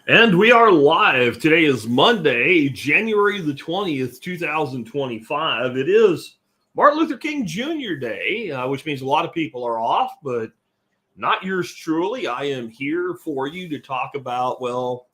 And we are live. Today is Monday, January the 20th, 2025. It is Martin Luther King Jr. Day, which means a lot of people are off, but not yours truly. I am here for you to talk about, well,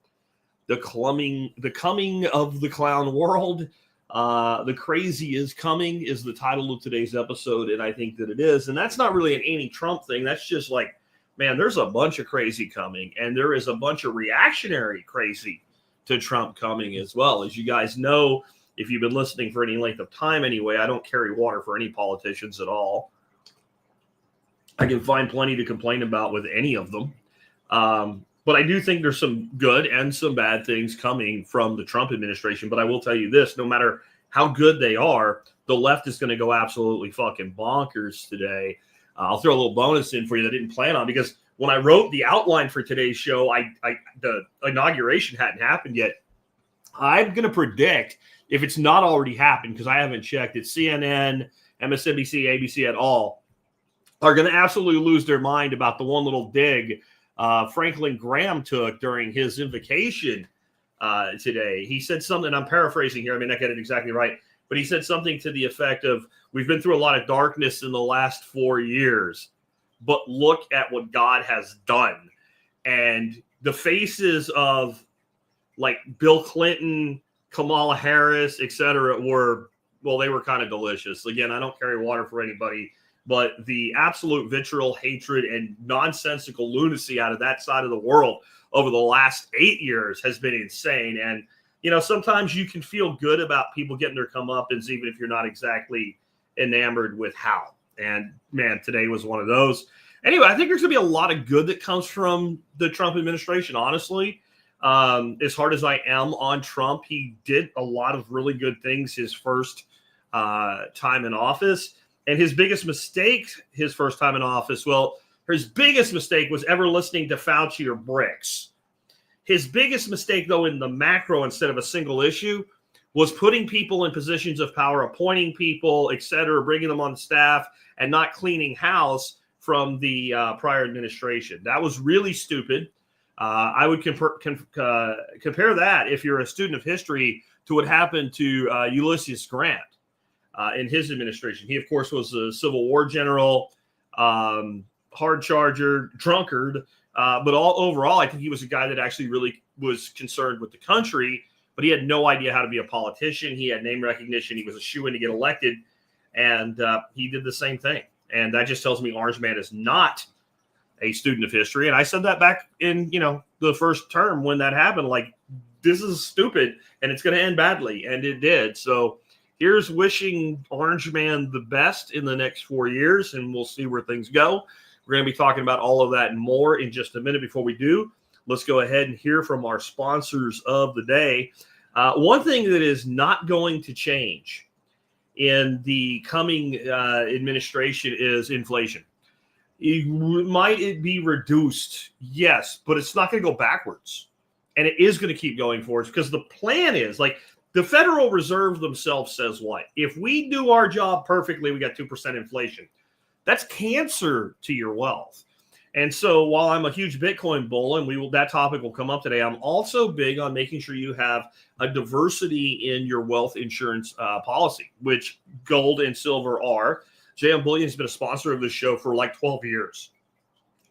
the coming of the clown world. The crazy is coming is the title of today's episode, and I think that it is. And that's not really an anti-Trump thing. That's just like, man, there's a bunch of crazy coming, and there is a bunch of reactionary crazy to Trump coming as well. As you guys know, if you've been listening for any length of time anyway, I don't carry water for any politicians at all. I can find plenty to complain about with any of them. But I do think there's some good and some bad things coming from the Trump administration. But I will tell you this, no matter how good they are, the left is going to go absolutely fucking bonkers today. I'll throw a little bonus in for you that I didn't plan on, because when I wrote the outline for today's show, the inauguration hadn't happened yet. I'm going to predict, if it's not already happened, because I haven't checked, it's CNN, MSNBC, ABC et al. Are going to absolutely lose their mind about the one little dig Franklin Graham took during his invocation today. He said something, I'm paraphrasing here, I may not get it exactly right, but he said something to the effect of, we've been through a lot of darkness in the last 4 years, but look at what God has done. And the faces of like Bill Clinton, Kamala Harris, etc. they were kind of delicious. Again, I don't carry water for anybody, but the absolute vitriol, hatred, and nonsensical lunacy out of that side of the world over the last 8 years has been insane. And you know, sometimes you can feel good about people getting their comeuppance, even if you're not exactly enamored with how. And man, today was one of those. Anyway, I think there's going to be a lot of good that comes from the Trump administration, honestly. As hard as I am on Trump, he did a lot of really good things his first time in office. And his biggest mistake his first time in office, his biggest mistake was ever listening to Fauci or Bricks. His biggest mistake, though, in the macro instead of a single issue, was putting people in positions of power, appointing people, et cetera, bringing them on staff, and not cleaning house from the prior administration. That was really stupid. I would compare that, if you're a student of history, to what happened to Ulysses Grant in his administration. He, of course, was a Civil War general, hard charger, drunkard. But overall, I think he was a guy that actually really was concerned with the country, but he had no idea how to be a politician. He had name recognition. He was a shoo-in to get elected, and he did the same thing. And that just tells me Orange Man is not a student of history. And I said that back in, the first term when that happened, like, this is stupid and it's going to end badly. And it did. So here's wishing Orange Man the best in the next 4 years, and we'll see where things go. We're going to be talking about all of that and more in just a minute. Before we do, let's go ahead and hear from our sponsors of the day. One thing that is not going to change in the coming administration is inflation. Might it be reduced? Yes, but it's not going to go backwards. And it is going to keep going forwards, because the plan is, like, the Federal Reserve themselves says what? If we do our job perfectly, we got 2% inflation. That's cancer to your wealth. And so while I'm a huge Bitcoin bull, and that topic will come up today, I'm also big on making sure you have a diversity in your wealth insurance policy, which gold and silver are. JM Bullion has been a sponsor of this show for like 12 years.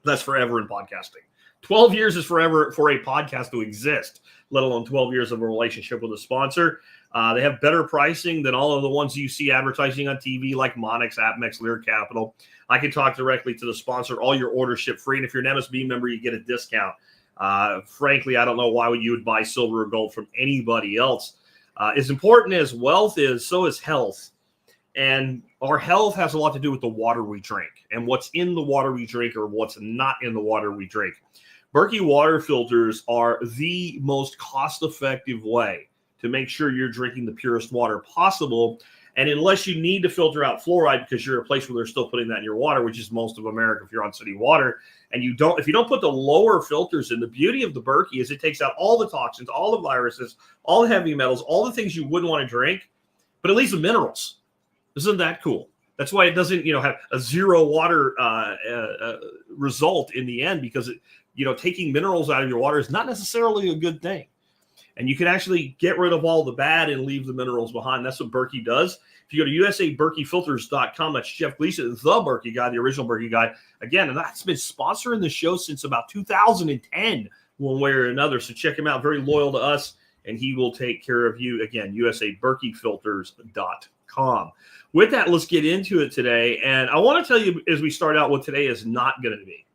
That's forever in podcasting. 12 years is forever for a podcast to exist, let alone 12 years of a relationship with a sponsor. They have better pricing than all of the ones you see advertising on TV, like Monix, AppMex, Lear Capital. I can talk directly to the sponsor. All your orders ship free. And if you're an MSB member, you get a discount. Frankly, I don't know why you would buy silver or gold from anybody else. As important as wealth is, so is health. And our health has a lot to do with the water we drink and what's in the water we drink or what's not in the water we drink. Berkey water filters are the most cost-effective way to make sure you're drinking the purest water possible. And unless you need to filter out fluoride because you're a place where they're still putting that in your water, which is most of America if you're on city water, and if you don't put the lower filters in, the beauty of the Berkey is it takes out all the toxins, all the viruses, all the heavy metals, all the things you wouldn't want to drink, but at least the minerals. Isn't that cool? That's why it doesn't, have a zero water result in the end, because taking minerals out of your water is not necessarily a good thing. And you can actually get rid of all the bad and leave the minerals behind. That's what Berkey does. If you go to usaberkeyfilters.com, that's Jeff Gleason, the Berkey guy, the original Berkey guy. Again, and that's been sponsoring the show since about 2010, one way or another. So check him out. Very loyal to us, and he will take care of you. Again, usaberkeyfilters.com. With that, let's get into it today. And I want to tell you, as we start out, what today is not going to be.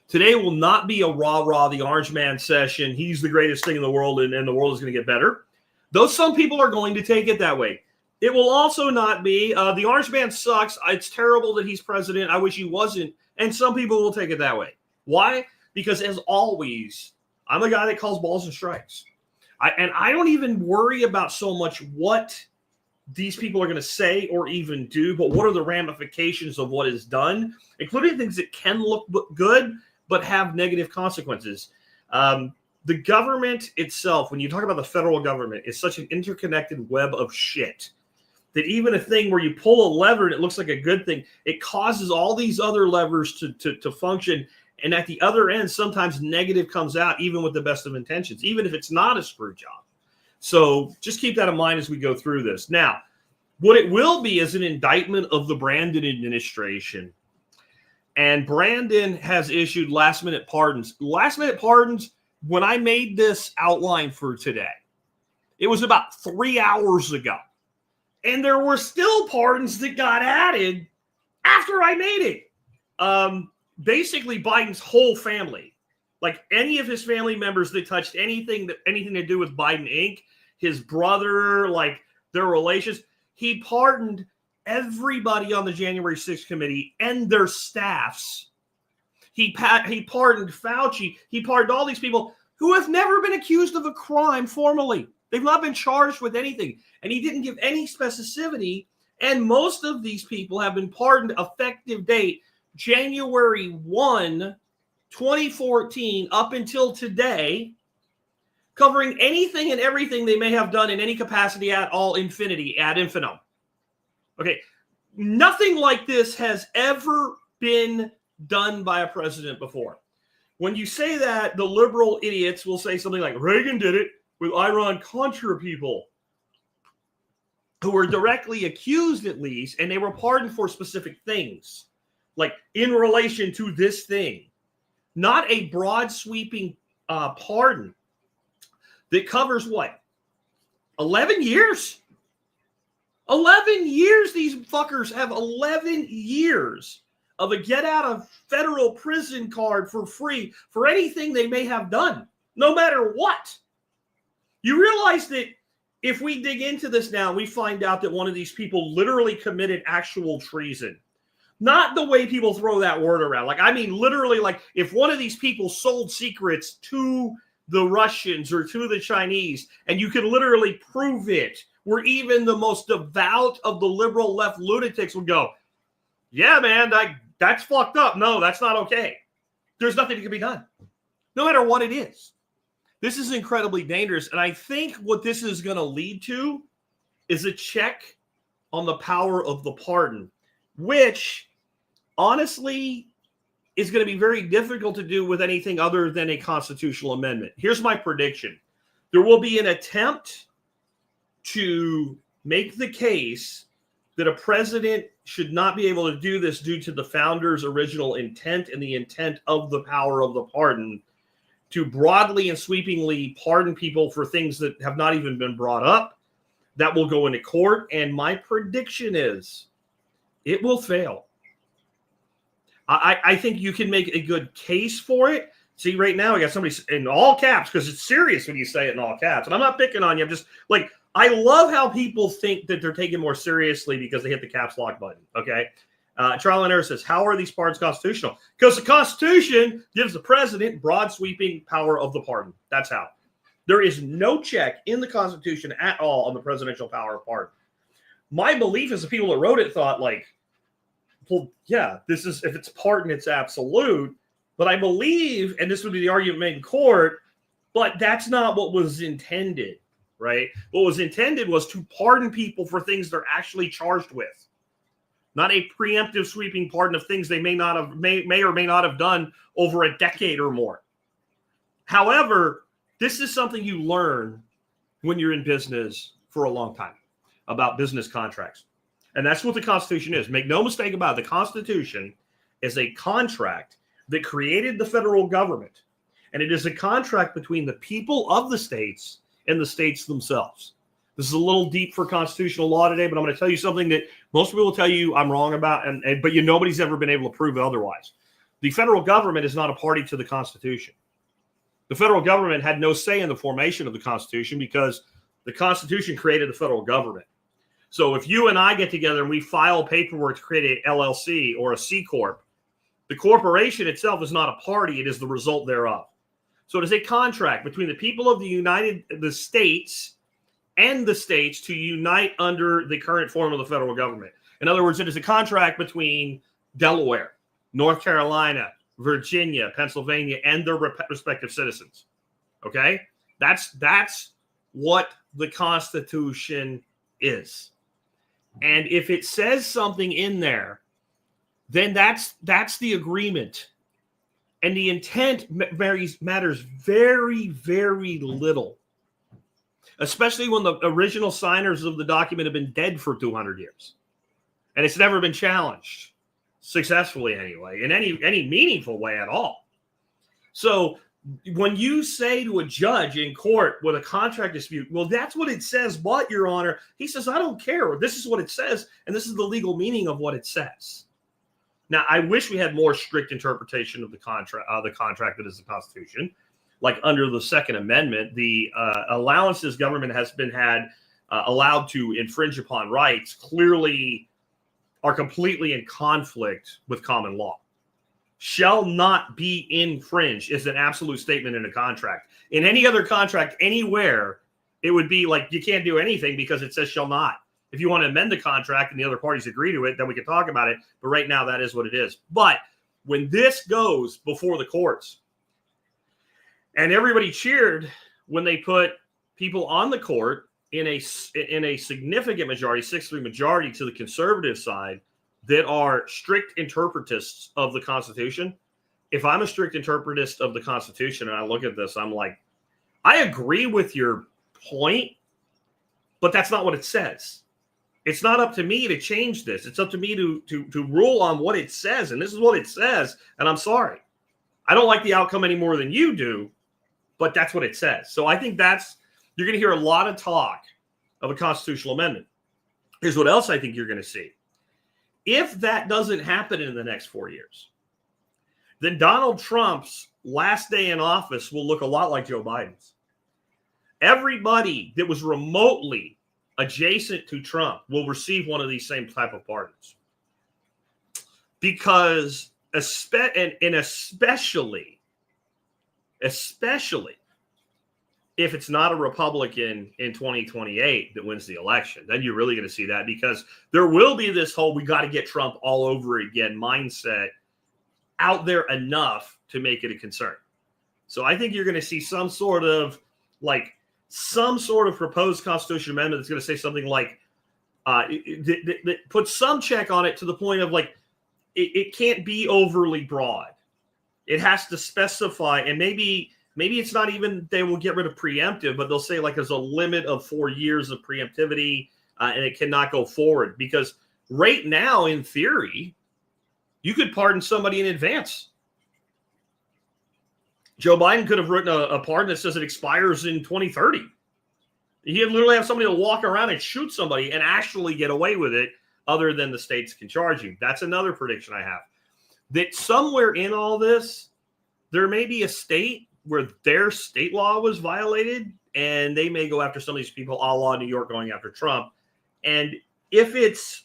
Today will not be a rah-rah, the Orange Man session. He's the greatest thing in the world, and the world is going to get better. Though some people are going to take it that way. It will also not be the Orange Man sucks. It's terrible that he's president. I wish he wasn't. And some people will take it that way. Why? Because as always, I'm a guy that calls balls and strikes. I don't even worry about so much what these people are going to say or even do, but what are the ramifications of what is done, including things that can look good but have negative consequences. The government itself, when you talk about the federal government, is such an interconnected web of shit that even a thing where you pull a lever and it looks like a good thing, it causes all these other levers to function. And at the other end, sometimes negative comes out, even with the best of intentions, even if it's not a screw job. So just keep that in mind as we go through this. Now, what it will be is an indictment of the Brandon administration. And Brandon has issued last-minute pardons. Last-minute pardons, when I made this outline for today, it was about 3 hours ago. And there were still pardons that got added after I made it. Basically, Biden's whole family, like any of his family members that touched anything to do with Biden Inc., his brother, like their relations, he pardoned everybody on the January 6th committee and their staffs. He pardoned Fauci. He pardoned all these people who have never been accused of a crime formally. They've not been charged with anything. And he didn't give any specificity. And most of these people have been pardoned effective date January 1, 2014 up until today, covering anything and everything they may have done in any capacity at all, infinity, ad infinitum. Okay, nothing like this has ever been done by a president before. When you say that, the liberal idiots will say something like, Reagan did it with Iran-Contra people who were directly accused, at least, and they were pardoned for specific things, like in relation to this thing. Not a broad sweeping pardon that covers what? 11 years? 11 years, these fuckers have 11 years of a get out of federal prison card for free for anything they may have done, no matter what. You realize that if we dig into this now, we find out that one of these people literally committed actual treason. Not the way people throw that word around. Like, I mean, literally, like if one of these people sold secrets to the Russians or to the Chinese, and you can literally prove it, where even the most devout of the liberal left lunatics would go, yeah, man, that's fucked up. No, that's not okay. There's nothing that can be done, no matter what it is. This is incredibly dangerous. And I think what this is going to lead to is a check on the power of the pardon, which honestly is going to be very difficult to do with anything other than a constitutional amendment. Here's my prediction. There will be an attempt to make the case that a president should not be able to do this due to the founders' original intent and the intent of the power of the pardon to broadly and sweepingly pardon people for things that have not even been brought up. That will go into court. And my prediction is it will fail. I think you can make a good case for it. See, right now, I got somebody in all caps because it's serious when you say it in all caps. And I'm not picking on you. I'm just like, I love how people think that they're taken more seriously because they hit the caps lock button. Okay. Trial and Error says, how are these pardons constitutional? Because the Constitution gives the president broad sweeping power of the pardon. That's how. There is no check in the Constitution at all on the presidential power of pardon. My belief is the people that wrote it thought like, well, yeah, this is, if it's pardon, it's absolute. But I believe, and this would be the argument made in court, but that's not what was intended, right? What was intended was to pardon people for things they're actually charged with. not a preemptive sweeping pardon of things they may or may not have done over a decade or more. However, this is something you learn when you're in business for a long time about business contracts. And that's what the Constitution is. Make no mistake about it. The Constitution is a contract that created the federal government. And it is a contract between the people of the states and the states themselves. This is a little deep for constitutional law today, but I'm going to tell you something that most people will tell you I'm wrong about, but nobody's ever been able to prove it otherwise. The federal government is not a party to the Constitution. The federal government had no say in the formation of the Constitution because the Constitution created the federal government. So if you and I get together and we file paperwork to create an LLC or a C Corp, the corporation itself is not a party, it is the result thereof. So it is a contract between the people of the states and the states to unite under the current form of the federal government. In other words, it is a contract between Delaware, North Carolina, Virginia, Pennsylvania, and their respective citizens. Okay? That's what the Constitution is. And if it says something in there, then that's the agreement. And the intent matters very, very little, especially when the original signers of the document have been dead for 200 years. And it's never been challenged successfully anyway, in any meaningful way at all. So when you say to a judge in court with a contract dispute, well, that's what it says, but, Your Honor, he says, I don't care. This is what it says, and this is the legal meaning of what it says. Now, I wish we had more strict interpretation of the contract that is the Constitution. Like under the Second Amendment, the allowances government has been allowed to infringe upon rights clearly are completely in conflict with common law. Shall not be infringed is an absolute statement in a contract. In any other contract anywhere, it would be like you can't do anything because it says shall not. If you want to amend the contract and the other parties agree to it, then we can talk about it. But right now, that is what it is. But when this goes before the courts, and everybody cheered when they put people on the court in a significant majority, 6-3 majority to the conservative side that are strict interpretists of the Constitution. If I'm a strict interpretist of the Constitution and I look at this, I'm like, I agree with your point, but that's not what it says. It's not up to me to change this. It's up to me to rule on what it says. And this is what it says. And I'm sorry. I don't like the outcome any more than you do, but that's what it says. So I think you're going to hear a lot of talk of a constitutional amendment. Here's what else I think you're going to see. If that doesn't happen in the next 4 years, then Donald Trump's last day in office will look a lot like Joe Biden's. Everybody that was remotely adjacent to Trump will receive one of these same type of pardons. Because especially if it's not a Republican in 2028 that wins the election, then you're really going to see that, because there will be this whole we got to get Trump all over again mindset out there enough to make it a concern. So I think you're going to see some sort of proposed constitutional amendment that's going to say something like that puts some check on it to the point of it can't be overly broad. It has to specify, and maybe it's not even they will get rid of preemptive, but they'll say there's a limit of 4 years of preemptivity and it cannot go forward. Because right now, in theory, you could pardon somebody in advance. Joe Biden could have written a pardon that says it expires in 2030. He would literally have somebody to walk around and shoot somebody and actually get away with it, other than the states can charge you. That's another prediction I have. That somewhere in all this, there may be a state where their state law was violated, and they may go after some of these people, a la New York going after Trump. And if it's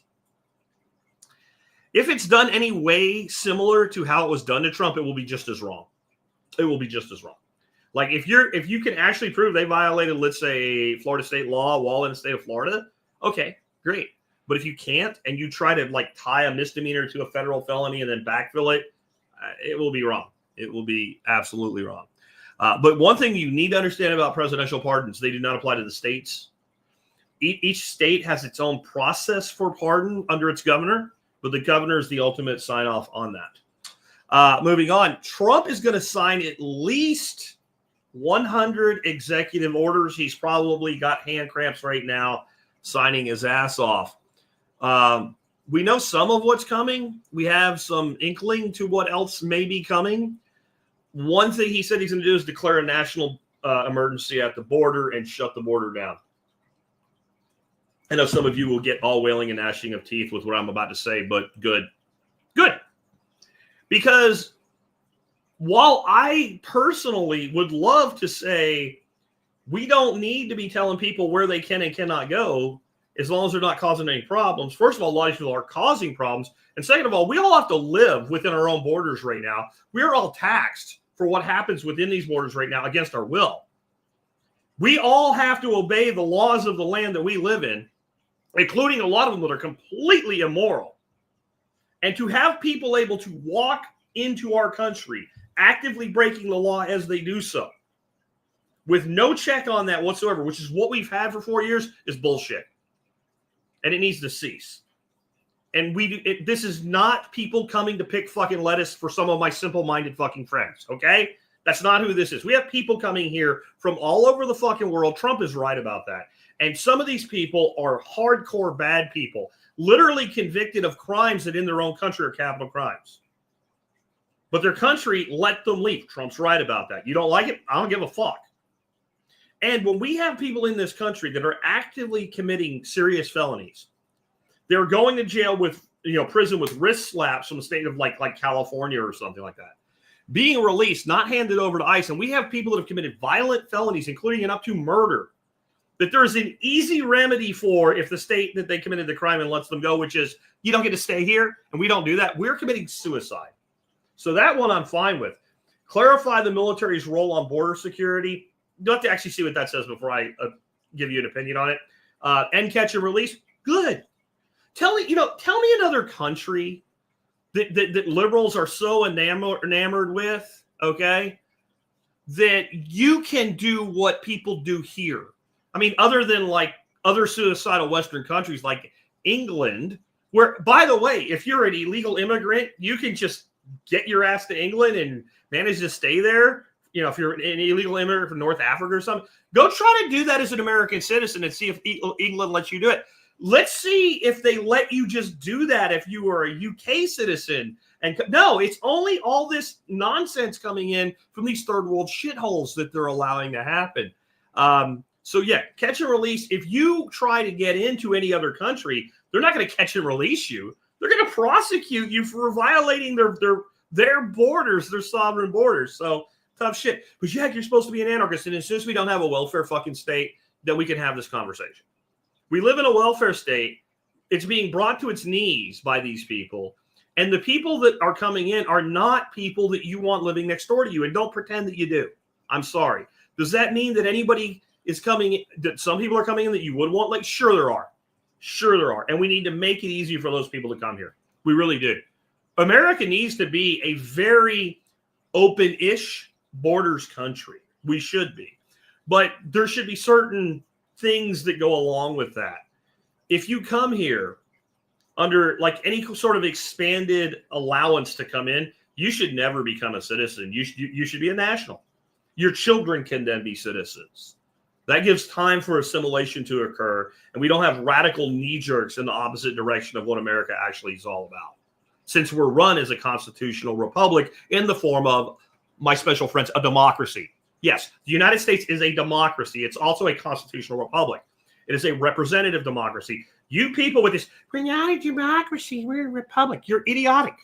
done any way similar to how it was done to Trump, it will be just as wrong. It will be just as wrong. If you can actually prove they violated, let's say, Florida state law while in the state of Florida, okay, great. But if you can't, and you try to tie a misdemeanor to a federal felony and then backfill it, it will be wrong. It will be absolutely wrong. But one thing you need to understand about presidential pardons, they do not apply to the states. Each state has its own process for pardon under its governor, but the governor is the ultimate sign off on that. Moving on, Trump is going to sign at least 100 executive orders. He's probably got hand cramps right now, signing his ass off. We know some of what's coming. We have some inkling to what else may be coming. One thing he said he's going to do is declare a national emergency at the border and shut the border down. I know some of you will get all wailing and gnashing of teeth with what I'm about to say, but good. Good. Because while I personally would love to say we don't need to be telling people where they can and cannot go, as long as they're not causing any problems. First of all, a lot of people are causing problems. And second of all, we all have to live within our own borders right now. We're all taxed for what happens within these borders right now against our will. We all have to obey the laws of the land that we live in, including a lot of them that are completely immoral. And to have people able to walk into our country, actively breaking the law as they do so, with no check on that whatsoever, which is what we've had for 4 years, is bullshit. And it needs to cease. And this is not people coming to pick fucking lettuce for some of my simple-minded fucking friends, okay? That's not who this is. We have people coming here from all over the fucking world. Trump is right about that. And some of these people are hardcore bad people, literally convicted of crimes that in their own country are capital crimes. But their country let them leave. Trump's right about that. You don't like it? I don't give a fuck. And when we have people in this country that are actively committing serious felonies, they're going to jail with, prison with wrist slaps from the state of like California or something like that, being released, not handed over to ICE. And we have people that have committed violent felonies, including and up to murder, that there's an easy remedy for if the state that they committed the crime and lets them go, which is you don't get to stay here. And we don't do that. We're committing suicide. So that one I'm fine with. Clarify the military's role on border security. You'll have to actually see what that says before I give you an opinion on it. End, catch, and release. Good. Tell me another country that liberals are so enamored with, okay, that you can do what people do here. I mean, other than like other suicidal Western countries like England, where, by the way, if you're an illegal immigrant, you can just get your ass to England and manage to stay there. If you're an illegal immigrant from North Africa or something, go try to do that as an American citizen and see if England lets you do it. Let's see if they let you just do that if you were a UK citizen. And no, it's only all this nonsense coming in from these third world shitholes that they're allowing to happen. So yeah, catch and release. If you try to get into any other country, they're not going to catch and release you. They're going to prosecute you for violating their borders, their sovereign borders. So tough shit. But Jack, you're supposed to be an anarchist. And as soon as we don't have a welfare fucking state, then we can have this conversation. We live in a welfare state. It's being brought to its knees by these people. And the people that are coming in are not people that you want living next door to you. And don't pretend that you do. I'm sorry. Does that mean that anybody is coming in, that some people are coming in that you would want? Like, sure there are. Sure there are. And we need to make it easier for those people to come here. We really do. America needs to be a very open-ish borders country. We should be. But there should be certain things that go along with that. If you come here under like any sort of expanded allowance to come in, you should never become a citizen. You should be a national. Your children can then be citizens. That gives time for assimilation to occur, and we don't have radical knee-jerks in the opposite direction of what America actually is all about. Since we're run as a constitutional republic in the form of, my special friends, a democracy. Yes, the United States is a democracy. It's also a constitutional republic. It is a representative democracy. You people with this, we're not a democracy, we're a republic. You're idiotic.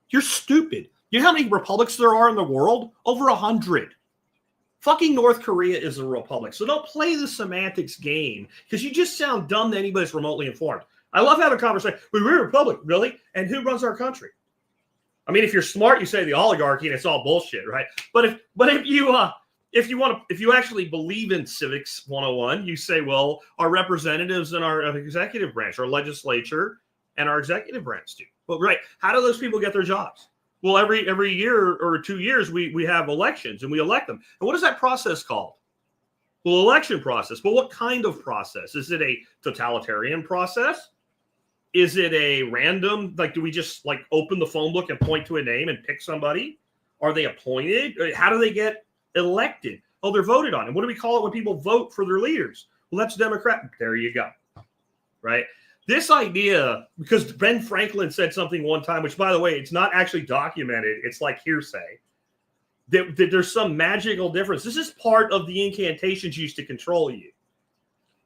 You're stupid. You know how many republics there are in the world? Over 100. Fucking North Korea is a republic. So don't play the semantics game because you just sound dumb to anybody that's remotely informed. I love having a conversation. We're a republic, really? And who runs our country? I mean, if you're smart, you say the oligarchy and it's all bullshit, right? But if you actually believe in civics 101, you say, well, our representatives in our executive branch, our legislature, and our executive branch do. But right, how do those people get their jobs? Well, every year or 2 years, we have elections and we elect them. And what is that process called? Well, election process. But what kind of process? Is it a totalitarian process? Is it a random, like, do we just like open the phone book and point to a name and pick somebody? Are they appointed? How do they get elected? Oh, they're voted on. And what do we call it when people vote for their leaders? Well, that's Democrat. There you go. Right? This idea, because Ben Franklin said something one time, which, by the way, it's not actually documented. It's like hearsay. That there's some magical difference. This is part of the incantations used to control you.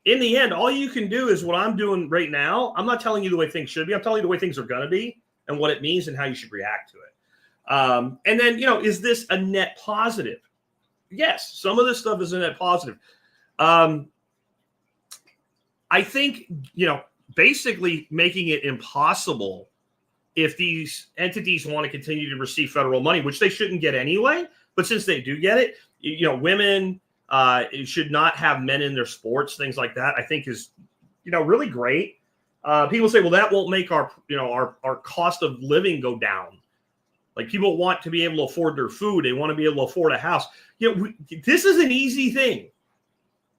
In the end, all you can do is what I'm doing right now. I'm not telling you the way things should be. I'm telling you the way things are going to be and what it means and how you should react to it. And then, is this a net positive? Yes, some of this stuff is a net positive. I think, basically making it impossible if these entities want to continue to receive federal money, which they shouldn't get anyway. But since they do get it, women should not have men in their sports, things like that, I think is, really great. People say, well, that won't make our cost of living go down. Like, people want to be able to afford their food. They want to be able to afford a house. This is an easy thing.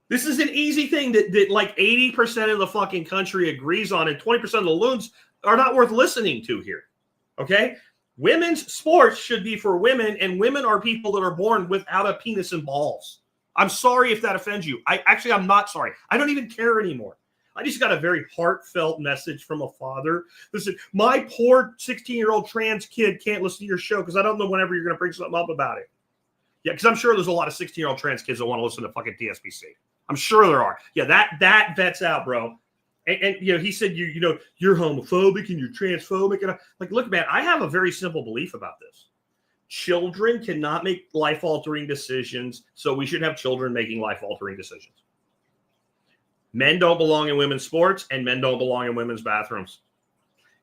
This is an easy thing that like 80% of the fucking country agrees on, and 20% of the loons are not worth listening to here. Okay? Women's sports should be for women, and women are people that are born without a penis and balls. I'm sorry if that offends you. I'm not sorry. I don't even care anymore. I just got a very heartfelt message from a father that said, my poor 16-year-old trans kid can't listen to your show because I don't know whenever you're going to bring something up about it. Yeah, because I'm sure there's a lot of 16-year-old trans kids that want to listen to fucking TSPC. I'm sure there are. Yeah, that vets out, bro. And he said, you're homophobic and you're transphobic. And like, look, man, I have a very simple belief about this. Children cannot make life-altering decisions, so we should have children making life-altering decisions. Men don't belong in women's sports, and men don't belong in women's bathrooms.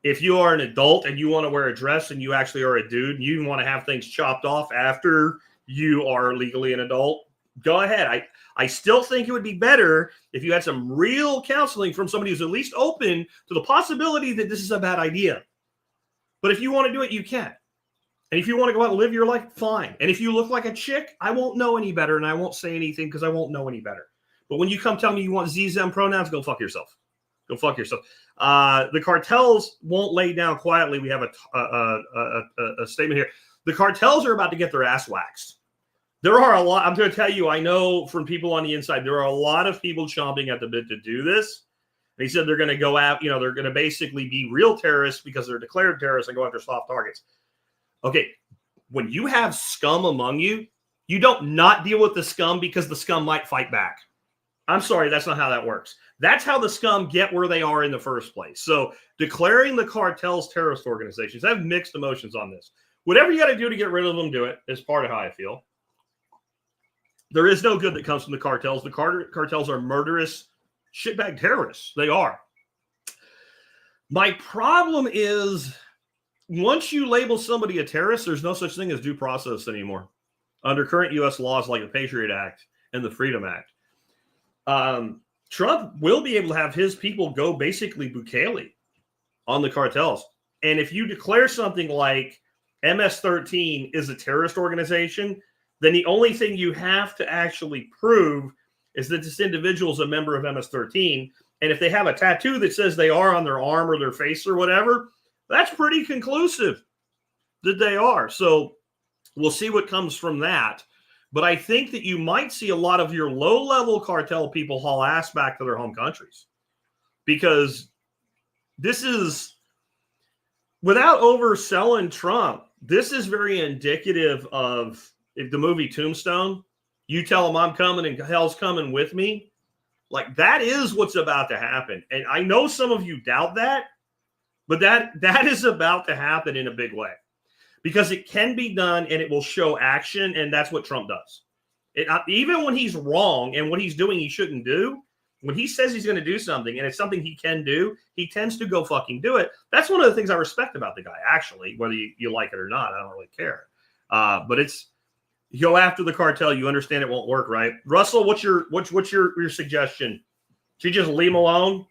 If you are an adult and you want to wear a dress and you actually are a dude and you want to have things chopped off after you are legally an adult, go ahead. I still think it would be better if you had some real counseling from somebody who's at least open to the possibility that this is a bad idea. But if you want to do it, you can. And if you want to go out and live your life, fine. And if you look like a chick, I won't know any better, and I won't say anything because I won't know any better. But when you come tell me you want Z-Them pronouns, go fuck yourself. Go fuck yourself. The cartels won't lay down quietly. We have a statement here. The cartels are about to get their ass waxed. There are a lot. I'm going to tell you, I know from people on the inside, there are a lot of people chomping at the bit to do this. And he said they're going to go out, they're going to basically be real terrorists because they're declared terrorists and go after soft targets. Okay, when you have scum among you, you don't not deal with the scum because the scum might fight back. I'm sorry, that's not how that works. That's how the scum get where they are in the first place. So declaring the cartels terrorist organizations, I have mixed emotions on this. Whatever you got to do to get rid of them, do it. Is part of how I feel. There is no good that comes from the cartels. The cartels are murderous shitbag terrorists. They are. My problem is, once you label somebody a terrorist, there's no such thing as due process anymore under current U.S. laws like the Patriot Act and the Freedom Act. Trump will be able to have his people go basically Bukele on the cartels. And if you declare something like MS-13 is a terrorist organization, then the only thing you have to actually prove is that this individual is a member of MS-13. And if they have a tattoo that says they are on their arm or their face or whatever, that's pretty conclusive that they are. So we'll see what comes from that. But I think that you might see a lot of your low-level cartel people haul ass back to their home countries. Because this is, without overselling Trump, this is very indicative of, if the movie Tombstone, you tell them I'm coming and hell's coming with me. Like, that is what's about to happen. And I know some of you doubt that, but that is about to happen in a big way. Because it can be done and it will show action, and that's what Trump does. Even when he's wrong and what he's doing he shouldn't do, when he says he's going to do something and it's something he can do, he tends to go fucking do it. That's one of the things I respect about the guy, actually, whether you like it or not. I don't really care. But it's, you go after the cartel, you understand it won't work, right? Russell, what's your suggestion? Should you just leave him alone?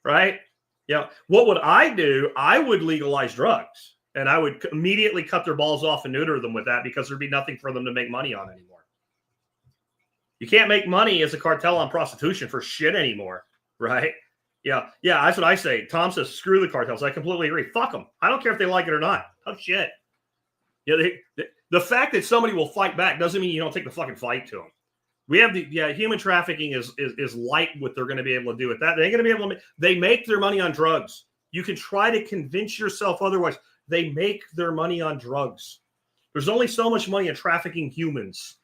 Right? Yeah. What would I do? I would legalize drugs. And I would immediately cut their balls off and neuter them with that, because there'd be nothing for them to make money on anymore. You can't make money as a cartel on prostitution for shit anymore, right? Yeah, that's what I say. Tom says, screw the cartels. I completely agree. Fuck them. I don't care if they like it or not. Tough shit. Yeah, the fact that somebody will fight back doesn't mean you don't take the fucking fight to them. We have human trafficking is light what they're going to be able to do with that. They're going to be able to. They make their money on drugs. You can try to convince yourself otherwise. They make their money on drugs. There's only so much money in trafficking humans.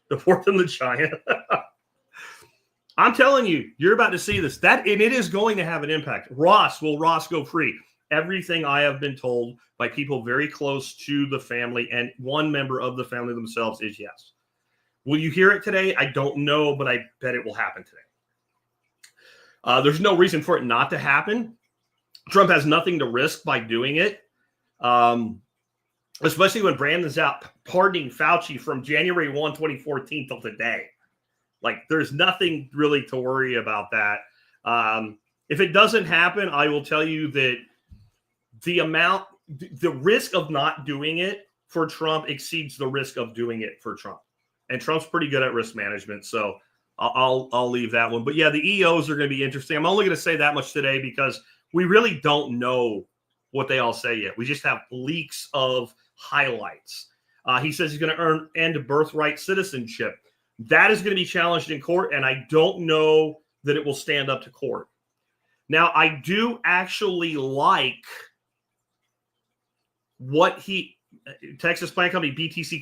Deport them to China. I'm telling you, you're about to see this. And it is going to have an impact. Will Ross go free? Everything I have been told by people very close to the family and one member of the family themselves is yes. Will you hear it today? I don't know, but I bet it will happen today. There's no reason for it not to happen. Trump has nothing to risk by doing it, especially when Brandon's out pardoning Fauci from January 1, 2014 till today. Like, there's nothing really to worry about that. If it doesn't happen, I will tell you that the risk of not doing it for Trump exceeds the risk of doing it for Trump. And Trump's pretty good at risk management, so I'll leave that one. But yeah, the EOs are going to be interesting. I'm only going to say that much today because we really don't know what they all say yet. We just have leaks of highlights. He says he's going to end birthright citizenship. That is going to be challenged in court, and I don't know that it will stand up to court. Now, I do actually like what Texas Plant Company, BTC ?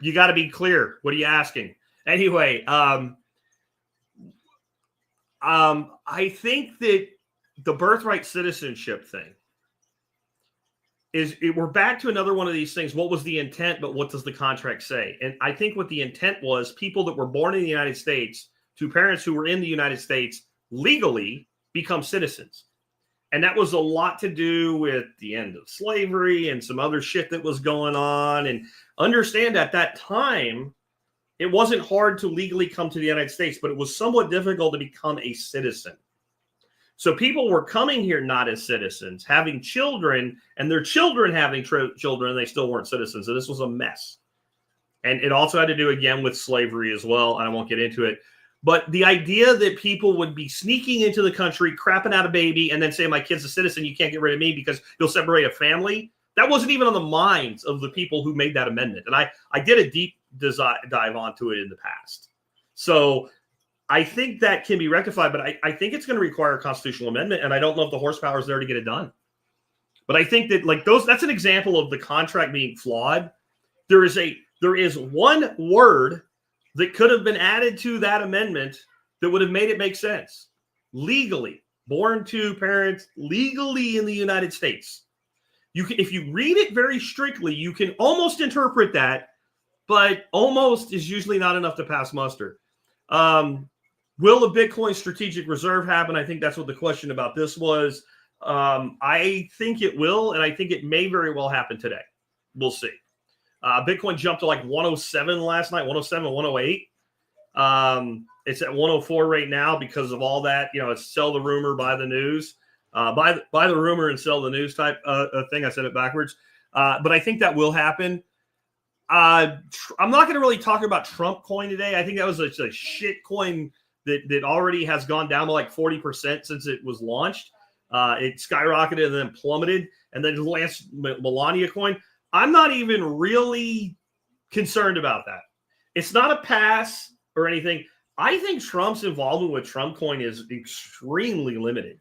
You got to be clear. What are you asking? Anyway, I think that the birthright citizenship thing we're back to another one of these things. What was the intent, but what does the contract say? And I think what the intent was, people that were born in the United States to parents who were in the United States legally become citizens. And that was a lot to do with the end of slavery and some other shit that was going on. And understand at that time, it wasn't hard to legally come to the United States, but it was somewhat difficult to become a citizen. So people were coming here not as citizens, having children, and their children having children, and they still weren't citizens. So this was a mess. And it also had to do, again, with slavery as well. And I won't get into it. But the idea that people would be sneaking into the country, crapping out a baby, and then say, my kid's a citizen, you can't get rid of me because you'll separate a family, that wasn't even on the minds of the people who made that amendment. And I did a deep dive onto it in the past. So I think that can be rectified, but I think it's going to require a constitutional amendment, and I don't know if the horsepower is there to get it done. But I think that that's an example of the contract being flawed. There is one word that could have been added to that amendment that would have made it make sense. Legally, born to parents legally in the United States. If you read it very strictly, you can almost interpret that, but almost is usually not enough to pass muster. Will a Bitcoin strategic reserve happen? I think that's what the question about this was. I think it will, and I think it may very well happen today. We'll see. Bitcoin jumped to like 107 last night, 107, 108. It's at 104 right now because of all that. It's sell the rumor, buy the news. Buy the rumor and sell the news type thing. I said it backwards. But I think that will happen. I'm not going to really talk about Trump coin today. I think that was a shit coin that already has gone down by like 40% since it was launched. It skyrocketed and then plummeted. And then last Melania coin. I'm not even really concerned about that. It's not a pass or anything. I think Trump's involvement with Trump coin is extremely limited.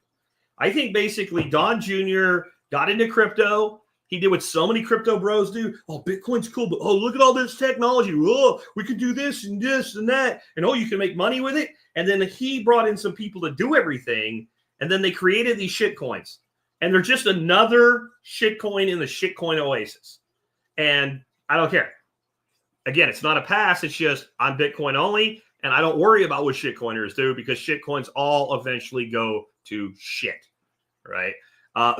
I think basically Don Jr. got into crypto. He did what so many crypto bros do. Oh, Bitcoin's cool, but look at all this technology. Oh, we can do this and that. And you can make money with it. And then he brought in some people to do everything. And then they created these shit coins. And they're just another shit coin in the shit coin oasis. And I don't care. Again, it's not a pass. It's just I'm Bitcoin only. And I don't worry about what shit coiners do because shit coins all eventually go to shit. Right?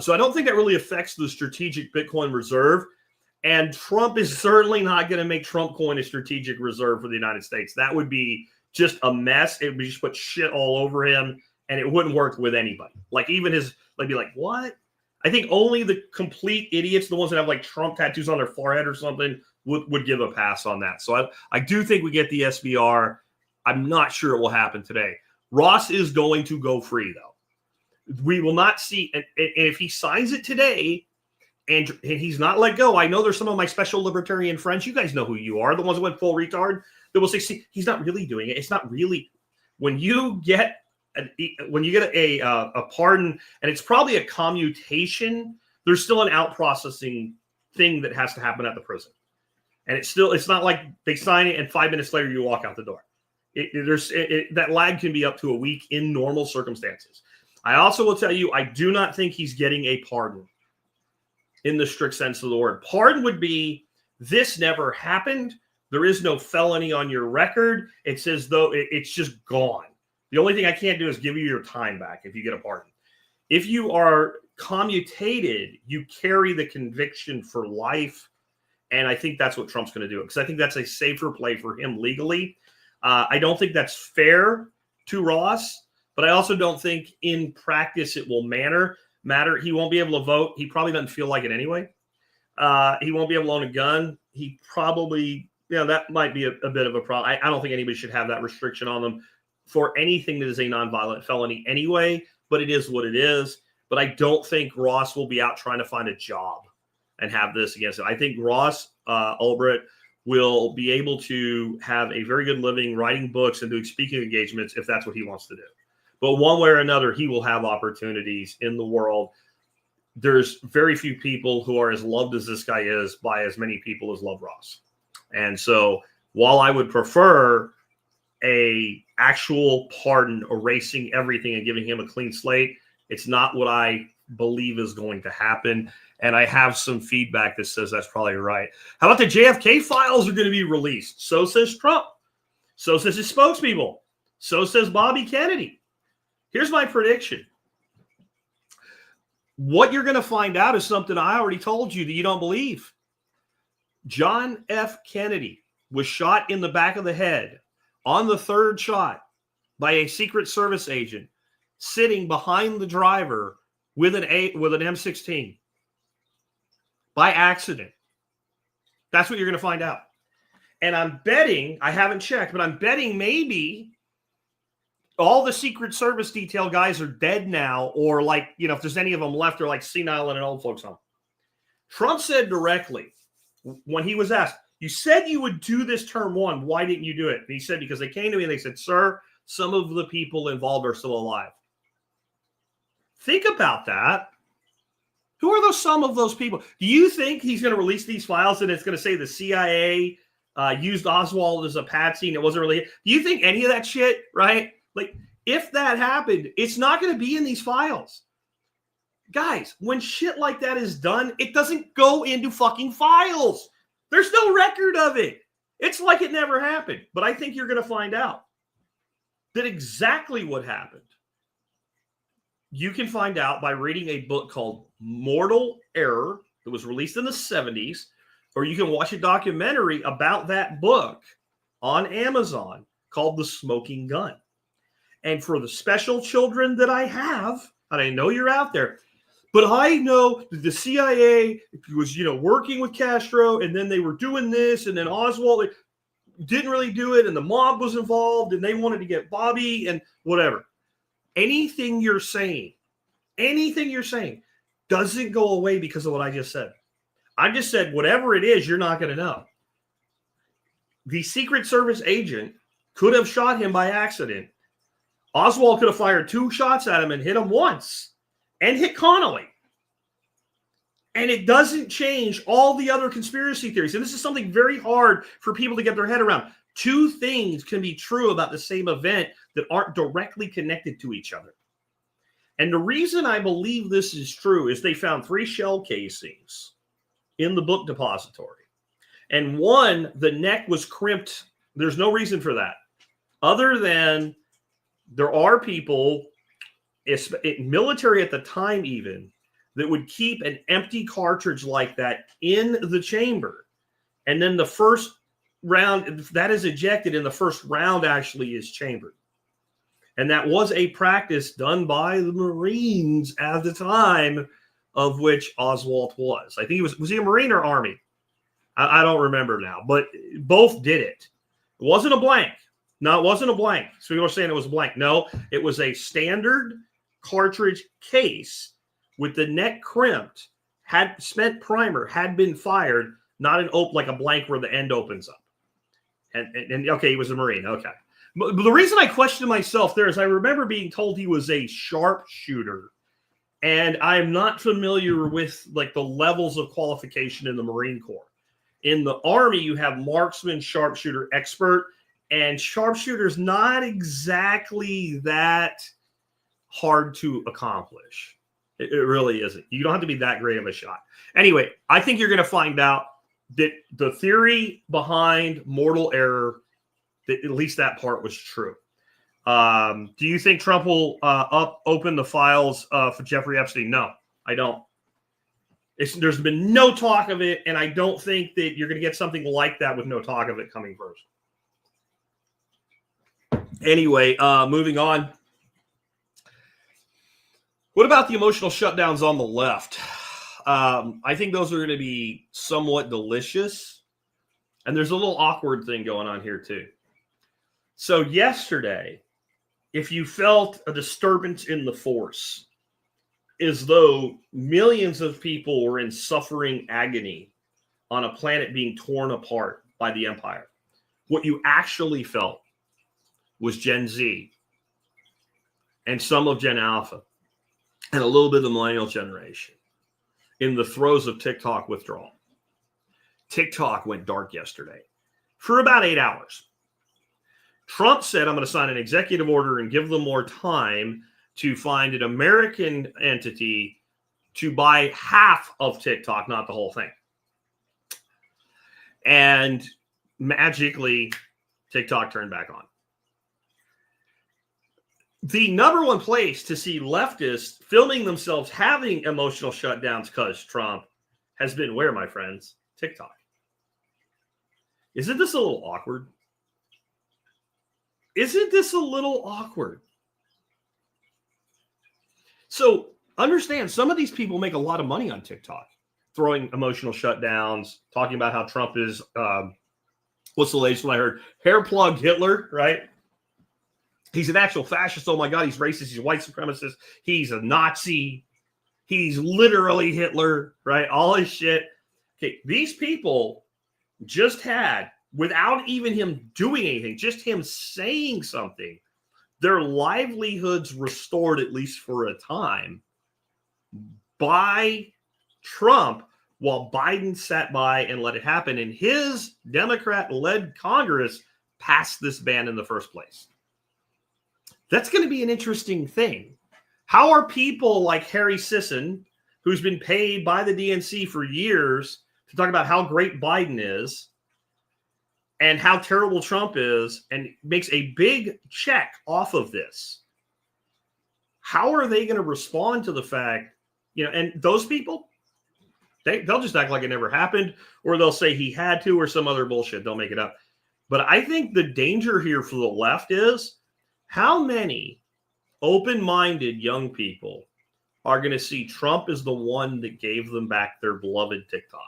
So I don't think that really affects the strategic Bitcoin reserve. And Trump is certainly not going to make Trump coin a strategic reserve for the United States. That would be just a mess. It would just put shit all over him. And it wouldn't work with anybody. Like even be like, what? I think only the complete idiots, the ones that have like Trump tattoos on their forehead or something, would give a pass on that. So I do think we get the SBR. I'm not sure it will happen today. Ross is going to go free, though. We will not see, and if he signs it today, and he's not let go, I know there's some of my special libertarian friends, you guys know who you are, the ones that went full retard, that will say, see, he's not really doing it. It's not really, when you get a pardon, and it's probably a commutation, there's still an out processing thing that has to happen at the prison. And it's not like they sign it and 5 minutes later you walk out the door. That lag can be up to a week in normal circumstances. I also will tell you, I do not think he's getting a pardon in the strict sense of the word. Pardon would be, this never happened. There is no felony on your record. It's as though it's just gone. The only thing I can't do is give you your time back if you get a pardon. If you are commutated, you carry the conviction for life. And I think that's what Trump's going to do, because I think that's a safer play for him legally. I don't think that's fair to Ross, but I also don't think in practice it will matter. He won't be able to vote. He probably doesn't feel like it anyway. He won't be able to own a gun. He probably, that might be a bit of a problem. I don't think anybody should have that restriction on them for anything that is a nonviolent felony anyway, but it is what it is. But I don't think Ross will be out trying to find a job and have this against him. I think Ross Ulbricht will be able to have a very good living writing books and doing speaking engagements if that's what he wants to do. But one way or another, he will have opportunities in the world. There's very few people who are as loved as this guy is by as many people as love Ross. And so while I would prefer a actual pardon, erasing everything and giving him a clean slate, it's not what I believe is going to happen. And I have some feedback that says that's probably right. How about the JFK files are going to be released? So says Trump. So says his spokespeople. So says Bobby Kennedy. Here's my prediction. What you're going to find out is something I already told you that you don't believe. John F. Kennedy was shot in the back of the head on the third shot by a Secret Service agent sitting behind the driver with an M16 by accident. That's what you're going to find out. And I'm betting, I haven't checked, but I'm betting maybe all the Secret Service detail guys are dead now, or like, if there's any of them left, they're like senile in an old folks home. Trump said directly when he was asked, you said you would do this term one. Why didn't you do it? And he said, because they came to me and they said, sir, some of the people involved are still alive. Think about that. Who are some of those people? Do you think he's going to release these files and it's going to say the CIA used Oswald as a patsy and it wasn't really? Do you think any of that shit, right? Like, if that happened, it's not going to be in these files. Guys, when shit like that is done, it doesn't go into fucking files. There's no record of it. It's like it never happened. But I think you're going to find out that exactly what happened. You can find out by reading a book called Mortal Error that was released in the 70s, or you can watch a documentary about that book on Amazon called The Smoking Gun. And for the special children that I have, and I know you're out there, but I know that the CIA was, working with Castro, and then they were doing this, and then Oswald didn't really do it, and the mob was involved, and they wanted to get Bobby and whatever. Anything you're saying doesn't go away because of what I just said. I just said whatever it is, you're not going to know. The Secret Service agent could have shot him by accident. Oswald could have fired 2 shots at him and hit him once and hit Connolly. And it doesn't change all the other conspiracy theories. And this is something very hard for people to get their head around. 2 things can be true about the same event that aren't directly connected to each other. And the reason I believe this is true is they found 3 shell casings in the book depository. And one, the neck was crimped. There's no reason for that, other than there are people, military at the time even, that would keep an empty cartridge like that in the chamber. And then the first round, that is ejected, and the first round actually is chambered. And that was a practice done by the Marines at the time, of which Oswald was. I think he was he a Marine or Army? I don't remember now, but both did it. It wasn't a blank. No, it wasn't a blank. So people are saying it was a blank. No, it was a standard cartridge case with the neck crimped, had spent primer, had been fired, not an open like a blank where the end opens up. And okay, he was a Marine. Okay. But the reason I questioned myself there is I remember being told he was a sharpshooter. And I'm not familiar with like the levels of qualification in the Marine Corps. In the Army, you have marksman, sharpshooter, expert, and sharpshooter's not exactly that hard to accomplish. It really isn't. You don't have to be that great of a shot. Anyway, I think you're going to find out that the theory behind mortal error, that at least that part was true. Do you think Trump will open the files for Jeffrey Epstein? No, I don't. There's been no talk of it, and I don't think that you're going to get something like that with no talk of it coming first. Anyway, moving on. What about the emotional shutdowns on the left? I think those are going to be somewhat delicious. And there's a little awkward thing going on here, too. So yesterday, if you felt a disturbance in the force, as though millions of people were in suffering agony on a planet being torn apart by the empire, what you actually felt was Gen Z and some of Gen Alpha and a little bit of the millennial generation in the throes of TikTok withdrawal. TikTok went dark yesterday for about 8 hours. Trump said, I'm going to sign an executive order and give them more time to find an American entity to buy half of TikTok, not the whole thing. And magically, TikTok turned back on. The number one place to see leftists filming themselves having emotional shutdowns because Trump has been where, my friends? TikTok. Isn't this a little awkward? Isn't this a little awkward? So understand, some of these people make a lot of money on TikTok, throwing emotional shutdowns, talking about how Trump is, what's the latest one I heard? Hair plugged Hitler, right? He's an actual fascist. Oh my God, he's racist. He's a white supremacist. He's a Nazi. He's literally Hitler, right? All his shit. Okay, these people just had, without even him doing anything, just him saying something, their livelihoods restored, at least for a time, by Trump while Biden sat by and let it happen. And his Democrat-led Congress passed this ban in the first place. That's going to be an interesting thing. How are people like Harry Sisson, who's been paid by the DNC for years to talk about how great Biden is and how terrible Trump is, and makes a big check off of this? How are they going to respond to the fact, and those people, they'll just act like it never happened, or they'll say he had to, or some other bullshit. They'll make it up. But I think the danger here for the left is, how many open-minded young people are going to see Trump as the one that gave them back their beloved TikTok?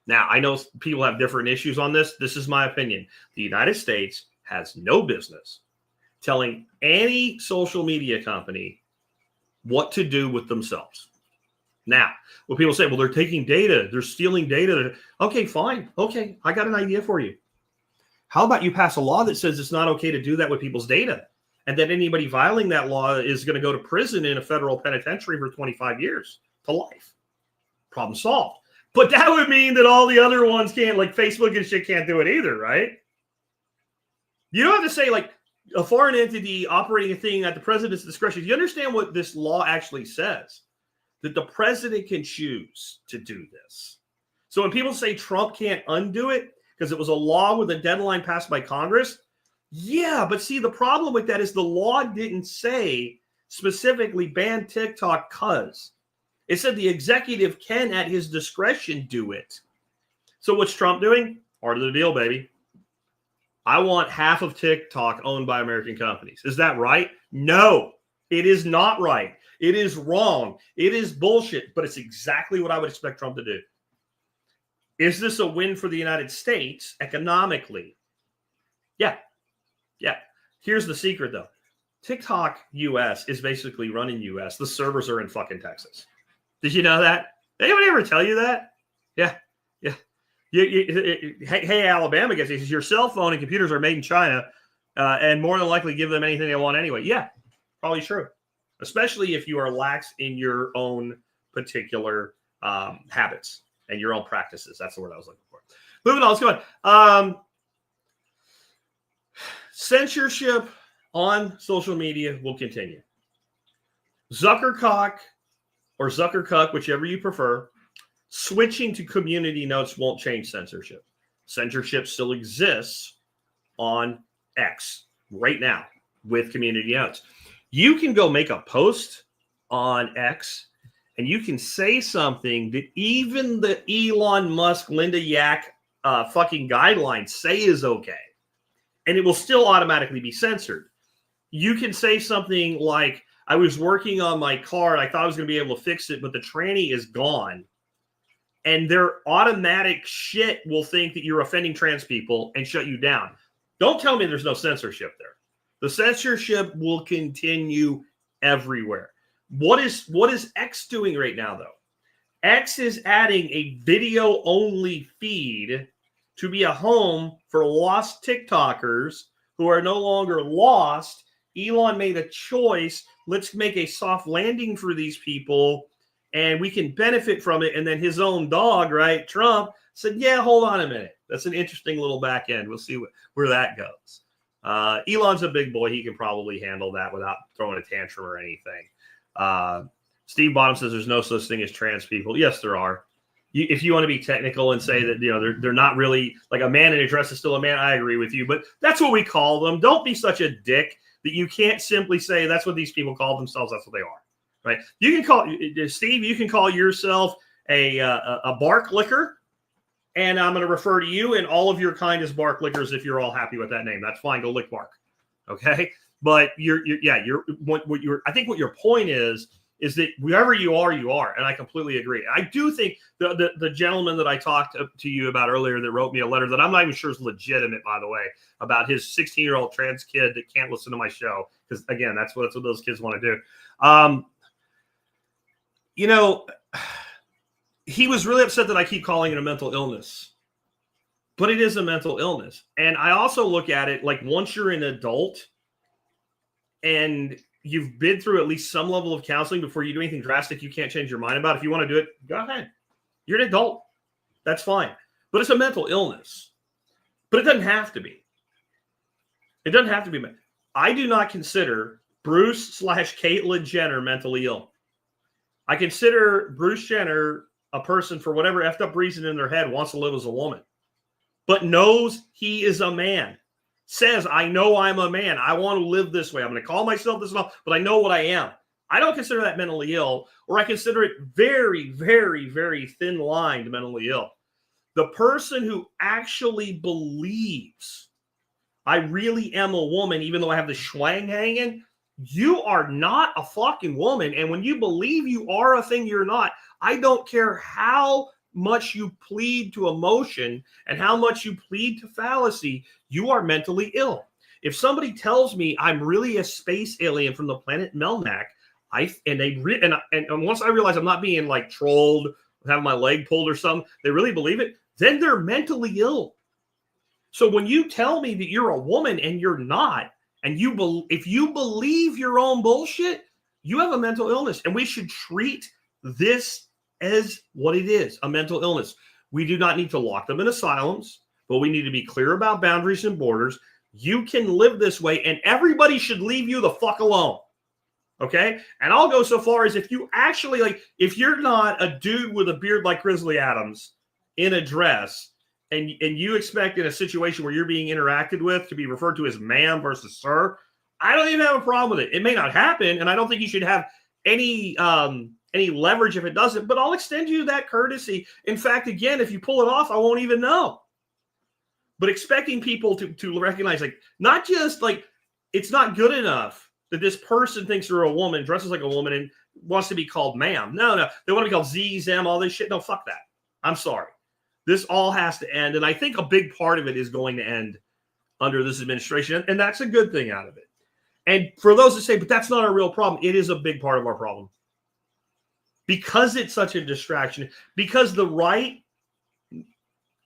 Now, I know people have different issues on this. This is my opinion. The United States has no business telling any social media company what to do with themselves. Now, when people say, well, they're taking data, they're stealing data. Okay, fine. Okay, I got an idea for you. How about you pass a law that says it's not okay to do that with people's data, and that anybody violating that law is going to go to prison in a federal penitentiary for 25 years to life? Problem solved. But that would mean that all the other ones can't, like Facebook and shit, can't do it either, right? You don't have to say like a foreign entity operating a thing at the president's discretion. You understand what this law actually says? That the president can choose to do this. So when people say Trump can't undo it because it was a law with a deadline passed by Congress, yeah, but see, the problem with that is the law didn't say specifically ban TikTok because it said the executive can at his discretion do it. So what's Trump doing? Part of the deal, baby. I want half of TikTok owned by American companies. Is that right? No, it is not right. It is wrong. It is bullshit, but it's exactly what I would expect Trump to do. Is this a win for the United States economically? Yeah. Yeah. Here's the secret, though. TikTok US is basically running US. The servers are in fucking Texas. Did you know that? Did anybody ever tell you that? Yeah. Yeah. Hey, Alabama guys, your cell phone and computers are made in China and more than likely give them anything they want anyway. Yeah, probably true. Especially if you are lax in your own particular habits and your own practices. That's the word I was looking for. Moving on, let's go on. Censorship on social media will continue. Zuckercock or Zuckercuck, whichever you prefer, switching to community notes won't change censorship. Censorship still exists on X right now with community notes. You can go make a post on X and you can say something that even the Elon Musk, Linda Yak fucking guidelines say is okay. And it will still automatically be censored. You can say something like, I was working on my car and I thought I was going to be able to fix it, but the tranny is gone. And their automatic shit will think that you're offending trans people and shut you down. Don't tell me there's no censorship there. The censorship will continue everywhere. What is X doing right now, though? X is adding a video-only feed to be a home for lost TikTokers who are no longer lost. Elon made a choice. Let's make a soft landing for these people, and we can benefit from it. And then his own dog, right, Trump, said, yeah, hold on a minute. That's an interesting little back end. We'll see where that goes. Elon's a big boy. He can probably handle that without throwing a tantrum or anything. Steve Bottom says there's no such thing as trans people. Yes, there are. If you want to be technical and say that, you know, they're not really like a man in a dress is still a man, I agree with you. But that's what we call them. Don't be such a dick that you can't simply say that's what these people call themselves. That's what they are, right? You can call Steve. You can call yourself a bark licker, and I'm going to refer to you and all of your kind as bark lickers if you're all happy with that name. That's fine. Go lick bark, okay? But I think what your point is that wherever you are, and I completely agree. I do think the gentleman that I talked to you about earlier that wrote me a letter that I'm not even sure is legitimate, by the way, about his 16-year-old trans kid that can't listen to my show, because, again, that's what those kids want to do. You know, he was really upset that I keep calling it a mental illness, but it is a mental illness. And I also look at it like once you're an adult and you've been through at least some level of counseling before you do anything drastic you can't change your mind about. If you want to do it, go ahead. You're an adult. That's fine. But it's a mental illness. But it doesn't have to be. It doesn't have to be. I do not consider Bruce/Caitlyn Jenner mentally ill. I consider Bruce Jenner a person for whatever effed up reason in their head wants to live as a woman, but knows he is a man. Says, I know I'm a man. I want to live this way. I'm going to call myself this and all, but I know what I am. I don't consider that mentally ill, or I consider it very, very, very thin-lined mentally ill. The person who actually believes I really am a woman, even though I have the schwang hanging, you are not a fucking woman. And when you believe you are a thing you're not, I don't care how much you plead to emotion and how much you plead to fallacy, you are mentally ill. If somebody tells me I'm really a space alien from the planet Melmac, and once I realize I'm not being like trolled, having my leg pulled or something, they really believe it, then they're mentally ill. So when you tell me that you're a woman and you're not, and if you believe your own bullshit, you have a mental illness, and we should treat this as what it is, a mental illness. We do not need to lock them in asylums, but we need to be clear about boundaries and borders. You can live this way, and everybody should leave you the fuck alone. Okay? And I'll go so far as if you actually, if you're not a dude with a beard like Grizzly Adams in a dress, and you expect in a situation where you're being interacted with to be referred to as ma'am versus sir, I don't even have a problem with it. It may not happen, and I don't think you should have any leverage if it doesn't, but I'll extend you that courtesy. In fact, again, if you pull it off, I won't even know. But expecting people to recognize, not just it's not good enough that this person thinks they're a woman, dresses like a woman, and wants to be called ma'am. No. They want to be called Z, Zem, all this shit. No, fuck that. I'm sorry. This all has to end. And I think a big part of it is going to end under this administration. And that's a good thing out of it. And for those that say, but that's not a real problem, it is a big part of our problem. Because it's such a distraction, because the right,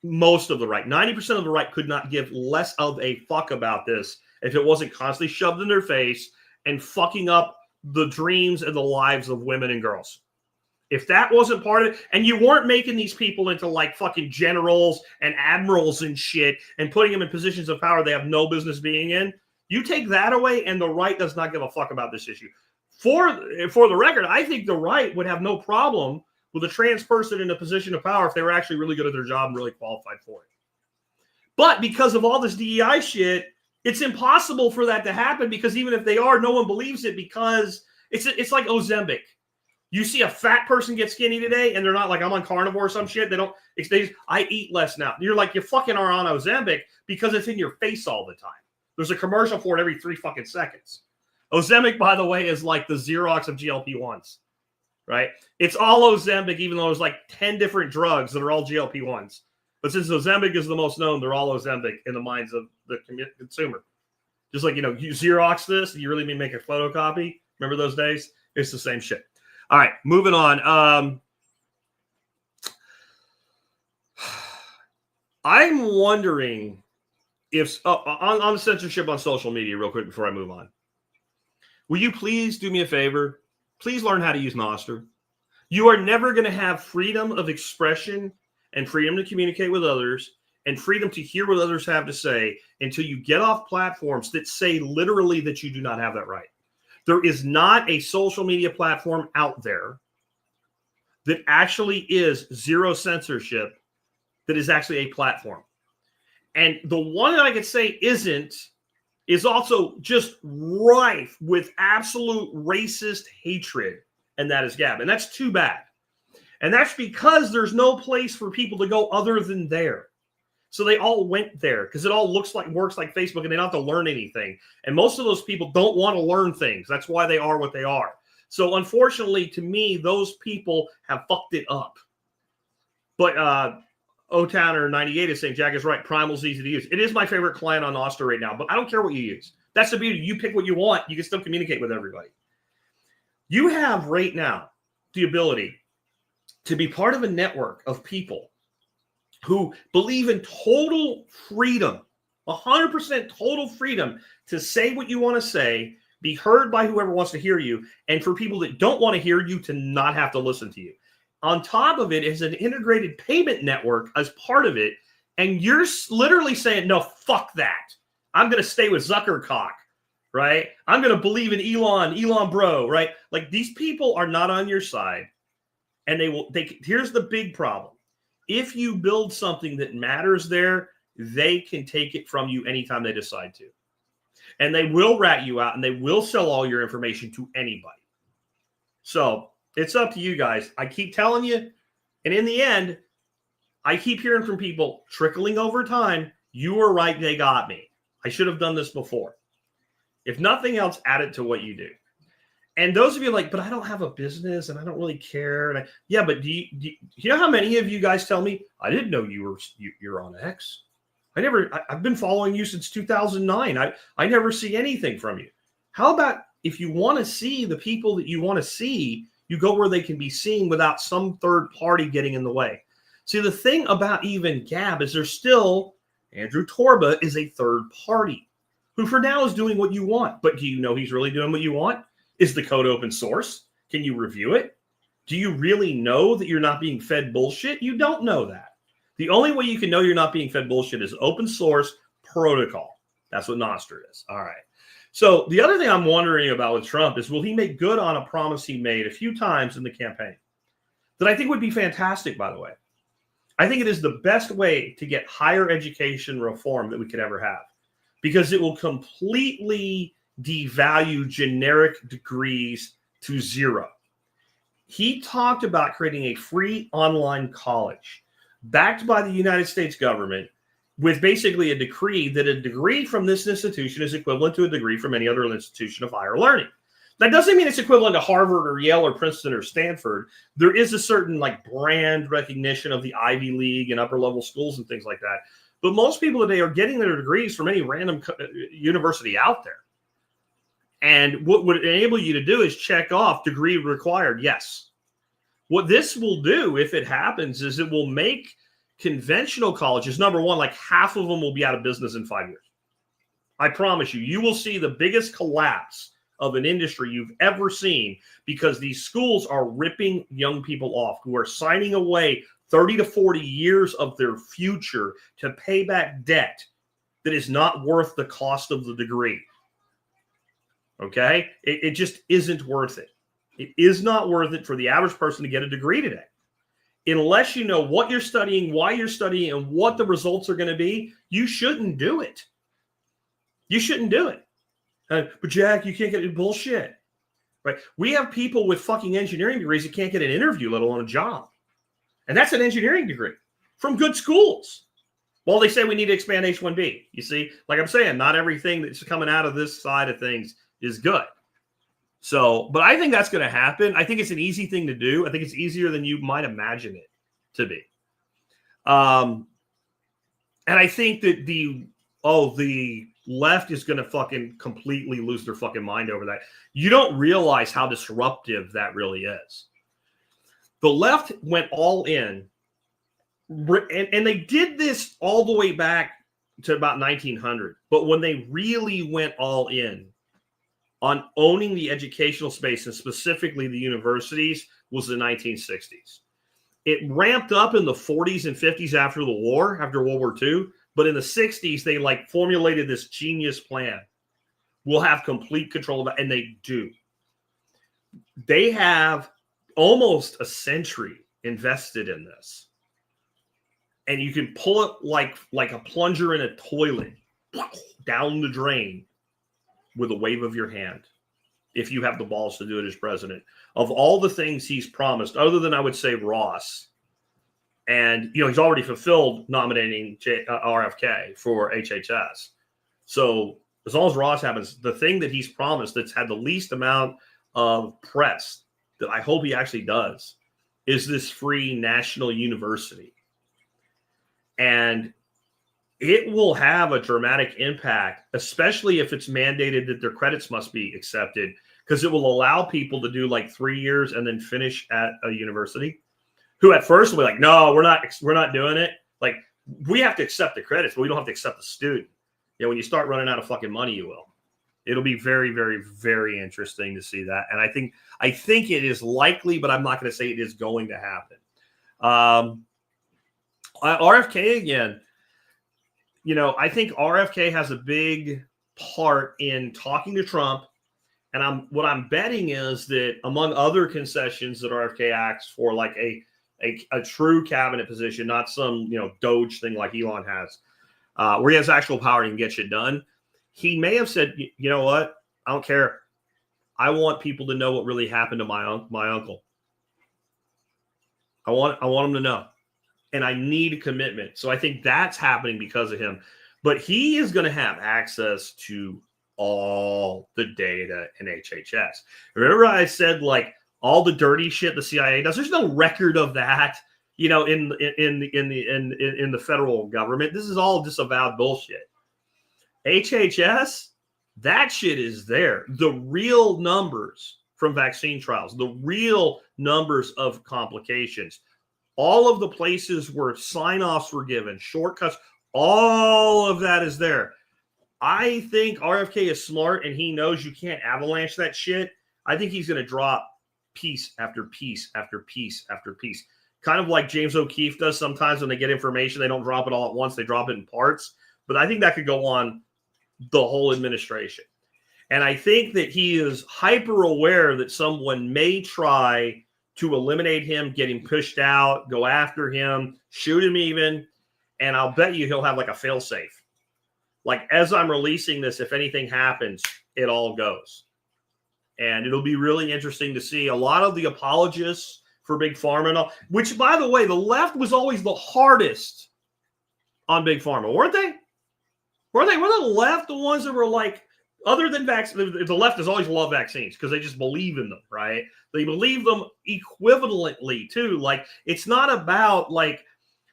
most of the right, 90% of the right could not give less of a fuck about this if it wasn't constantly shoved in their face and fucking up the dreams and the lives of women and girls. If that wasn't part of it, and you weren't making these people into like fucking generals and admirals and shit and putting them in positions of power they have no business being in, you take that away and the right does not give a fuck about this issue. For the record, I think the right would have no problem with a trans person in a position of power if they were actually really good at their job and really qualified for it. But because of all this DEI shit, it's impossible for that to happen, because even if they are, no one believes it, because it's like Ozempic. You see a fat person get skinny today and they're not like, I'm on carnivore or some shit. They just, I eat less now. You're like, you fucking are on Ozempic because it's in your face all the time. There's a commercial for it every 3 fucking seconds. Ozempic, by the way, is like the Xerox of GLP-1s, right? It's all Ozempic, even though there's like 10 different drugs that are all GLP-1s. But since Ozempic is the most known, they're all Ozempic in the minds of the consumer. Just like, you Xerox this, and you really mean make a photocopy. Remember those days? It's the same shit. All right, moving on. I'm wondering if on censorship on social media, real quick before I move on. Will you please do me a favor? Please learn how to use Nostr. You are never going to have freedom of expression and freedom to communicate with others and freedom to hear what others have to say until you get off platforms that say literally that you do not have that right. There is not a social media platform out there that actually is zero censorship that is actually a platform. And the one that I could say isn't is also just rife with absolute racist hatred, and that is Gab. And that's too bad. And that's because there's no place for people to go other than there. So they all went there because it all works like Facebook, and they don't have to learn anything. And most of those people don't want to learn things. That's why they are what they are. So unfortunately, to me, those people have fucked it up. But O-Towner 98 is saying, Jack is right. Primal's easy to use. It is my favorite client on Nostr right now, but I don't care what you use. That's the beauty. You pick what you want. You can still communicate with everybody. You have right now the ability to be part of a network of people who believe in total freedom, 100% total freedom to say what you want to say, be heard by whoever wants to hear you, and for people that don't want to hear you to not have to listen to you. On top of it is an integrated payment network as part of it, and you're literally saying, no, fuck that. I'm going to stay with Zuckercock, right? I'm going to believe in Elon bro, right? Like, these people are not on your side, and here's the big problem. If you build something that matters there, they can take it from you anytime they decide to. And they will rat you out, and they will sell all your information to anybody. So it's up to you guys. I keep telling you, and in the end, I keep hearing from people trickling over time, you were right, they got me. I should have done this before. If nothing else, add it to what you do. And those of you like, but I don't have a business and I don't really care. And but do you know how many of you guys tell me, I didn't know you're on X. I've been following you since 2009. I never see anything from you. How about if you want to see the people that you want to see, you go where they can be seen without some third party getting in the way. See, the thing about even Gab is there's still, Andrew Torba is a third party who for now is doing what you want. But do you know he's really doing what you want? Is the code open source? Can you review it? Do you really know that you're not being fed bullshit? You don't know that. The only way you can know you're not being fed bullshit is open source protocol. That's what Nostr is. All right. So the other thing I'm wondering about with Trump is, will he make good on a promise he made a few times in the campaign that I think would be fantastic, by the way. I think it is the best way to get higher education reform that we could ever have, because it will completely devalue generic degrees to zero. He talked about creating a free online college backed by the United States government with basically a decree that a degree from this institution is equivalent to a degree from any other institution of higher learning. That doesn't mean it's equivalent to Harvard or Yale or Princeton or Stanford. There is a certain like brand recognition of the Ivy League and upper level schools and things like that. But most people today are getting their degrees from any random university out there. And what would enable you to do is check off degree required. Yes. What this will do, if it happens, is it will make conventional colleges, number one, like half of them will be out of business in 5 years. I promise you, you will see the biggest collapse of an industry you've ever seen because these schools are ripping young people off who are signing away 30 to 40 years of their future to pay back debt that is not worth the cost of the degree. Okay? It just isn't worth it. It is not worth it for the average person to get a degree today. Unless you know what you're studying, why you're studying, and what the results are going to be, you shouldn't do it. You shouldn't do it. But Jack, you can't get bullshit. Right? We have people with fucking engineering degrees that can't get an interview, let alone a job. And that's an engineering degree from good schools. Well, they say we need to expand H-1B. You see, like I'm saying, not everything that's coming out of this side of things is good. So, but I think that's going to happen. I think it's an easy thing to do. I think it's easier than you might imagine it to be. And I think that the left is going to fucking completely lose their fucking mind over that. You don't realize how disruptive that really is. The left went all in, and they did this all the way back to about 1900. But when they really went all in on owning the educational space, and specifically the universities, was the 1960s. It ramped up in the 40s and 50s after the war, after World War II. But in the 60s, they like formulated this genius plan. We'll have complete control of it, and they do. They have almost a century invested in this. And you can pull it like a plunger in a toilet down the drain with a wave of your hand, if you have the balls to do it as president. Of all the things he's promised, other than I would say Ross, and he's already fulfilled nominating RFK for HHS. So as long as Ross happens, the thing that he's promised that's had the least amount of press that I hope he actually does is this free national university. And it will have a dramatic impact, especially if it's mandated that their credits must be accepted, because it will allow people to do like 3 years and then finish at a university, who at first will be like, no, we're not doing it. Like, we have to accept the credits, but we don't have to accept the student. When you start running out of fucking money, you will. It'll be very, very, very interesting to see that. And I think it is likely, but I'm not going to say it is going to happen. RFK again, I think RFK has a big part in talking to Trump. And what I'm betting is that among other concessions that RFK asks for, like a true cabinet position, not some, Doge thing like Elon has, where he has actual power and can get shit done. He may have said, you know what? I don't care. I want people to know what really happened to my uncle. I want them to know. And I need a commitment. So I think that's happening because of him. But he is going to have access to all the data in HHS. Remember I said, like, all the dirty shit the CIA does? There's no record of that, in the federal government. This is all disavowed bullshit. HHS, that shit is there. The real numbers from vaccine trials, the real numbers of complications, all of the places where sign-offs were given, shortcuts, all of that is there. I think RFK is smart, and he knows you can't avalanche that shit. I think he's going to drop piece after piece after piece after piece. Kind of like James O'Keefe does sometimes when they get information. They don't drop it all at once. They drop it in parts. But I think that could go on the whole administration. And I think that he is hyper aware that someone may try to eliminate him, get him pushed out, go after him, shoot him even. And I'll bet you he'll have like a fail-safe. Like, as I'm releasing this, if anything happens, it all goes. And it'll be really interesting to see a lot of the apologists for Big Pharma and all, which, by the way, the left was always the hardest on Big Pharma, weren't they? Were the left the ones that were like, other than vaccines, the left has always loved vaccines because they just believe in them, right? They believe them equivalently too. Like, it's not about like,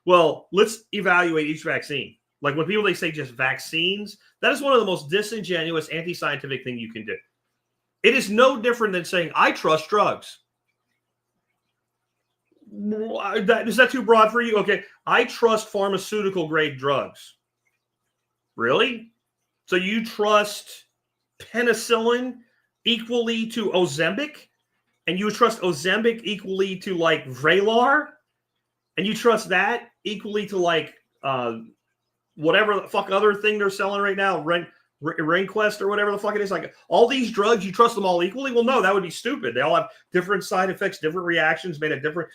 well, let's evaluate each vaccine. Like when people, they say just vaccines, that is one of the most disingenuous, anti-scientific thing you can do. It is no different than saying, I trust drugs. Is that too broad for you? Okay, I trust pharmaceutical grade drugs. Really? So you trust penicillin equally to Ozempic? And you trust Ozempic equally to like Vraylar? And you trust that equally to like whatever the fuck other thing they're selling right now, Rainquest or whatever the fuck it is. Like all these drugs, you trust them all equally? Well, no, that would be stupid. They all have different side effects, different reactions, made at different.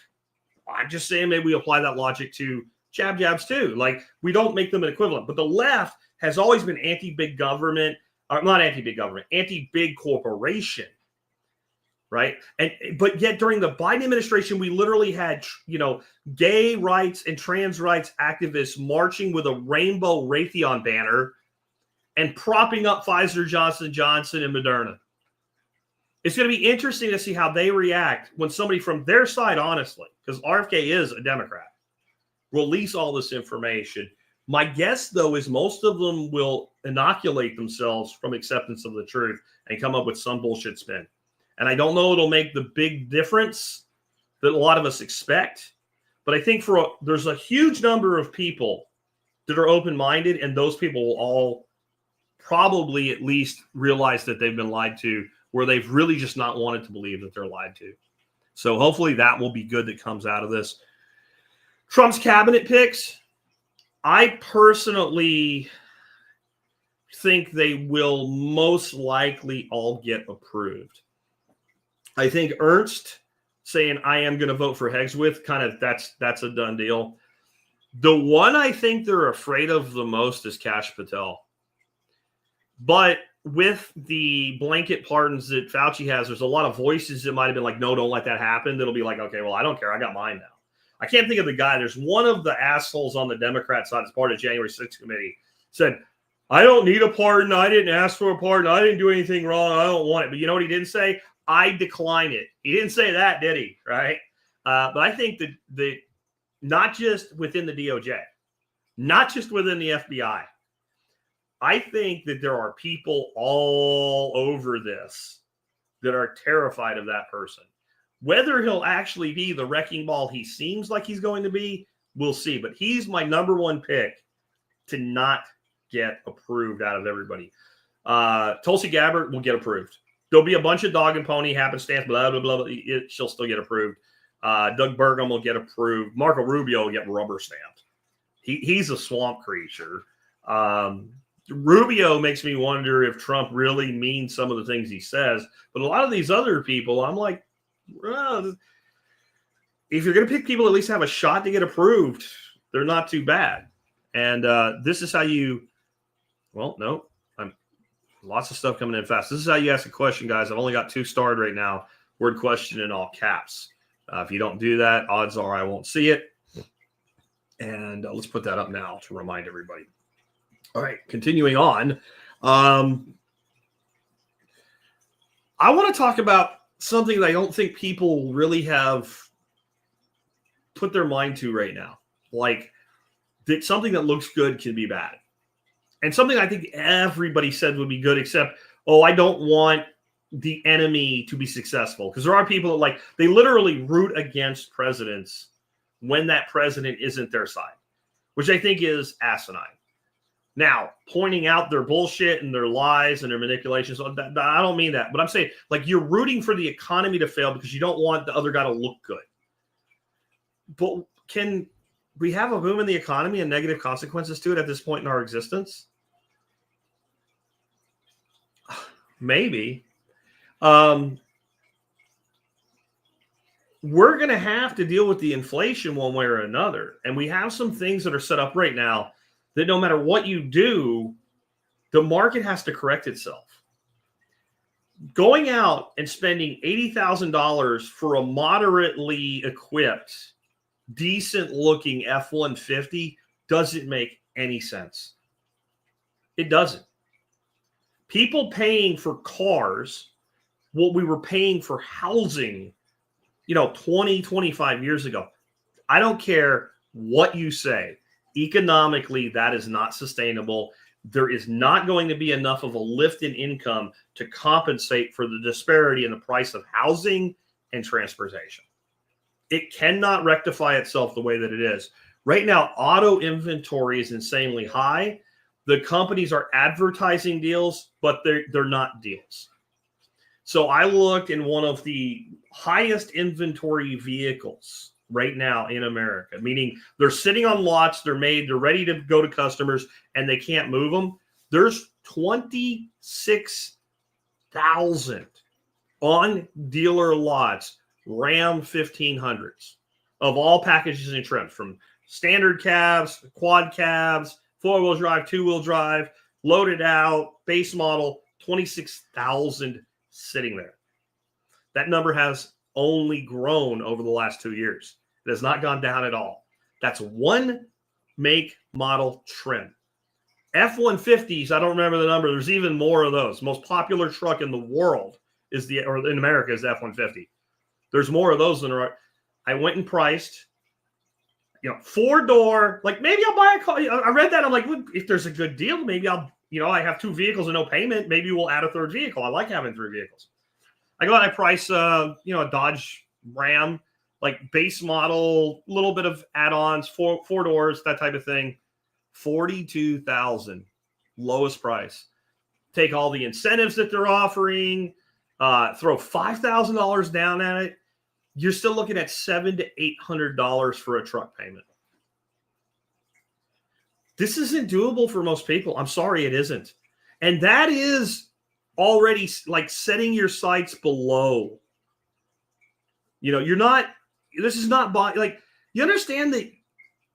I'm just saying maybe we apply that logic to jabs too. Like we don't make them an equivalent. But the left has always been anti-big government, or not anti-big government, anti-big corporation. Right. But yet during the Biden administration, we literally had, gay rights and trans rights activists marching with a rainbow Raytheon banner and propping up Pfizer, Johnson & Johnson, and Moderna. It's going to be interesting to see how they react when somebody from their side, honestly, because RFK is a Democrat, release all this information. My guess, though, is most of them will inoculate themselves from acceptance of the truth and come up with some bullshit spin. And I don't know it'll make the big difference that a lot of us expect. But I think there's a huge number of people that are open-minded, and those people will all probably at least realize that they've been lied to, where they've really just not wanted to believe that they're lied to. So hopefully that will be good that comes out of this. Trump's cabinet picks, I personally think they will most likely all get approved. I think Ernst saying I am going to vote for Hegswith, kind of that's a done deal. The one I think they're afraid of the most is Kash Patel. But with the blanket pardons that Fauci has, there's a lot of voices that might have been like, no, don't let that happen. That'll be like, okay, well, I don't care. I got mine now. I can't think of the guy. There's one of the assholes on the Democrat side as part of the January 6th committee said, I don't need a pardon. I didn't ask for a pardon. I didn't do anything wrong. I don't want it. But you know what he didn't say? I decline it. He didn't say that, did he? Right? But I think that not just within the DOJ, not just within the FBI, I think that there are people all over this that are terrified of that person. Whether he'll actually be the wrecking ball he seems like he's going to be, we'll see. But he's my number one pick to not get approved out of everybody. Tulsi Gabbard will get approved. There'll be a bunch of dog and pony happenstance, blah, blah, blah. She'll still get approved. Doug Burgum will get approved. Marco Rubio will get rubber stamped. He's a swamp creature. Rubio makes me wonder if Trump really means some of the things he says. But a lot of these other people, I'm like, well, if you're going to pick people that at least have a shot to get approved, they're not too bad. And this is how you, well, no. Lots of stuff coming in fast. This is how you ask a question, guys. I've only got 2 starred right now. Word question in all caps. If you don't do that, odds are I won't see it. And let's put that up now to remind everybody. All right, continuing on. I want to talk about something that I don't think people really have put their mind to right now. Like that something that looks good can be bad. And something I think everybody said would be good, except, I don't want the enemy to be successful. Because there are people that they literally root against presidents when that president isn't their side, which I think is asinine. Now, pointing out their bullshit and their lies and their manipulations, I don't mean that. But I'm saying, you're rooting for the economy to fail because you don't want the other guy to look good. But can we have a boom in the economy and negative consequences to it at this point in our existence? Maybe. We're going to have to deal with the inflation one way or another. And we have some things that are set up right now that no matter what you do, the market has to correct itself. Going out and spending $80,000 for a moderately equipped, decent-looking F-150 doesn't make any sense. It doesn't. People paying for cars, what we were paying for housing, 20, 25 years ago. I don't care what you say. Economically, that is not sustainable. There is not going to be enough of a lift in income to compensate for the disparity in the price of housing and transportation. It cannot rectify itself the way that it is. Right now, auto inventory is insanely high. The companies are advertising deals, but they're not deals. So I looked in one of the highest inventory vehicles right now in America, meaning they're sitting on lots, they're ready to go to customers, and they can't move them. There's 26,000 on dealer lots, Ram 1500s of all packages and trims, from standard cabs, quad cabs, four-wheel drive, two-wheel drive, loaded out, base model, 26,000 sitting there. That number has only grown over the last 2 years. It has not gone down at all. That's one make, model, trim. F-150s, I don't remember the number. There's even more of those. Most popular truck in the world or in America is the F-150. There's more of those than there are. I went and priced, 4-door. Like, maybe I'll buy a car. I read that. I'm like, well, if there's a good deal, maybe I'll, I have 2 vehicles and no payment. Maybe we'll add a 3rd vehicle. I like having 3 vehicles. I go out and I price, a Dodge Ram, like base model, a little bit of add-ons, 4 doors, that type of thing. $42,000, lowest price. Take all the incentives that they're offering, throw $5,000 down at it. You're still looking at $700 to $800 for a truck payment. This isn't doable for most people. I'm sorry, it isn't. And that is already like setting your sights below. You're not, this is not, like, you understand that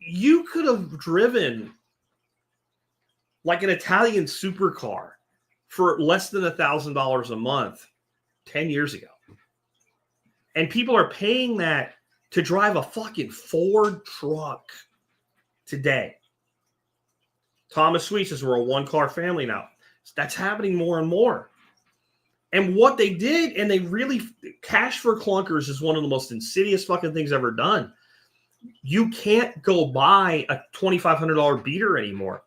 you could have driven like an Italian supercar for less than $1,000 a month 10 years ago. And people are paying that to drive a fucking Ford truck today. Thomas Sweet says we're a 1-car family now. That's happening more and more. And what they did, and they really, cash for clunkers is one of the most insidious fucking things ever done. You can't go buy a $2,500 beater anymore.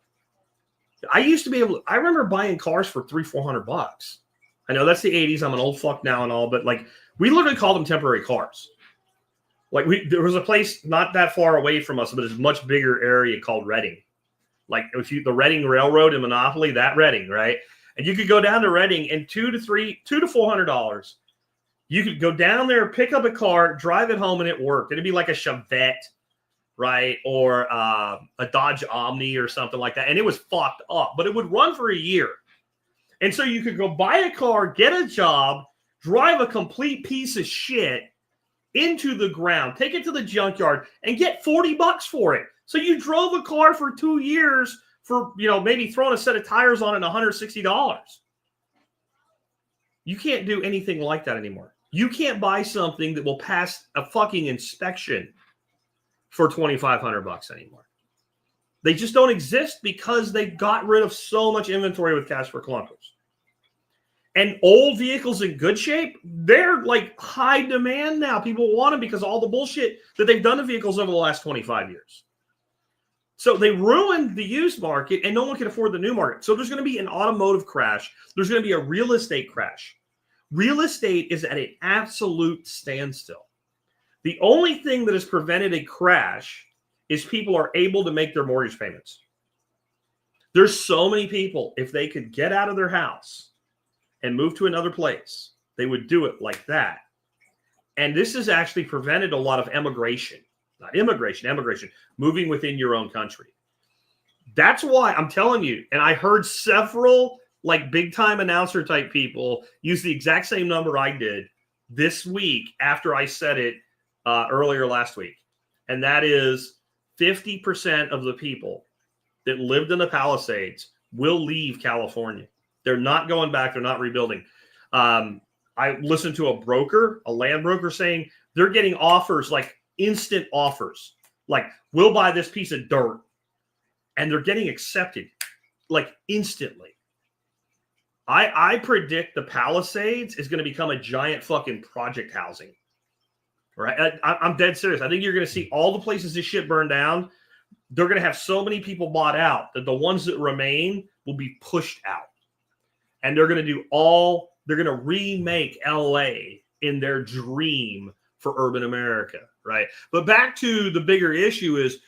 I used to be able to, I remember buying cars for $300-400. I know that's the 80s. I'm an old fuck now and all, but like, we literally called them temporary cars. Like, there was a place not that far away from us, but it's a much bigger area called Reading. Like, the Reading Railroad in Monopoly, that Reading, right? And you could go down to Reading and $200 to $400. You could go down there, pick up a car, drive it home, and it worked. It'd be like a Chevette, right? Or a Dodge Omni or something like that. And it was fucked up, but it would run for a year. And so you could go buy a car, get a job, drive a complete piece of shit into the ground, take it to the junkyard, and get $40 for it. So you drove a car for 2 years for, maybe throwing a set of tires on it, $160. You can't do anything like that anymore. You can't buy something that will pass a fucking inspection for $2,500 anymore. They just don't exist because they got rid of so much inventory with cash for clunkers. And old vehicles in good shape, they're like high demand now. People want them because of all the bullshit that they've done to vehicles over the last 25 years. So they ruined the used market and no one can afford the new market. So there's going to be an automotive crash. There's going to be a real estate crash. Real estate is at an absolute standstill. The only thing that has prevented a crash is people are able to make their mortgage payments. There's so many people, if they could get out of their house and move to another place, they would do it like that. And this has actually prevented a lot of emigration. Not immigration, emigration, moving within your own country. That's why I'm telling you, and I heard several like big time announcer type people use the exact same number I did this week after I said it earlier last week. And that is 50% of the people that lived in the Palisades will leave California. They're not going back. They're not rebuilding. I listened to a land broker saying they're getting offers, like instant offers, like we'll buy this piece of dirt, and they're getting accepted like instantly. I predict the Palisades is going to become a giant fucking project housing. Right? I'm dead serious. I think you're going to see all the places this shit burn down. they're going to have so many people bought out that the ones that remain will be pushed out. And they're going to remake LA in their dream for urban America, right? But back to the bigger issue is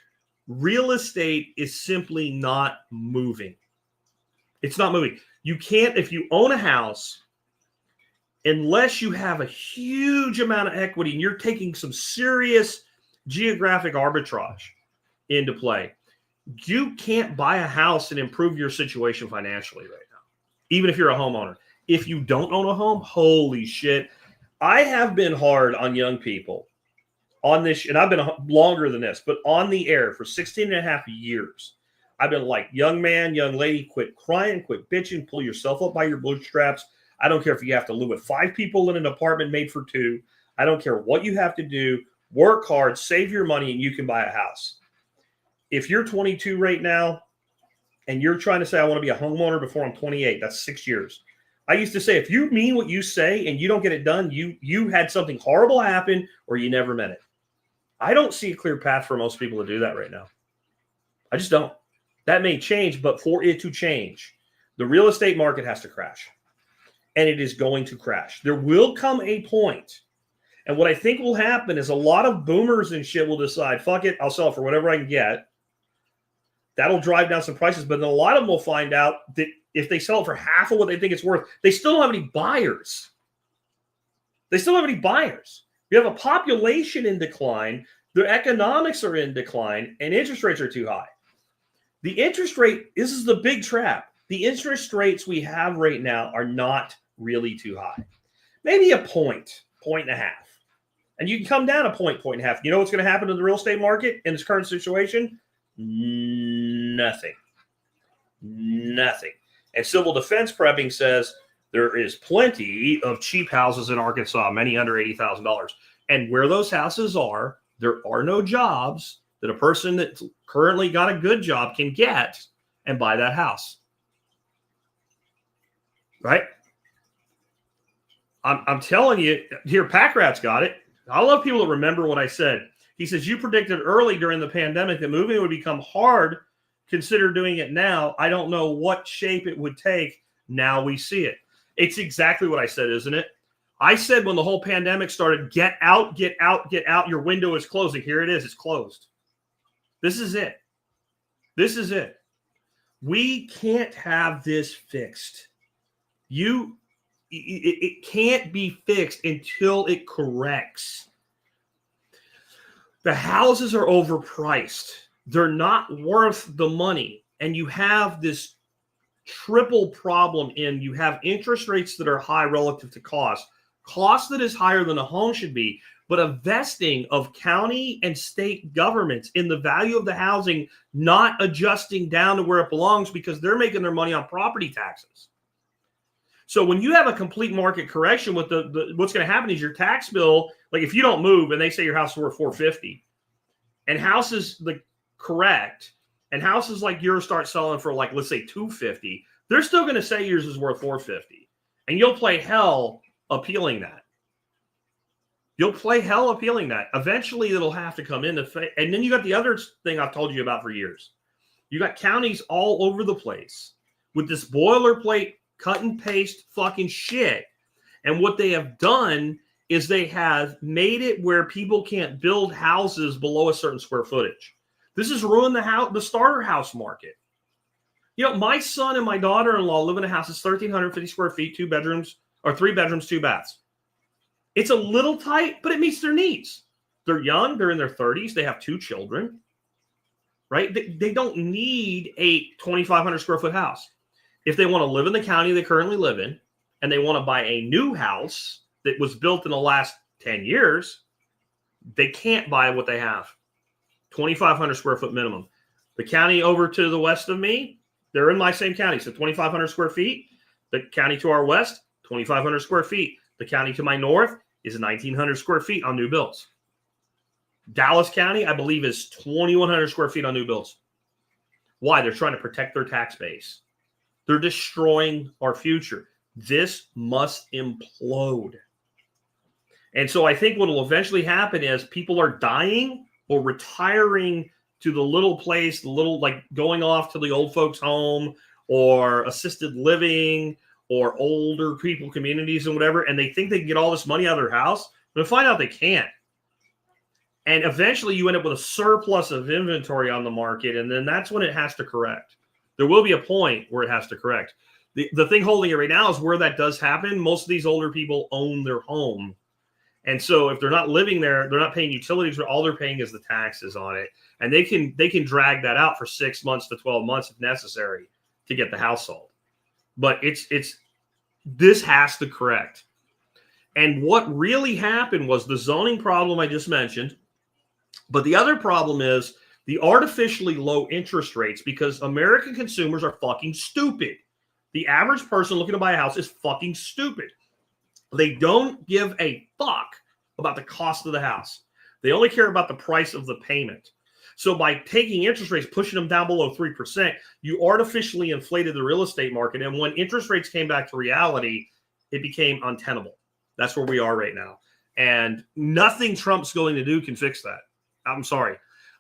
real estate is simply not moving. It's not moving. You can't, if you own a house, unless you have a huge amount of equity and you're taking some serious geographic arbitrage into play, you can't buy a house and improve your situation financially right now, even if you're a homeowner. If you don't own a home, holy shit. I have been hard on young people on this, and I've been longer than this, but on the air for 16 and a half years. I've been like, young man, young lady, quit crying, quit bitching, pull yourself up by your bootstraps. I don't care if you have to live with 5 people in an apartment made for 2. I don't care what you have to do. Work hard, save your money, and you can buy a house. If you're 22 right now and you're trying to say, I want to be a homeowner before I'm 28, that's 6 years. I used to say, if you mean what you say and you don't get it done, you had something horrible happen or you never meant it. I don't see a clear path for most people to do that right now. I just don't. That may change, but for it to change, the real estate market has to crash. And it is going to crash. There will come a point. And what I think will happen is a lot of boomers and shit will decide, fuck it, I'll sell it for whatever I can get. That'll drive down some prices. But then a lot of them will find out that if they sell it for half of what they think it's worth, they still don't have any buyers. You have a population in decline, their economics are in decline, and interest rates are too high. The interest rate, this is the big trap. The interest rates we have right now are not really too high. Maybe a point and a half. And you can come down a point and a half. You know what's going to happen to the real estate market in this current situation? Nothing. And Civil Defense Prepping says there is plenty of cheap houses in Arkansas, many under $80,000. And where those houses are, there are no jobs that a person that's currently got a good job can get and buy that house. Right? I'm telling you, here, Packrat's got it. I love people that remember what I said. He says, you predicted early during the pandemic that moving would become hard. Consider doing it now. I don't know what shape it would take. Now we see it. It's exactly what I said, isn't it? I said when the whole pandemic started, get out, get out, get out. Your window is closing. Here it is. It's closed. This is it. We can't have this fixed. It can't be fixed until it corrects. The houses are overpriced. They're not worth the money. And you have this triple problem in you have interest rates that are high relative to cost that is higher than a home should be, but a vesting of county and state governments in the value of the housing not adjusting down to where it belongs because they're making their money on property taxes. So when you have a complete market correction, with what's going to happen is your tax bill, like if you don't move and they say your house is worth $450, and houses like correct, and houses like yours start selling for like, let's say $250, they're still going to say yours is worth $450, and you'll play hell appealing that. Eventually, it'll have to come in. And then you got the other thing I've told you about for years. You got counties all over the place with this boilerplate cut and paste fucking shit. And what they have done is they have made it where people can't build houses below a certain square footage. This has ruined the starter house market. You know, my son and my daughter-in-law live in a house that's 1,350 square feet, 2 bedrooms, or 3 bedrooms, 2 baths. It's a little tight, but it meets their needs. They're young. They're in their 30s. They have 2 children, right? They don't need a 2,500 square foot house. If they want to live in the county they currently live in, and they want to buy a new house that was built in the last 10 years, they can't buy what they have. 2,500 square foot minimum. The county over to the west of me, they're in my same county. So 2,500 square feet. The county to our west, 2,500 square feet. The county to my north is 1,900 square feet on new builds. Dallas County, I believe, is 2,100 square feet on new builds. Why? They're trying to protect their tax base. They're destroying our future. This must implode. And so I think what will eventually happen is people are dying or retiring to the little place, the little, like going off to the old folks home or assisted living or older people communities and whatever, and they think they can get all this money out of their house, but find out they can't. And eventually you end up with a surplus of inventory on the market, and then that's when it has to correct. There will be a point where it has to correct. The thing holding it right now is where that does happen. Most of these older people own their home. And so if they're not living there, they're not paying utilities, all they're paying is the taxes on it. And they can drag that out for 6 months to 12 months if necessary to get the household. But this has to correct. And what really happened was the zoning problem I just mentioned. But the other problem is the artificially low interest rates, because American consumers are fucking stupid. The average person looking to buy a house is fucking stupid. They don't give a fuck about the cost of the house. They only care about the price of the payment. So by taking interest rates, pushing them down below 3%, you artificially inflated the real estate market. And when interest rates came back to reality, it became untenable. That's where we are right now. And nothing Trump's going to do can fix that. I'm sorry.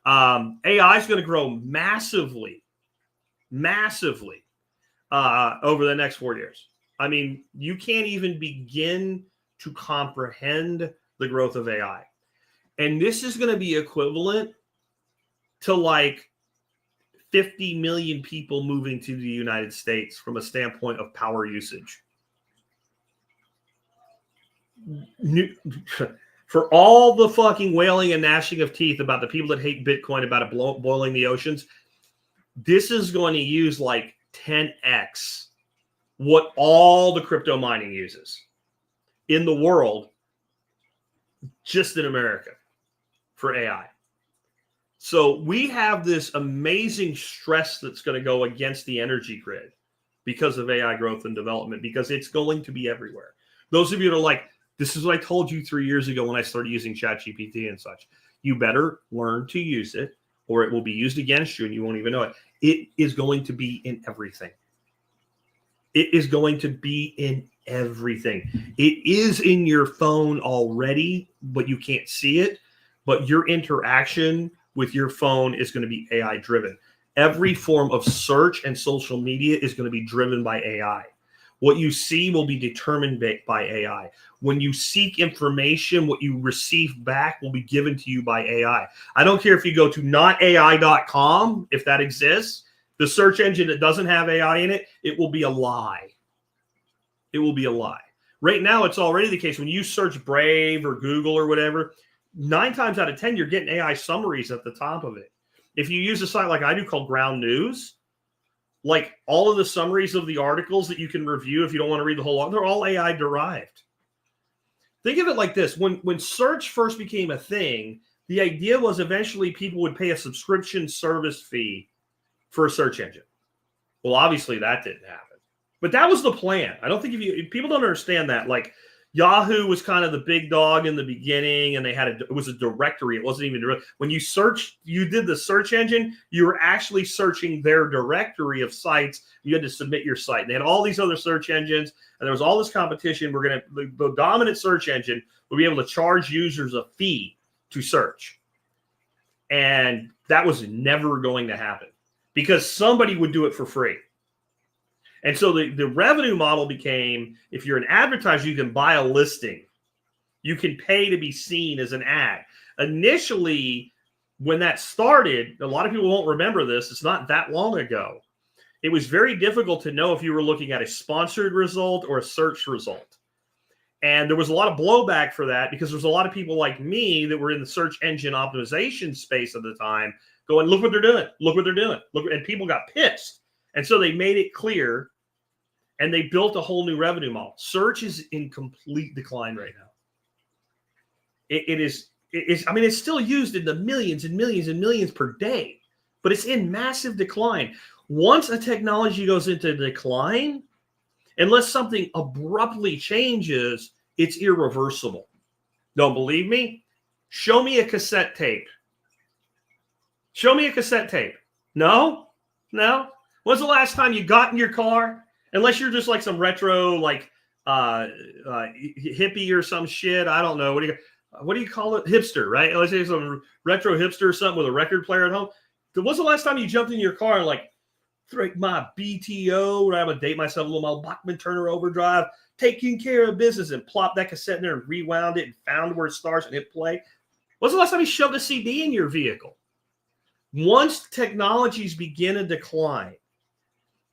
AI is going to grow massively over the next 4 years. I mean, you can't even begin to comprehend the growth of AI. And this is going to be equivalent to like 50 million people moving to the United States from a standpoint of power usage. For all the fucking wailing and gnashing of teeth about the people that hate Bitcoin, about it boiling the oceans, this is going to use like 10x what all the crypto mining uses in the world, just in America, for AI. So we have this amazing stress that's going to go against the energy grid because of AI growth and development, because it's going to be everywhere. Those of you that are like, this is what I told you 3 years ago when I started using ChatGPT and such. You better learn to use it, or it will be used against you and you won't even know it. It is going to be in everything. It is going to be in everything. It is in your phone already, but you can't see it. But your interaction with your phone is going to be AI driven. Every form of search and social media is going to be driven by AI. What you see will be determined by AI. When you seek information, what you receive back will be given to you by AI. I don't care if you go to notai.com, if that exists, the search engine that doesn't have AI in it, it will be a lie. It will be a lie. Right now, it's already the case. When you search Brave or Google or whatever, 9 times out of 10, you're getting AI summaries at the top of it. If you use a site like I do called Ground News, like all of the summaries of the articles that you can review if you don't want to read the whole lot, they're all AI derived. Think of it like this. When search first became a thing, the idea was eventually people would pay a subscription service fee for a search engine. Well, obviously that didn't happen. But that was the plan. I don't think if people don't understand that, like Yahoo was kind of the big dog in the beginning, and they had it was a directory. It wasn't even when you searched, you did the search engine, you were actually searching their directory of sites. You had to submit your site. And they had all these other search engines, and there was all this competition. The dominant search engine would be able to charge users a fee to search. And that was never going to happen because somebody would do it for free. And so the revenue model became, if you're an advertiser, you can buy a listing. You can pay to be seen as an ad. Initially, when that started, a lot of people won't remember this. It's not that long ago. It was very difficult to know if you were looking at a sponsored result or a search result. And there was a lot of blowback for that because there's a lot of people like me that were in the search engine optimization space at the time going, look what they're doing. Look what they're doing. Look, and people got pissed. And so they made it clear, and they built a whole new revenue model. Search is in complete decline right now. It is. I mean, it's still used in the millions and millions and millions per day, but it's in massive decline. Once a technology goes into decline, unless something abruptly changes, it's irreversible. Don't believe me? Show me a cassette tape. Show me a cassette tape. No? When's the last time you got in your car? Unless you're just like some retro, like hippie or some shit. I don't know. What do you call it? Hipster, right? Let's say some retro hipster or something with a record player at home. When's the last time you jumped in your car and like, my BTO, I'm going to date myself a little, my Bachman Turner overdrive, taking care of business, and plop that cassette in there and rewound it and found where it starts and hit play? When's the last time you shoved a CD in your vehicle? Once technologies begin to decline,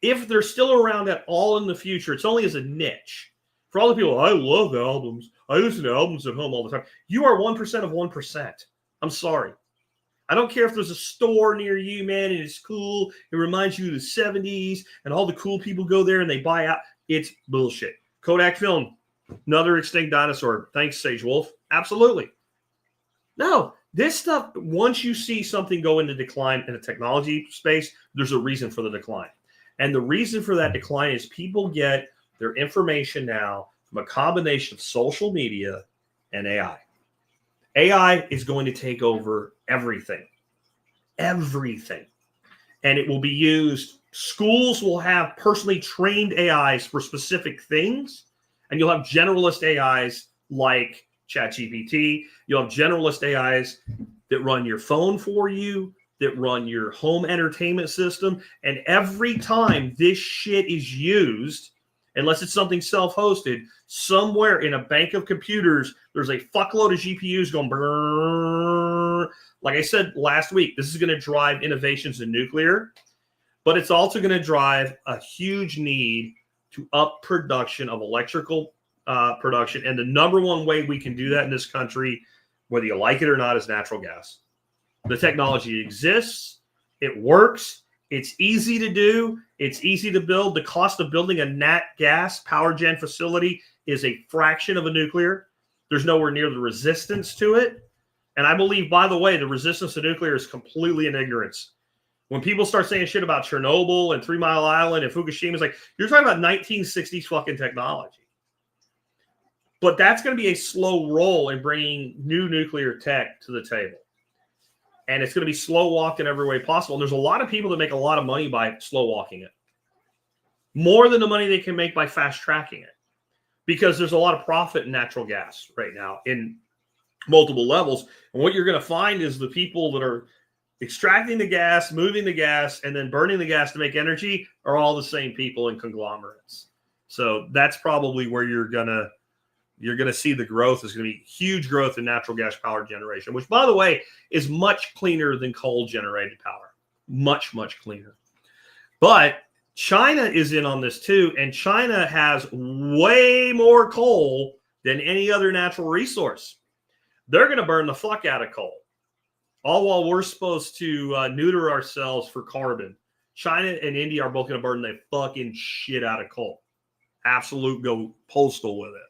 if they're still around at all in the future, it's only as a niche. For all the people, I love albums. I listen to albums at home all the time. You are 1% of 1%. I'm sorry. I don't care if there's a store near you, man, and it's cool. It reminds you of the 70s, and all the cool people go there and they buy out. It's bullshit. Kodak film, another extinct dinosaur. Thanks, Sage Wolf. Absolutely. No, this stuff, once you see something go into decline in the technology space, there's a reason for the decline. And the reason for that decline is people get their information now from a combination of social media and AI. AI is going to take over everything. Everything. And it will be used. Schools will have personally trained AIs for specific things. And you'll have generalist AIs like ChatGPT. You'll have generalist AIs that run your phone for you, that run your home entertainment system. And every time this shit is used, unless it's something self-hosted, somewhere in a bank of computers, there's a fuckload of GPUs going brrrr. Like I said last week, this is going to drive innovations in nuclear, but it's also going to drive a huge need to up production of electrical production. And the number one way we can do that in this country, whether you like it or not, is natural gas. The technology exists. It works. It's easy to do. It's easy to build. The cost of building a nat gas power gen facility is a fraction of a nuclear. There's nowhere near the resistance to it. And I believe, by the way, the resistance to nuclear is completely in ignorance. When people start saying shit about Chernobyl and 3 Mile Island and Fukushima, it's like, you're talking about 1960s fucking technology. But that's going to be a slow roll in bringing new nuclear tech to the table. And it's going to be slow walked in every way possible. And there's a lot of people that make a lot of money by slow walking it. More than the money they can make by fast tracking it. Because there's a lot of profit in natural gas right now in multiple levels. And what you're going to find is the people that are extracting the gas, moving the gas, and then burning the gas to make energy are all the same people in conglomerates. So that's probably where you're going to see the growth. Is going to be huge growth in natural gas power generation, which, by the way, is much cleaner than coal generated power. Much, much cleaner. But China is in on this too, and China has way more coal than any other natural resource. They're going to burn the fuck out of coal, all while we're supposed to neuter ourselves for carbon. China and India are both going to burn the fucking shit out of coal. Absolute go postal with it.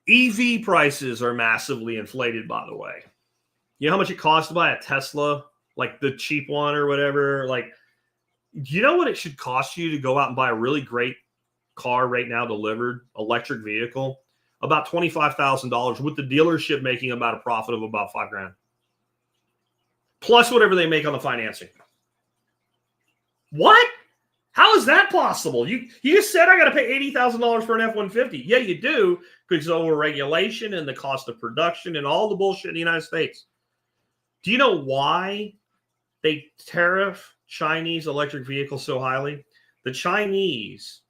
EV prices are massively inflated, by the way. You know how much it costs to buy a Tesla, like the cheap one or whatever? Like, do you know what it should cost you to go out and buy a really great car right now delivered, electric vehicle? About $25,000, with the dealership making about a profit of about $5,000. Plus whatever they make on the financing. What? How is that possible? You just said I got to pay $80,000 for an F-150. Yeah, you do, because of regulation and the cost of production and all the bullshit in the United States. Do you know why they tariff Chinese electric vehicles so highly? The Chinese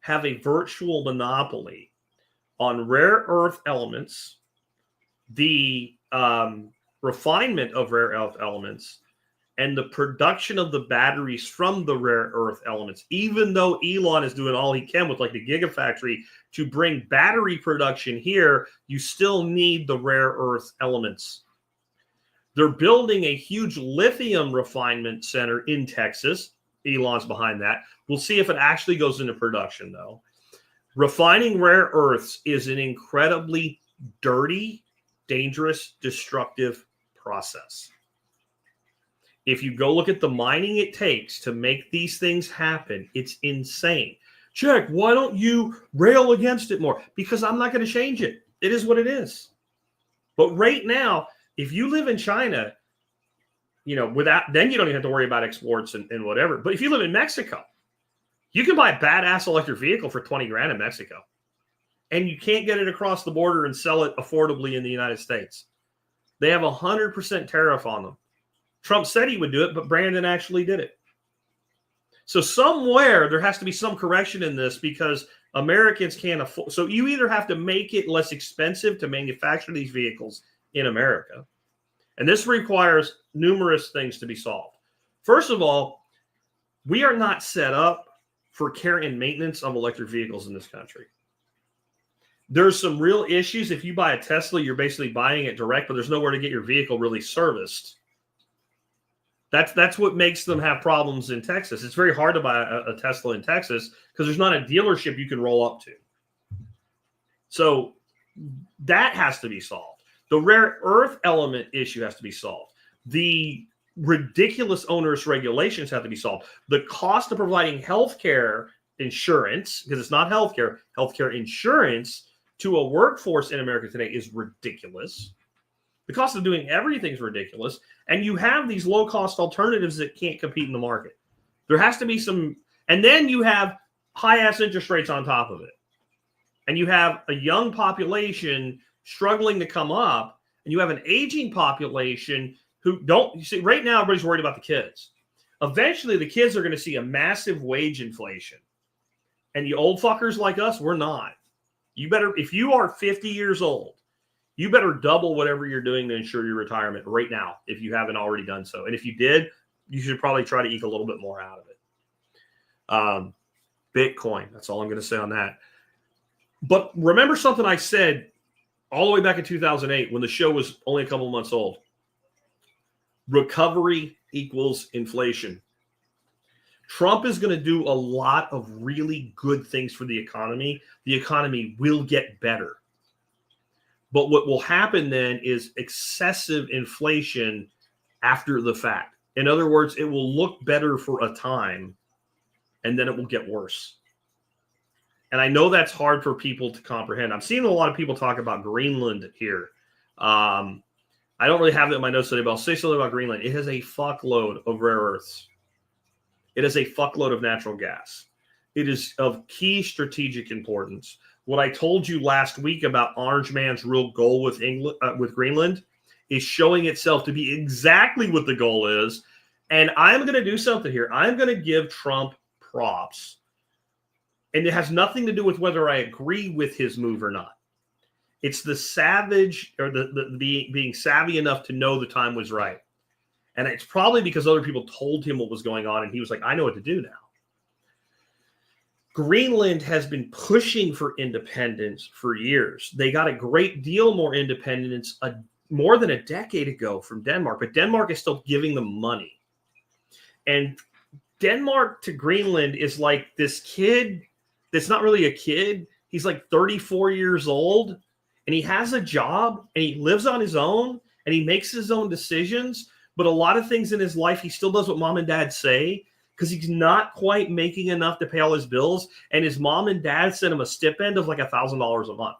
have a virtual monopoly on rare earth elements, the refinement of rare earth elements, and the production of the batteries from the rare earth elements. Even though Elon is doing all he can with like the Gigafactory to bring battery production here, you still need the rare earth elements. They're building a huge lithium refinement center in Texas. Elon's behind that. We'll see if it actually goes into production, though. Refining rare earths is an incredibly dirty, dangerous, destructive process. If you go look at the mining it takes to make these things happen, it's insane. Jack, why don't you rail against it more? Because I'm not going to change it. It is what it is. But right now, if you live in China, then you don't even have to worry about exports and whatever. But if you live in Mexico, you can buy a badass electric vehicle for $20,000 in Mexico. And you can't get it across the border and sell it affordably in the United States. They have 100% tariff on them. Trump said he would do it, but Brandon actually did it. So somewhere there has to be some correction in this because Americans can't afford. So you either have to make it less expensive to manufacture these vehicles in America, and this requires numerous things to be solved. First of all, we are not set up for care and maintenance of electric vehicles in this country. There's some real issues. If you buy a Tesla, you're basically buying it direct, but there's nowhere to get your vehicle really serviced. That's what makes them have problems in Texas. It's very hard to buy a Tesla in Texas because there's not a dealership you can roll up to. So that has to be solved. The rare earth element issue has to be solved. The ridiculous onerous regulations have to be solved. The cost of providing healthcare insurance, because it's not healthcare insurance to a workforce in America today is ridiculous. The cost of doing everything is ridiculous. And you have these low-cost alternatives that can't compete in the market. There has to be some, and then you have high-ass interest rates on top of it. And you have a young population struggling to come up, and you have an aging population who don't, you see, right now everybody's worried about the kids. Eventually the kids are going to see a massive wage inflation. And the old fuckers like us, we're not. You better, if you are 50 years old, you better double whatever you're doing to ensure your retirement right now if you haven't already done so. And if you did, you should probably try to eke a little bit more out of it. Bitcoin, that's all I'm going to say on that. But remember something I said all the way back in 2008 when the show was only a couple of months old. Recovery equals inflation. Trump is going to do a lot of really good things for the economy. The economy will get better. But what will happen then is excessive inflation after the fact. In other words, it will look better for a time, and then it will get worse. And I know that's hard for people to comprehend. I'm seeing a lot of people talk about Greenland here. I don't really have it in my notes today, but I'll say something about Greenland. It has a fuckload of rare earths. It has a fuckload of natural gas. It is of key strategic importance. What I told you last week about Orange Man's real goal with Greenland is showing itself to be exactly what the goal is. And I'm going to do something here. I'm going to give Trump props. And it has nothing to do with whether I agree with his move or not. It's the savage or the being savvy enough to know the time was right. And it's probably because other people told him what was going on. And he was like, I know what to do now. Greenland has been pushing for independence for years. They got a great deal more independence more than a decade ago from Denmark, but Denmark is still giving them money. And Denmark to Greenland is like this kid that's not really a kid. He's like 34 years old, and he has a job, and he lives on his own, and he makes his own decisions. But a lot of things in his life, he still does what mom and dad say, because he's not quite making enough to pay all his bills. And his mom and dad sent him a stipend of like $1,000 a month.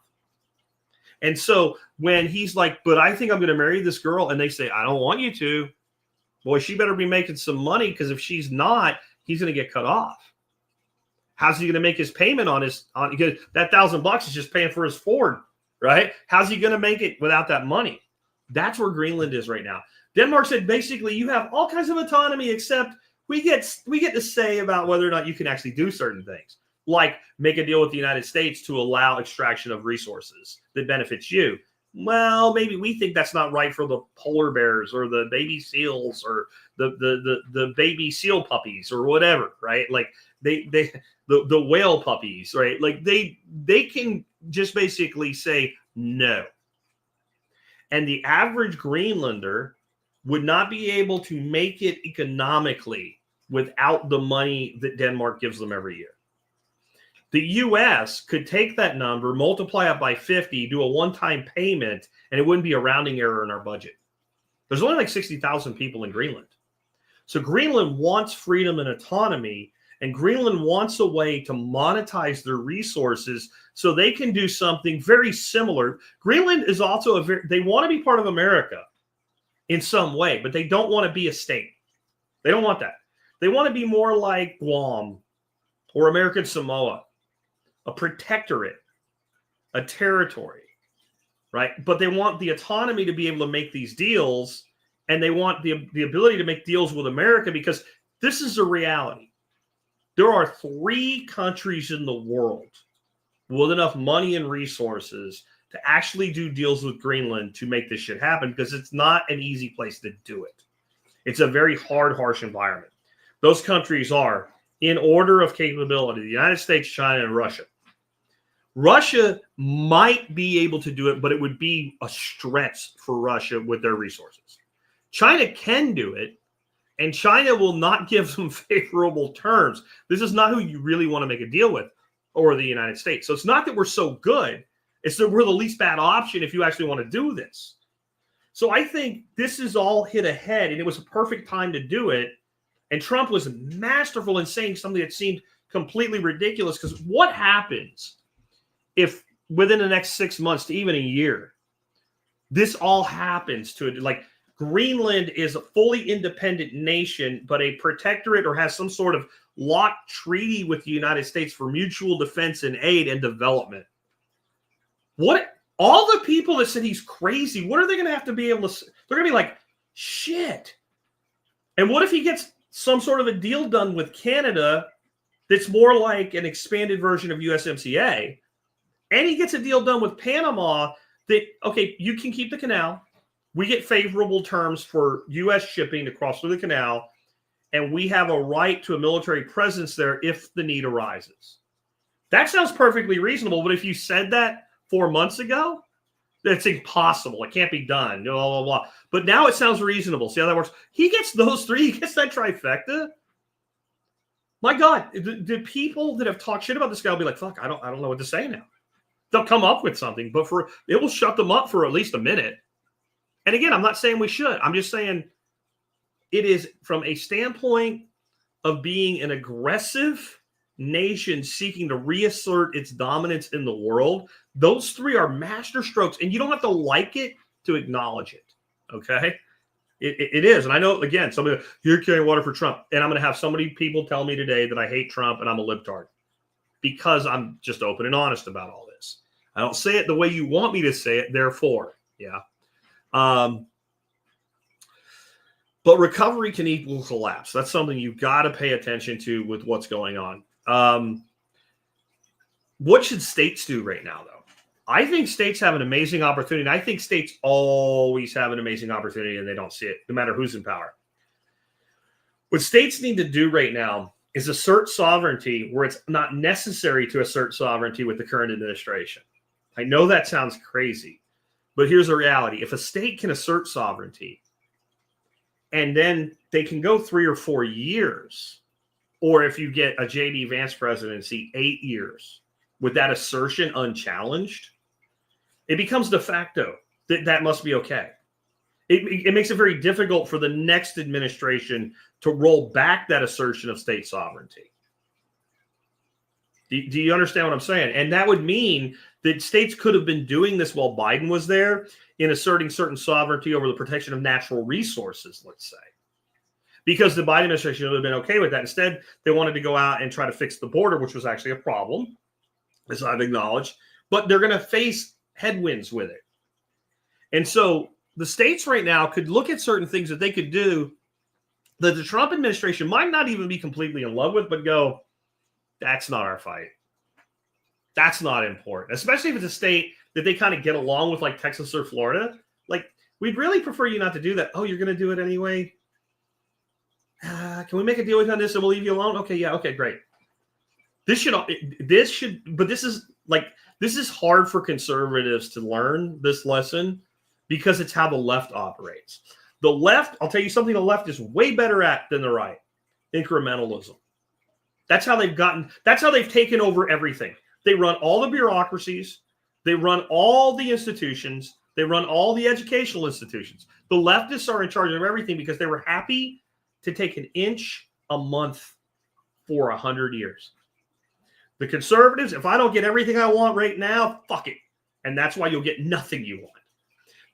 And so when he's like, but I think I'm going to marry this girl, and they say, I don't want you to, boy, she better be making some money, because if she's not, he's going to get cut off. How's he going to make his payment on because that $1,000 is just paying for his Ford, right? How's he going to make it without that money? That's where Greenland is right now. Denmark said, basically, you have all kinds of autonomy, except we get to say about whether or not you can actually do certain things, like make a deal with the United States to allow extraction of resources that benefits you. Well, maybe we think that's not right for the polar bears or the baby seals or the baby seal puppies or whatever, right? Like the whale puppies, right? Like they can just basically say no. And the average Greenlander would not be able to make it economically without the money that Denmark gives them every year. The U.S. could take that number, multiply it by 50, do a one-time payment, and it wouldn't be a rounding error in our budget. There's only like 60,000 people in Greenland. So Greenland wants freedom and autonomy, and Greenland wants a way to monetize their resources so they can do something very similar. Greenland is also they want to be part of America in some way, but they don't want to be a state. They don't want that. They want to be more like Guam or American Samoa, a protectorate, a territory, right? But they want the autonomy to be able to make these deals and they want the ability to make deals with America, because this is a reality. There are 3 countries in the world with enough money and resources to actually do deals with Greenland to make this shit happen, because it's not an easy place to do it. It's a very hard, harsh environment. Those countries are, in order of capability, the United States, China, and Russia. Russia might be able to do it, but it would be a stretch for Russia with their resources. China can do it, and China will not give them favorable terms. This is not who you really want to make a deal with, or the United States. So it's not that we're so good. It's that we're the least bad option if you actually want to do this. So I think this is all hit ahead, and it was a perfect time to do it. And Trump was masterful in saying something that seemed completely ridiculous, because what happens if within the next 6 months to even a year, this all happens to it? Like, Greenland is a fully independent nation, but a protectorate or has some sort of locked treaty with the United States for mutual defense and aid and development. What? All the people that said he's crazy, what are they going to have to be able to? They're going to be like, shit. And what if he gets some sort of a deal done with Canada that's more like an expanded version of USMCA, and he gets a deal done with Panama that, okay, you can keep the canal. We get favorable terms for U.S. shipping to cross through the canal, and we have a right to a military presence there if the need arises. That sounds perfectly reasonable, but if you said that 4 months ago, that's impossible. It can't be done. Blah, blah, blah. But now it sounds reasonable. See how that works? He gets those 3. He gets that trifecta. My God, the people that have talked shit about this guy will be like, fuck, I don't know what to say now. They'll come up with something, but it will shut them up for at least a minute. And again, I'm not saying we should. I'm just saying it is from a standpoint of being an aggressive nation seeking to reassert its dominance in the world. Those 3 are master strokes, and you don't have to like it to acknowledge it. Okay? It is. And I know, again, somebody, you're carrying water for Trump. And I'm going to have people tell me today that I hate Trump and I'm a libtard, because I'm just open and honest about all this. I don't say it the way you want me to say it, therefore. Yeah. But recovery can equal collapse. That's something you've got to pay attention to with what's going on. What should states do right now, though? I think states have an amazing opportunity. And I think states always have an amazing opportunity, and they don't see it, no matter who's in power. What states need to do right now is assert sovereignty where it's not necessary to assert sovereignty with the current administration. I know that sounds crazy, but here's the reality. If a state can assert sovereignty, and then they can go 3 or 4 years, or if you get a J.D. Vance presidency, 8 years, with that assertion unchallenged, it becomes de facto that must be okay. It makes it very difficult for the next administration to roll back that assertion of state sovereignty. Do you understand what I'm saying? And that would mean that states could have been doing this while Biden was there, in asserting certain sovereignty over the protection of natural resources, let's say. Because the Biden administration would have been okay with that. Instead, they wanted to go out and try to fix the border, which was actually a problem, as I've acknowledged. But they're going to face headwinds with it. And so the states right now could look at certain things that they could do that the Trump administration might not even be completely in love with, but go, that's not our fight. That's not important, especially if it's a state that they kind of get along with, like Texas or Florida. Like, we'd really prefer you not to do that. Oh, you're going to do it anyway? Can we make a deal with you on this and we'll leave you alone? Okay, yeah, okay, great. This is hard for conservatives to learn this lesson, because it's how the left operates. The left, I'll tell you something the left is way better at than the right. Incrementalism. That's how they've taken over everything. They run all the bureaucracies. They run all the institutions. They run all the educational institutions. The leftists are in charge of everything because they were happy to take an inch a month for 100 years. The conservatives, if I don't get everything I want right now, fuck it. And that's why you'll get nothing you want.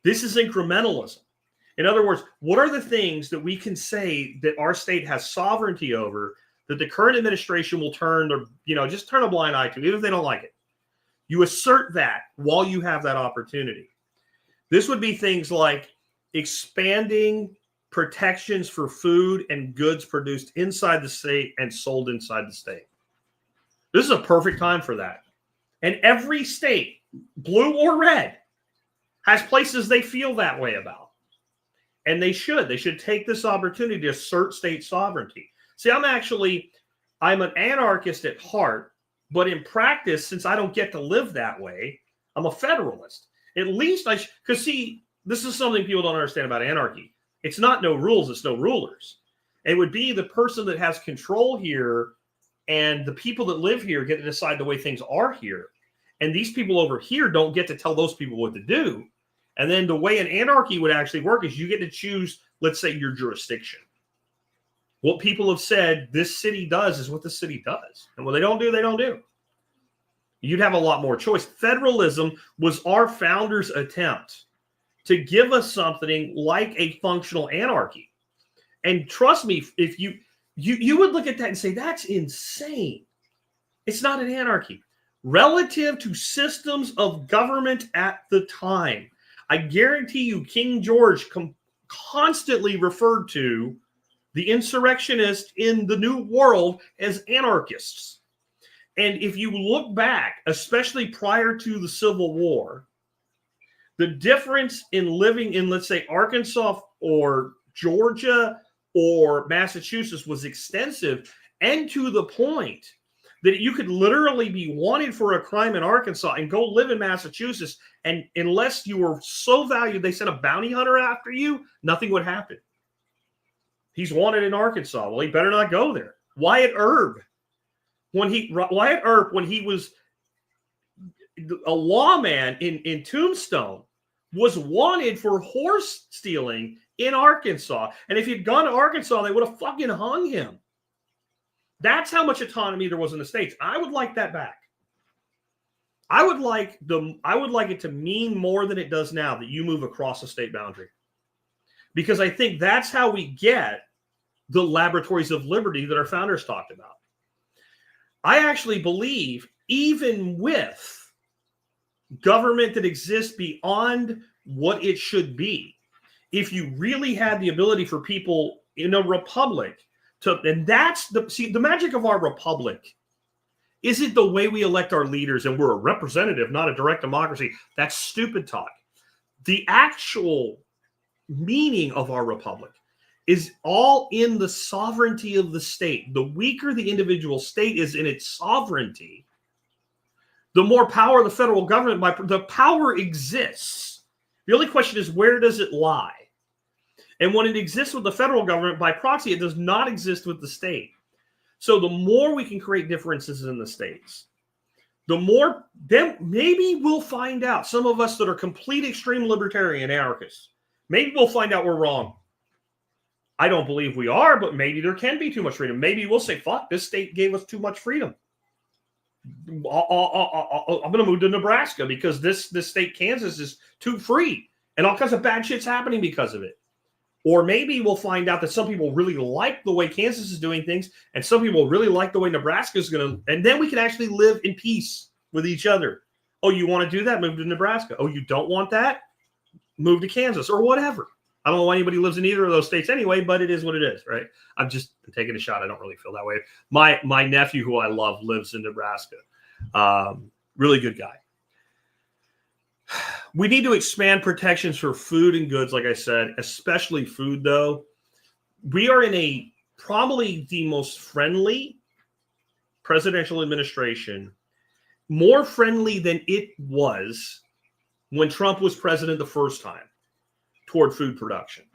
This is incrementalism. In other words, what are the things that we can say that our state has sovereignty over that the current administration will just turn a blind eye to, even if they don't like it? You assert that while you have that opportunity. This would be things like expanding protections for food and goods produced inside the state and sold inside the state. This is a perfect time for that. And every state, blue or red, has places they feel that way about. And they should. They should take this opportunity to assert state sovereignty. See, I'm an anarchist at heart, but in practice, since I don't get to live that way, I'm a federalist. At least because see, this is something people don't understand about anarchy. It's not no rules, it's no rulers. It would be the person that has control here, and the people that live here get to decide the way things are here. And these people over here don't get to tell those people what to do. And then the way an anarchy would actually work is you get to choose, let's say, your jurisdiction. What people have said this city does is what the city does. And what they don't do, they don't do. You'd have a lot more choice. Federalism was our founders' attempt to give us something like a functional anarchy. And trust me, if you would look at that and say, that's insane. It's not an anarchy. Relative to systems of government at the time, I guarantee you King George constantly referred to the insurrectionists in the New World as anarchists. And if you look back, especially prior to the Civil War, the difference in living in, let's say, Arkansas or Georgia or Massachusetts was extensive, and to the point that you could literally be wanted for a crime in Arkansas and go live in Massachusetts, and unless you were so valued they sent a bounty hunter after you, nothing would happen. He's wanted in Arkansas. Well, he better not go there. Wyatt Earp, when he was a lawman in Tombstone, was wanted for horse stealing in Arkansas. And if he'd gone to Arkansas, they would have fucking hung him. That's how much autonomy there was in the states. I would like that back. I would like it to mean more than it does now that you move across the state boundary. Because I think that's how we get the laboratories of liberty that our founders talked about. I actually believe, even with government that exists beyond what it should be, if you really had the ability for people in a republic to, and that's the magic of our republic isn't the way we elect our leaders and we're a representative, not a direct democracy. That's stupid talk. The actual meaning of our republic is all in the sovereignty of the state. The weaker the individual state is in its sovereignty, the more power the federal government, the power exists. The only question is, where does it lie? And when it exists with the federal government by proxy, it does not exist with the state. So the more we can create differences in the states, the more, then maybe we'll find out, some of us that are complete extreme libertarian anarchists, maybe we'll find out we're wrong. I don't believe we are, but maybe there can be too much freedom. Maybe we'll say, fuck, this state gave us too much freedom. I'm going to move to Nebraska because this state, Kansas, is too free. And all kinds of bad shit's happening because of it. Or maybe we'll find out that some people really like the way Kansas is doing things, and some people really like the way Nebraska is going to, and then we can actually live in peace with each other. Oh, you want to do that? Move to Nebraska. Oh, you don't want that? Move to Kansas or whatever. I don't know why anybody lives in either of those states anyway, but it is what it is, right? I'm just taking a shot. I don't really feel that way. My nephew, who I love, lives in Nebraska. Really good guy. We need to expand protections for food and goods, like I said, especially food, though. We are in probably the most friendly presidential administration, more friendly than it was when Trump was president the first time, toward food production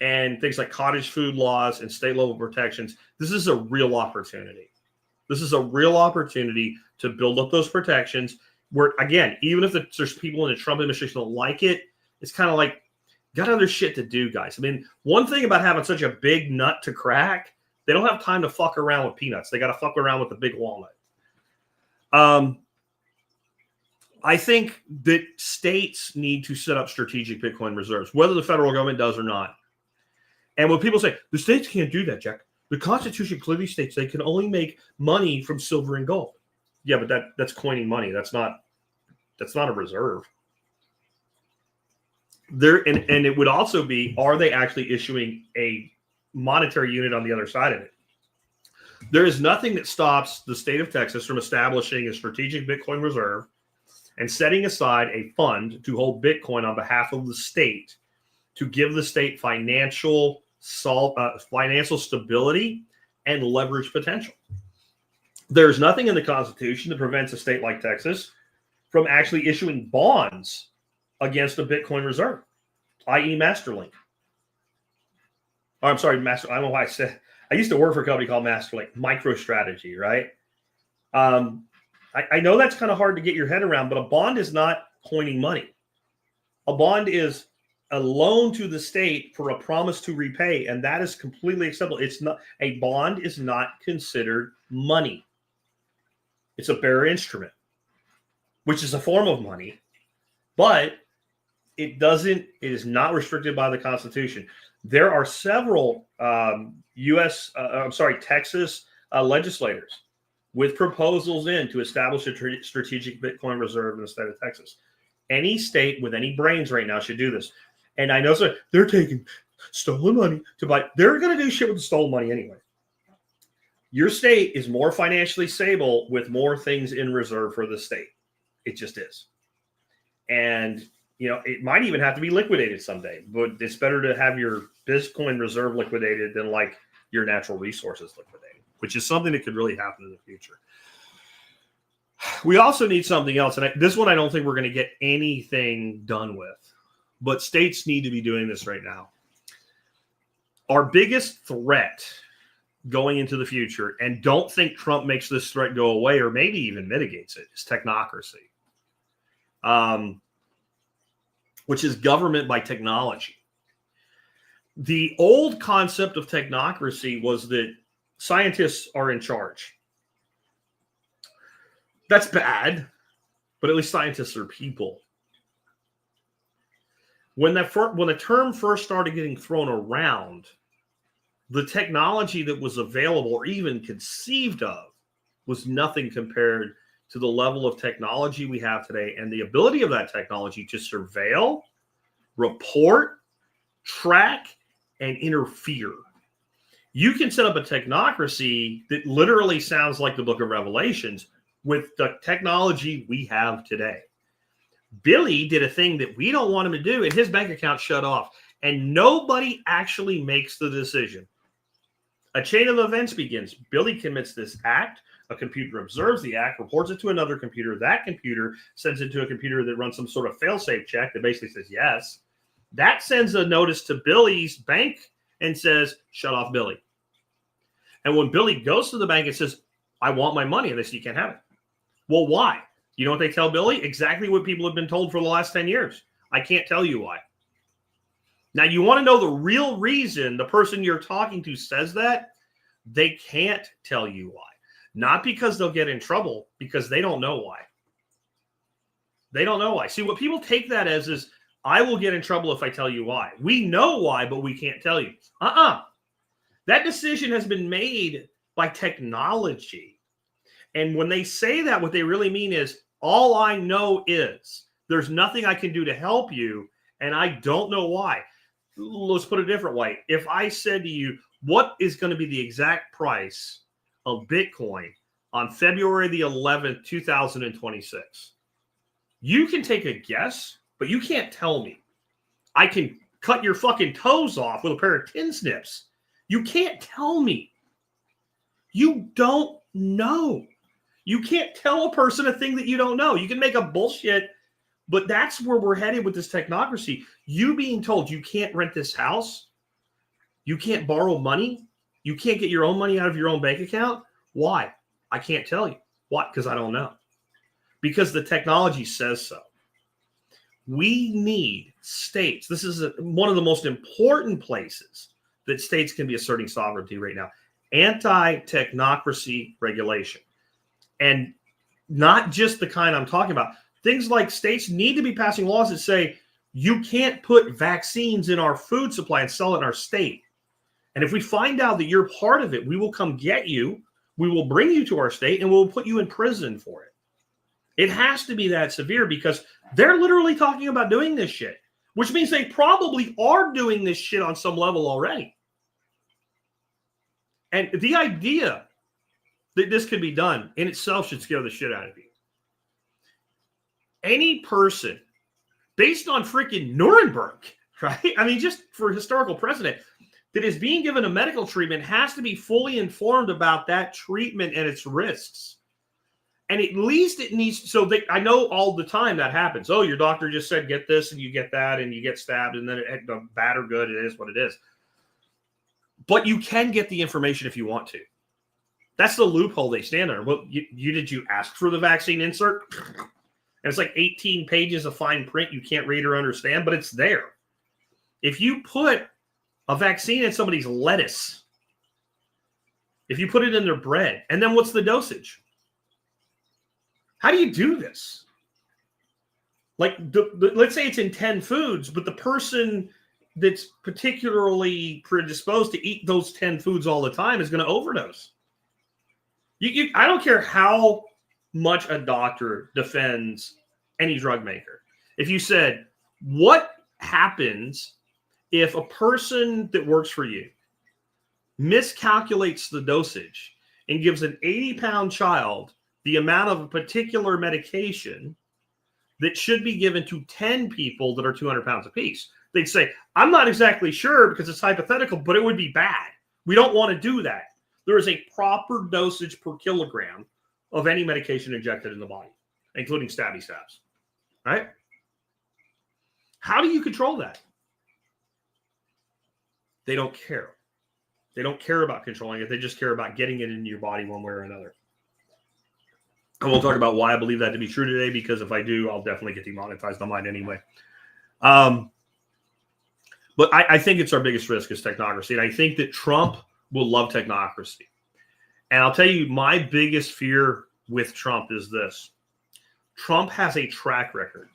and things like cottage food laws and state level protections. This is a real opportunity. This is a real opportunity to build up those protections where, again, even if there's people in the Trump administration that don't like it, it's kind of like, got other shit to do, guys. I mean, one thing about having such a big nut to crack, they don't have time to fuck around with peanuts. They got to fuck around with the big walnut. I think that states need to set up strategic Bitcoin reserves, whether the federal government does or not. And when people say, the states can't do that, Jack, the Constitution clearly states they can only make money from silver and gold. Yeah, but that's coining money. That's not a reserve. and it would also be, are they actually issuing a monetary unit on the other side of it? There is nothing that stops the state of Texas from establishing a strategic Bitcoin reserve and setting aside a fund to hold Bitcoin on behalf of the state to give the state financial stability and leverage potential. There's nothing in the Constitution that prevents a state like Texas from actually issuing bonds against a Bitcoin reserve, i.e. Masterlink. Oh, I'm sorry, I don't know why I said. I used to work for a company called Masterlink, MicroStrategy, right? I know that's kind of hard to get your head around, but a bond is not coining money. A bond is a loan to the state for a promise to repay, and that is completely acceptable. It's not, a bond is not considered money. It's a bearer instrument, which is a form of money, but it is not restricted by the Constitution. There are several Texas legislators with proposals in to establish a strategic Bitcoin reserve in the state of Texas. Any state with any brains right now should do this. And I know they're taking stolen money to buy. They're going to do shit with the stolen money anyway. Your state is more financially stable with more things in reserve for the state. It just is. And, it might even have to be liquidated someday, but it's better to have your Bitcoin reserve liquidated than like your natural resources liquidated, which is something that could really happen in the future. We also need something else. And this one, I don't think we're going to get anything done with, but states need to be doing this right now. Our biggest threat going into the future, and don't think Trump makes this threat go away or maybe even mitigates it, is technocracy, which is government by technology. The old concept of technocracy was that scientists are in charge. That's bad, but at least scientists are people. When the term first started getting thrown around, the technology that was available or even conceived of was nothing compared to the level of technology we have today and the ability of that technology to surveil, report, track, and interfere. You can set up a technocracy that literally sounds like the book of Revelations with the technology we have today. Billy did a thing that we don't want him to do, and his bank account shut off. And nobody actually makes the decision. A chain of events begins. Billy commits this act. A computer observes the act, reports it to another computer. That computer sends it to a computer that runs some sort of fail-safe check that basically says yes. That sends a notice to Billy's bank and says, shut off Billy. And when Billy goes to the bank and says, I want my money, and they say, you can't have it. Well, why? You know what they tell Billy? Exactly what people have been told for the last 10 years. I can't tell you why. Now, you want to know the real reason the person you're talking to says that? They can't tell you why. Not because they'll get in trouble, because they don't know why. They don't know why. See, what people take that as is, I will get in trouble if I tell you why. We know why, but we can't tell you. That decision has been made by technology. And when they say that, what they really mean is, all I know is there's nothing I can do to help you, and I don't know why. Let's put it a different way. If I said to you, what is going to be the exact price of Bitcoin on February the 11th, 2026? You can take a guess, but you can't tell me. I can cut your fucking toes off with a pair of tin snips. You can't tell me. You don't know. You can't tell a person a thing that you don't know. You can make up bullshit, but that's where we're headed with this technocracy. You being told you can't rent this house, you can't borrow money, you can't get your own money out of your own bank account. Why? I can't tell you. Why? Because I don't know. Because the technology says so. We need states. This is one of the most important places that states can be asserting sovereignty right now. Anti-technocracy regulation. And not just the kind I'm talking about. Things like states need to be passing laws that say you can't put vaccines in our food supply and sell it in our state. And if we find out that you're part of it, we will come get you. We will bring you to our state and we'll put you in prison for it. It has to be that severe because they're literally talking about doing this shit. which means they probably are doing this shit on some level already. And the idea that this could be done in itself should scare the shit out of you. Any person, based on freaking Nuremberg, right? I mean, just for historical precedent, that is being given a medical treatment has to be fully informed about that treatment and its risks. And at least it needs, so they, I know all the time that happens. Oh, your doctor just said, get this, and you get that, and you get stabbed, and then bad or good, it is what it is. But you can get the information if you want to. That's the loophole they stand under. Well, did you ask for the vaccine insert? And it's like 18 pages of fine print you can't read or understand, but it's there. If you put a vaccine in somebody's lettuce, if you put it in their bread, and then what's the dosage? How do you do this? Like, let's say it's in 10 foods, but the person that's particularly predisposed to eat those 10 foods all the time is going to overdose. I don't care how much a doctor defends any drug maker. If you said, what happens if a person that works for you miscalculates the dosage and gives an 80-pound child the amount of a particular medication that should be given to 10 people that are 200 pounds apiece? They'd say, I'm not exactly sure because it's hypothetical, but it would be bad. We don't want to do that. There is a proper dosage per kilogram of any medication injected in the body, including stabby stabs, right? How do you control that? They don't care. They don't care about controlling it. They just care about getting it into your body one way or another. And we'll talk about why I believe that to be true today, because if I do, I'll definitely get demonetized online anyway. But I think it's our biggest risk is technocracy. And I think that Trump will love technocracy. And I'll tell you, my biggest fear with Trump is this. Trump has a track record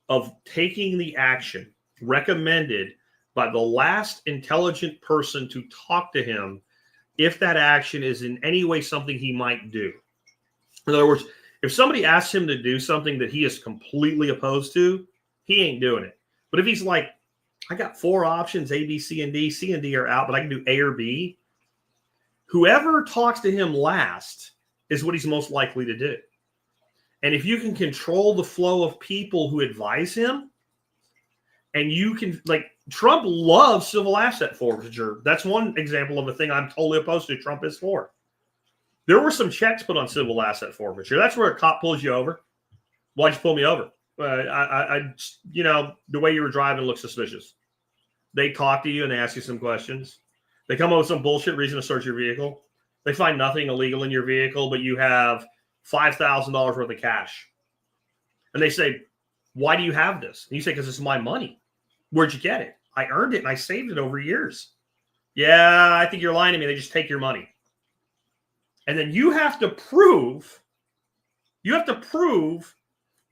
of taking the action recommended by the last intelligent person to talk to him if that action is in any way something he might do. In other words, if somebody asks him to do something that he is completely opposed to, he ain't doing it. But if he's like, I got 4 options, A, B, C, and D. C and D are out, but I can do A or B. Whoever talks to him last is what he's most likely to do. And if you can control the flow of people who advise him, and you can, like, Trump loves civil asset forfeiture. That's one example of a thing I'm totally opposed to. Trump is for. There were some checks put on civil asset forfeiture. That's where a cop pulls you over. Why'd you pull me over? You know, the way you were driving looked suspicious. They talk to you and they ask you some questions. They come up with some bullshit reason to search your vehicle. They find nothing illegal in your vehicle, but you have $5,000 worth of cash. And they say, why do you have this? And you say, because it's my money. Where'd you get it? I earned it and I saved it over years. Yeah, I think you're lying to me. They just take your money. And then you have to prove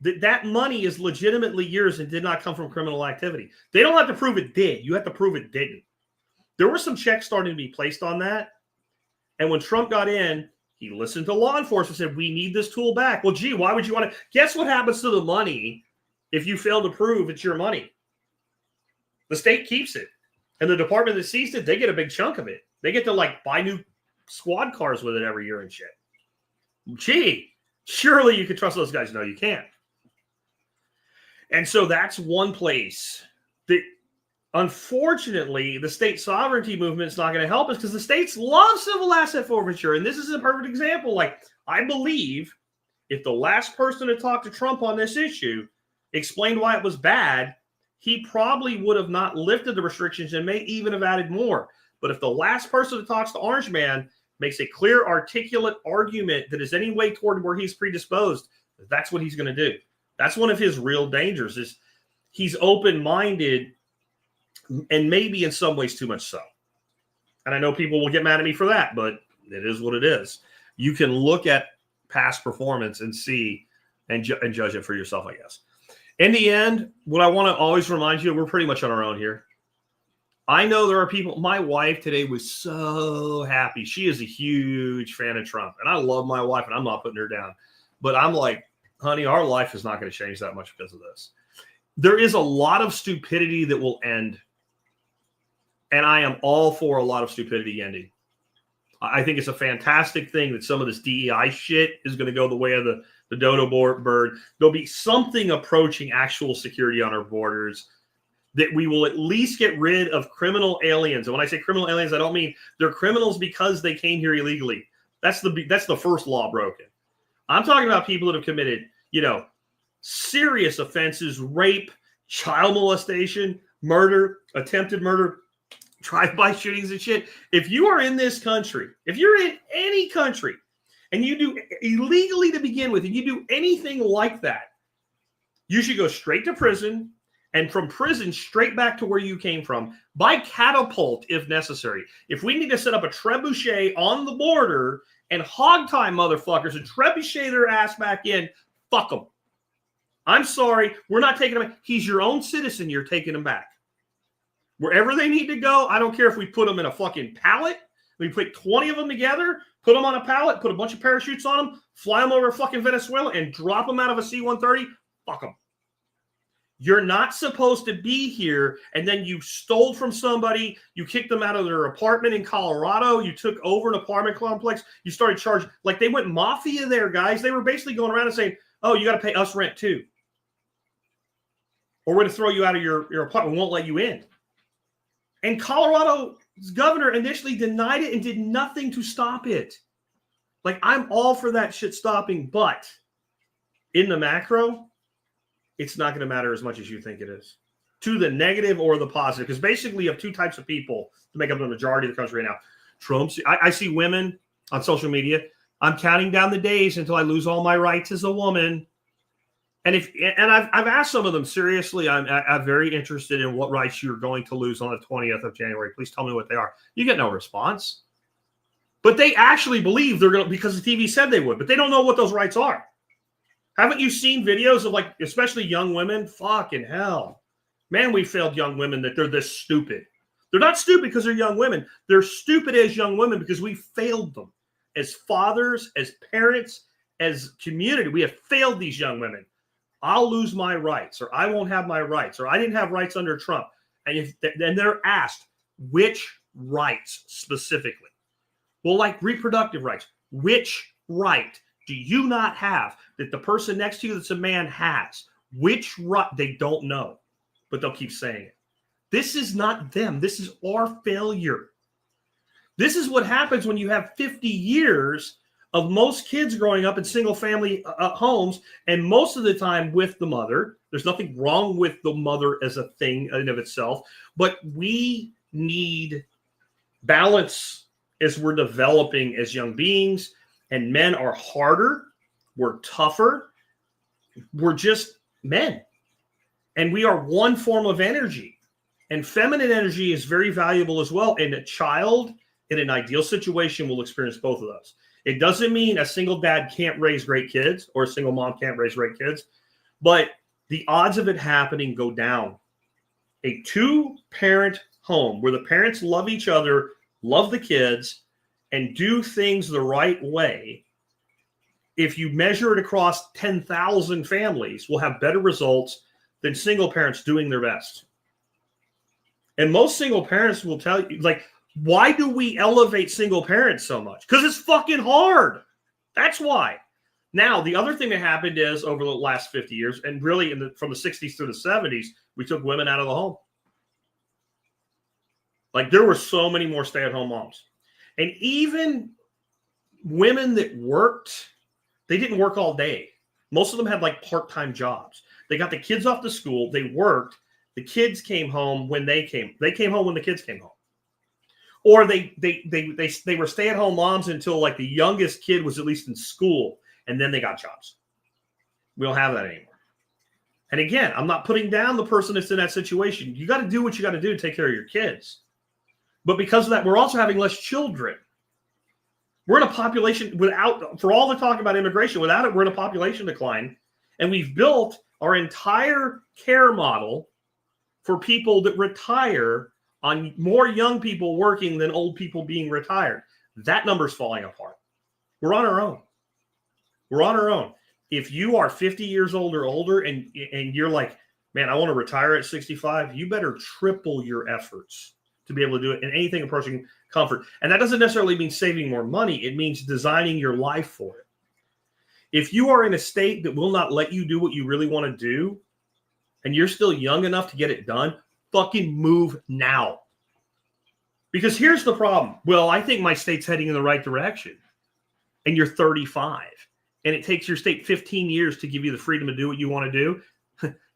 that that money is legitimately yours and did not come from criminal activity. They don't have to prove it did. You have to prove it didn't. There were some checks starting to be placed on that. And when Trump got in, he listened to law enforcement and said, we need this tool back. Well, gee, why would you want to? Guess what happens to the money if you fail to prove it's your money? The state keeps it. And the department that seized it, they get a big chunk of it. They get to, like, buy new squad cars with it every year and shit. Gee, surely you can trust those guys. No, you can't. And so that's one place that, unfortunately, the state sovereignty movement is not going to help us because the states love civil asset forfeiture. And this is a perfect example. Like, I believe if the last person to talk to Trump on this issue explained why it was bad, he probably would have not lifted the restrictions and may even have added more. But if the last person that talks to Orange Man makes a clear, articulate argument that is any way toward where he's predisposed, that's what he's going to do. That's one of his real dangers is he's open-minded and maybe in some ways too much so. And I know people will get mad at me for that, but it is what it is. You can look at past performance and see and judge it for yourself, I guess. In the end, what I want to always remind you, we're pretty much on our own here. I know there are people. My wife today was so happy. She is a huge fan of Trump. And I love my wife, and I'm not putting her down. But I'm like, honey, our life is not going to change that much because of this. there is a lot of stupidity that will end. And I am all for a lot of stupidity ending. I think it's a fantastic thing that some of this DEI shit is going to go the way of the dodo bird. There'll be something approaching actual security on our borders, that we will at least get rid of criminal aliens. And when I say criminal aliens, I don't mean they're criminals because they came here illegally. That's the first law broken. I'm talking about people that have committed, serious offenses, rape, child molestation, murder, attempted murder, drive-by shootings and shit. If you are in this country, if you're in any country and you do illegally to begin with, and you do anything like that, you should go straight to prison, and from prison straight back to where you came from by catapult if necessary. If we need to set up a trebuchet on the border and hog tie motherfuckers and trebuchet their ass back in, fuck them. I'm sorry, we're not taking him. He's your own citizen. You're taking him back. Wherever they need to go, I don't care if we put them in a fucking pallet. We put 20 of them together, put them on a pallet, put a bunch of parachutes on them, fly them over fucking Venezuela, and drop them out of a C-130. Fuck them. You're not supposed to be here, and then you stole from somebody, you kicked them out of their apartment in Colorado, you took over an apartment complex, you started charging, like they went mafia there, guys. They were basically going around and saying, oh, you got to pay us rent too. Or we're going to throw you out of your apartment, we won't let you in. And Colorado's governor initially denied it and did nothing to stop it. Like, I'm all for that shit stopping, but in the macro, it's not going to matter as much as you think it is. To the negative or the positive. Because basically you have two types of people to make up the majority of the country right now. Trump's. I see women on social media. I'm counting down the days until I lose all my rights as a woman. And I've asked some of them seriously. I'm very interested in what rights you're going to lose on the 20th of January. Please tell me what they are. You get no response. But they actually believe they're going to, because the TV said they would, but they don't know what those rights are. Haven't you seen videos of, like, especially young women? Fucking hell. Man, we failed young women that they're this stupid. They're not stupid because they're young women. They're stupid as young women because we failed them. As fathers, as parents, as community, we have failed these young women. I'll lose my rights, or I won't have my rights, or I didn't have rights under Trump. And they're asked, which rights specifically? Well, like reproductive rights. Which right do you not have that the person next to you that's a man has? Which right? They don't know, but they'll keep saying it. This is not them. This is our failure. This is what happens when you have 50 years of most kids growing up in single-family homes, and most of the time with the mother. There's nothing wrong with the mother as a thing in and of itself, but we need balance as we're developing as young beings. And men are harder, we're tougher, we're just men. And we are one form of energy. And feminine energy is very valuable as well. And a child in an ideal situation will experience both of those. It doesn't mean a single dad can't raise great kids or a single mom can't raise great kids, but the odds of it happening go down. A two-parent home where the parents love each other, love the kids, and do things the right way, if you measure it across 10,000 families, will have better results than single parents doing their best. And most single parents will tell you, like, why do we elevate single parents so much? Because it's fucking hard. That's why. Now, the other thing that happened is over the last 50 years, and really from the 60s through the 70s, we took women out of the home. Like, there were so many more stay-at-home moms. And even women that worked, they didn't work all day. Most of them had like part-time jobs. They got the kids off to school. They worked. The kids came home when they came. They came home when the kids came home. Or they were stay-at-home moms until like the youngest kid was at least in school, and then they got jobs. We don't have that anymore. And again, I'm not putting down the person that's in that situation. You got to do what you got to do to take care of your kids. But because of that, we're also having less children. We're in a population without, for all the talk about immigration, without it, we're in a population decline. And we've built our entire care model for people that retire on more young people working than old people being retired. That number's falling apart. We're on our own. We're on our own. If you are 50 years old or older and you're like, man, I want to retire at 65. You better triple your efforts to be able to do it in anything approaching comfort. And that doesn't necessarily mean saving more money. It means designing your life for it. If you are in a state that will not let you do what you really want to do, and you're still young enough to get it done, fucking move now. Because here's the problem. Well, I think my state's heading in the right direction. And you're 35. And it takes your state 15 years to give you the freedom to do what you want to do.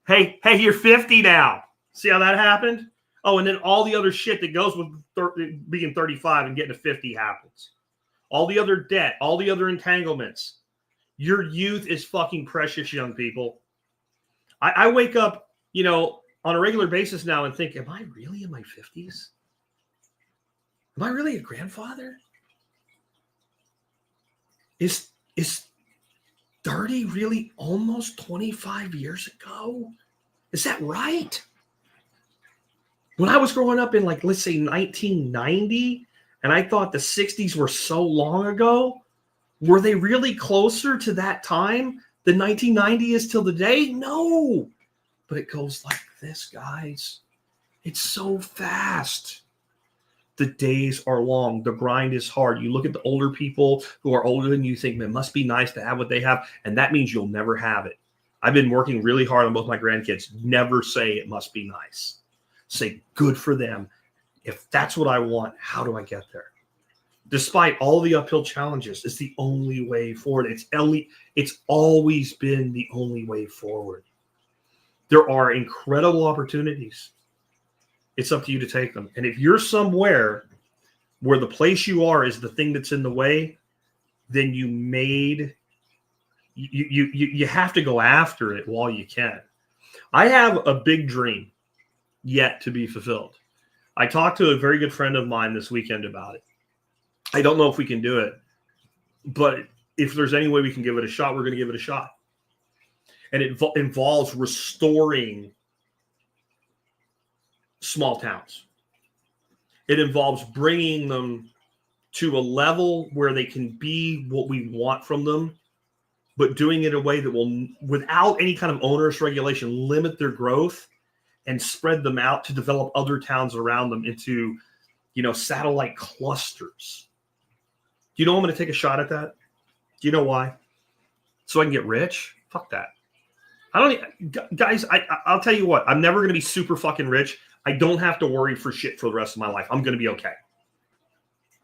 Hey, you're 50 now. See how that happened? Oh, and then all the other shit that goes with being 35 and getting to 50 happens. All the other debt, all the other entanglements. Your youth is fucking precious, young people. I wake up, on a regular basis now and think, am I really in my 50s? Am I really a grandfather? Is 30 really almost 25 years ago? Is that right? When I was growing up in, let's say 1990, and I thought the 60s were so long ago, were they really closer to that time than 1990 is till today? No. But it goes like this, guys. It's so fast. The days are long. The grind is hard. You look at the older people who are older than you, think, man, it must be nice to have what they have. And that means you'll never have it. I've been working really hard on both my grandkids. Never say it must be nice. Say good for them. If that's what I want, how do I get there? Despite all the uphill challenges, it's the only way forward. It's always been the only way forward. There are incredible opportunities. It's up to you to take them. And if you're somewhere where the place you are is the thing that's in the way, then you have to go after it while you can. I have a big dream yet to be fulfilled. I talked to a very good friend of mine this weekend about it. I don't know if we can do it, but if there's any way we can give it a shot, we're going to give it a shot. And it involves restoring small towns. It involves bringing them to a level where they can be what we want from them, but doing it in a way that will, without any kind of onerous regulation, limit their growth and spread them out to develop other towns around them into, satellite clusters. Do you know I'm going to take a shot at that? Do you know why? So I can get rich? Fuck that. Guys, I'll tell you what, I'm never going to be super fucking rich. I don't have to worry for shit for the rest of my life. I'm going to be okay.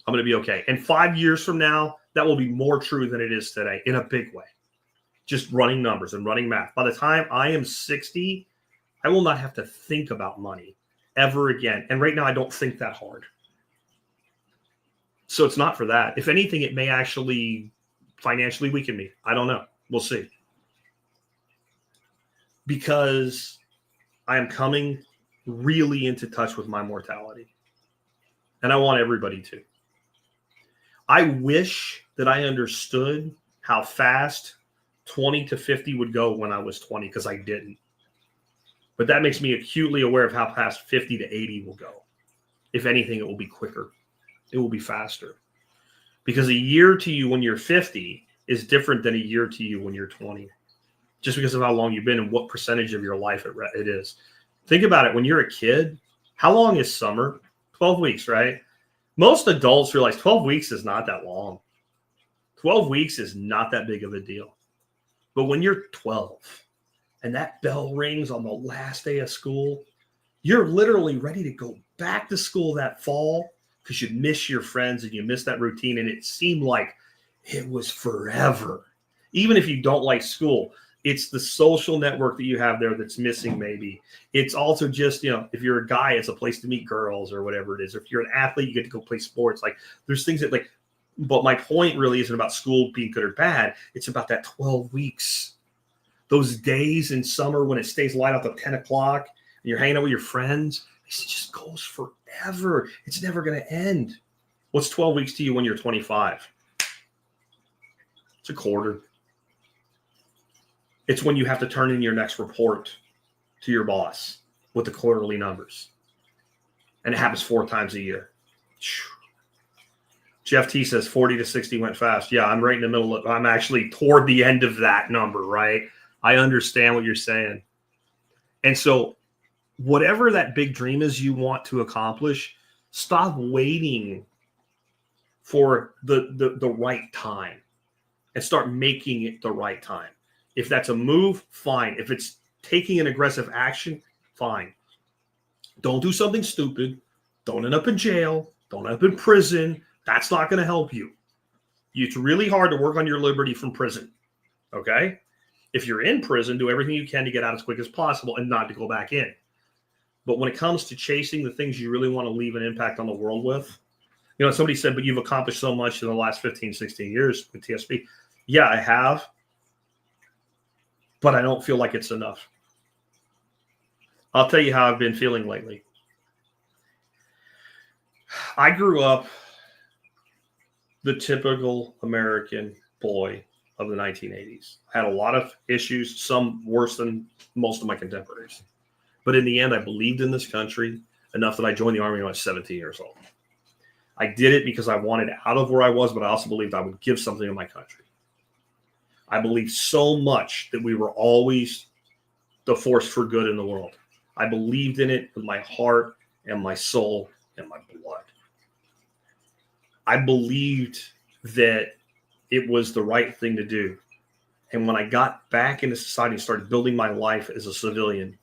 I'm going to be okay. And 5 years from now, that will be more true than it is today in a big way. Just running numbers and running math. By the time I am 60, I will not have to think about money ever again. And right now, I don't think that hard. So it's not for that. If anything, it may actually financially weaken me. I don't know. We'll see. Because I am coming really into touch with my mortality. And I want everybody to. I wish that I understood how fast 20 to 50 would go when I was 20, because I didn't. But that makes me acutely aware of how fast 50 to 80 will go. If anything, it will be quicker. It will be faster. Because a year to you when you're 50 is different than a year to you when you're 20. Just because of how long you've been and what percentage of your life it is. Think about it. When you're a kid, how long is summer? 12 weeks, right? Most adults realize 12 weeks is not that long. 12 weeks is not that big of a deal. But when you're 12 and that bell rings on the last day of school, you're literally ready to go back to school that fall because you miss your friends and you miss that routine. And it seemed like it was forever. Even if you don't like school, it's the social network that you have there that's missing maybe. It's also just, if you're a guy, it's a place to meet girls or whatever it is. Or if you're an athlete, you get to go play sports. Like there's things that but my point really isn't about school being good or bad. It's about that 12 weeks. Those days in summer when it stays light out till 10 o'clock and you're hanging out with your friends. It just goes forever. It's never going to end. What's 12 weeks to you when you're 25? It's a quarter. It's when you have to turn in your next report to your boss with the quarterly numbers. And it happens 4 times a year. Jeff T says 40 to 60 went fast. Yeah, I'm right in the middle I'm actually toward the end of that number, right? I understand what you're saying. And so whatever that big dream is you want to accomplish, stop waiting for the right time and start making it the right time. If that's a move, fine. If it's taking an aggressive action, fine. Don't do something stupid. Don't end up in jail. Don't end up in prison. That's not going to help you. It's really hard to work on your liberty from prison. Okay? If you're in prison, do everything you can to get out as quick as possible and not to go back in. But when it comes to chasing the things you really want to leave an impact on the world with, somebody said, but you've accomplished so much in the last 15, 16 years with TSP. Yeah, I have. But I don't feel like it's enough. I'll tell you how I've been feeling lately. I grew up the typical American boy of the 1980s. I had a lot of issues, some worse than most of my contemporaries. But in the end, I believed in this country enough that I joined the Army when I was 17 years old. I did it because I wanted out of where I was, but I also believed I would give something to my country. I believed so much that we were always the force for good in the world. I believed in it with my heart and my soul and my blood. I believed that it was the right thing to do. And when I got back into society and started building my life as a civilian,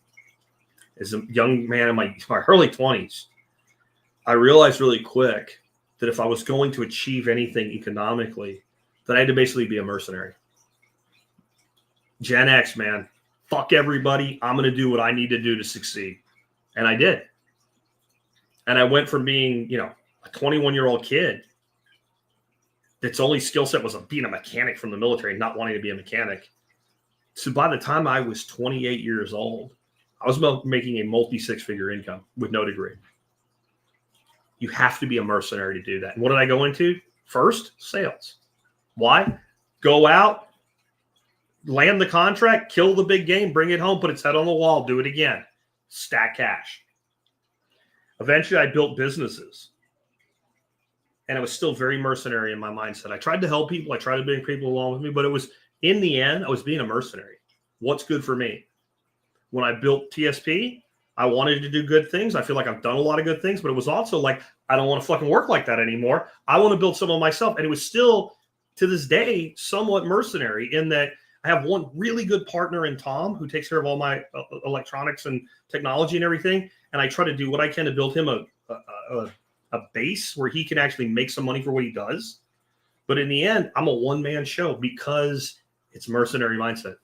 as a young man in my early 20s, I realized really quick that if I was going to achieve anything economically, that I had to basically be a mercenary. Gen X, man, fuck everybody. I'm going to do what I need to do to succeed. And I did. And I went from being, a 21-year-old kid that's only skill set was being a mechanic from the military, not wanting to be a mechanic. So by the time I was 28 years old, I was making a multi-six-figure income with no degree. You have to be a mercenary to do that. And what did I go into? First, sales. Why? Go out, land the contract, kill the big game, bring it home, put its head on the wall, do it again. Stack cash. Eventually, I built businesses. And it was still very mercenary in my mindset. I tried to help people. I tried to bring people along with me. But it was, in the end, I was being a mercenary. What's good for me? When I built TSP, I wanted to do good things. I feel like I've done a lot of good things. But it was also like, I don't want to fucking work like that anymore. I want to build some of myself. And it was still, to this day, somewhat mercenary in that I have one really good partner in Tom who takes care of all my electronics and technology and everything. And I try to do what I can to build him a base where he can actually make some money for what he does. But in the end, I'm a one-man show because it's mercenary mindset.